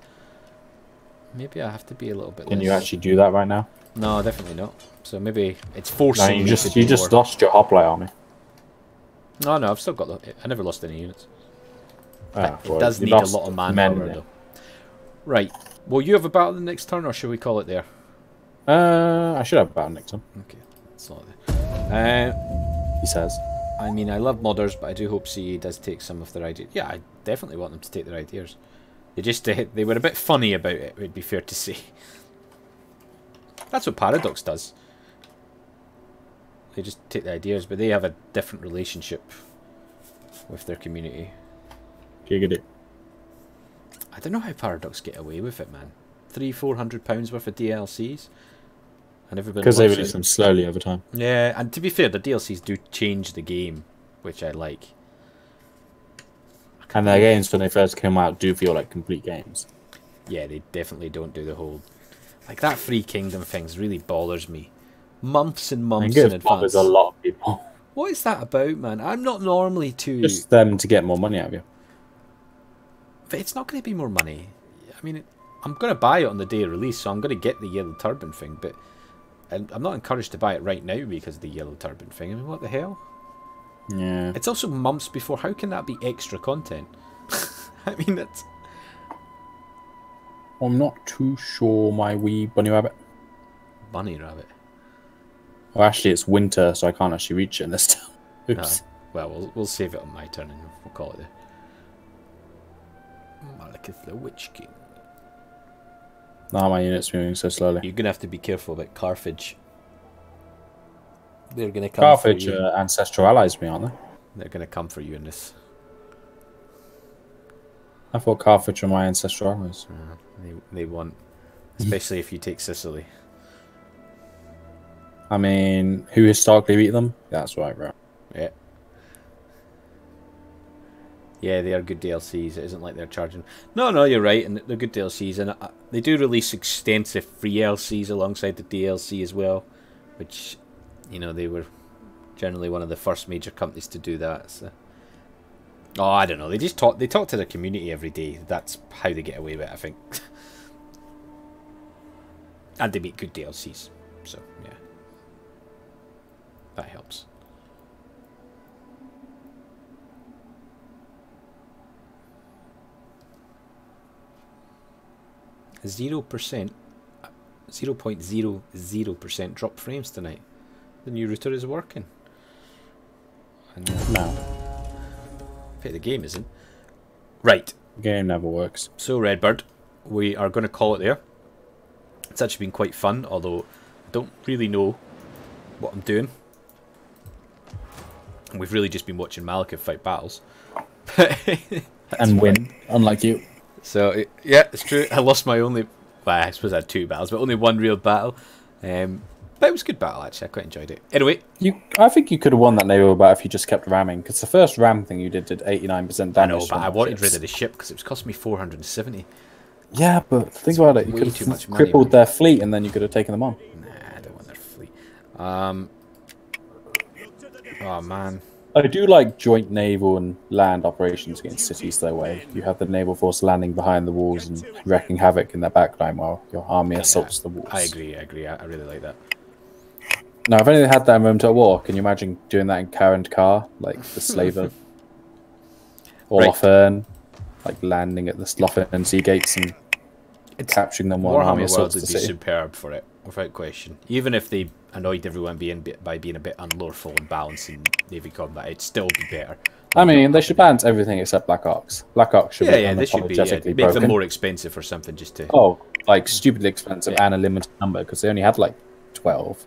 maybe I have to be a little bit Can less. you actually do that right now? No, definitely not. So maybe it's forcing No, me to do you just more. lost your hoplite army. No, I've still got I never lost any units. Ah, It well, does you need a lost lot of men manpower, then. though. Right. Will you have a battle the next turn, or should we call it there? I should have a battle next time. Okay, that's not there. He says. I mean, I love modders, but I do hope CE does take some of their ideas. Yeah, I definitely want them to take their ideas. They just they were a bit funny about it, would be fair to say. That's what Paradox does. They just take the ideas, but they have a different relationship with their community. Giggity. I don't know how Paradox get away with it, man. £300-400 worth of DLCs, and everybody Because they loves release it. them slowly over time. Yeah, and to be fair, the DLCs do change the game, which I like. And their games, when they first came out, do feel like complete games. Yeah, they definitely don't do the whole... Like, that Free Kingdom things really bothers me. Months and months in advance. Bothers a lot of people. What is that about, man? I'm not normally too... Just them to get more money out of you. But it's not going to be more money. I mean, I'm going to buy it on the day of release, so I'm going to get the Yellow Turban thing, but I'm not encouraged to buy it right now because of the Yellow Turban thing. I mean, what the hell? Yeah. It's also months before. How can that be extra content? I mean, that's... I'm not too sure, my wee bunny rabbit. Bunny rabbit. Well, actually, it's winter, so I can't actually reach it this time. Oops. Well, we'll save it on my turn and we'll call it there. Malekith the Witch King. No, my unit's moving so slowly. You're going to have to be careful about Carthage. They're going to come Carthage for you. ancestral allies me, aren't they? They're going to come for you in this. I thought Carthage were my ancestral allies. They want, especially if you take Sicily. I mean, who historically beat them? That's right, bro. Yeah. Yeah, they are good DLCs. It isn't like they're charging. No, you're right, and they're good DLCs, and they do release extensive free LCs alongside the DLC as well, which, you know, they were generally one of the first major companies to do that. So. Oh, I don't know. They just talk. They talk to their community every day. That's how they get away with it, I think. And they make good DLCs. So yeah, that helps. 0.00% drop frames tonight. The new router is working. And No. okay, the game isn't. Right. The game never works. So Redbird, we are going to call it there. It's actually been quite fun, although I don't really know what I'm doing. And we've really just been watching Malekith fight battles. And win, unlike you. So, yeah, it's true. I lost my only... Well, I suppose I had 2 battles, but only 1 real battle. But it was a good battle, actually. I quite enjoyed it. Anyway. I think you could have won that naval battle if you just kept ramming, because the first ram thing you did 89% damage. I know, but I wanted rid of the ship, because it was costing me 470. Yeah, but think about it. You could have crippled their fleet, and then you could have taken them on. Nah, I don't want their fleet. Oh, man. I do like joint naval and land operations against cities their way. You have the naval force landing behind the walls and wreaking havoc in their backline while your army assaults the walls. I agree. I really like that. Now, if only they had that in Moment War, can you imagine doing that in Car and Car, like the Slaver? Or Right. Lothern, like landing at the Lothern sea gates and capturing them while army Warhammer World assaults would the be city. superb for it, without question. Even if they annoyed everyone by being a bit unlawful and balanced in Navy combat, it'd still be better. I mean, they should ban everything except Black Ops. Black Ops should be They should be. unapologetically Make them broken. more expensive or something, just to. Oh, like stupidly expensive and a limited number, because they only had like 12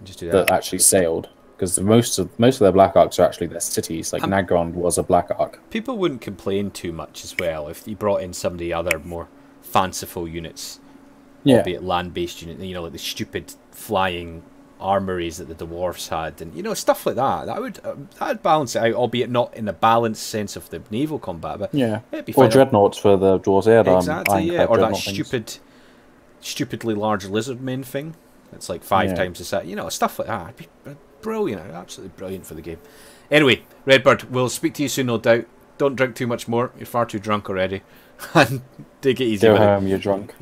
Just do that that. actually sailed. Because most of their Black Arcs are actually their cities. Like Nagrond was a Black Arc. People wouldn't complain too much as well if you brought in some of the other more fanciful units, Yeah, albeit land-based unit. You know, like the stupid flying armories that the dwarves had, and stuff like that. That'd balance it out, albeit not in a balanced sense of the naval combat. But yeah. it'd be Or fine. dreadnoughts for the Dwarves Air. Exactly, yeah. Or that things. stupidly large lizard men thing. It's like 5 Yeah. times the size. Stuff like that. It'd be brilliant. Absolutely brilliant for the game. Anyway, Redbird, we'll speak to you soon, no doubt. Don't drink too much more. You're far too drunk already. And take it easy Go with it. home, you're drunk.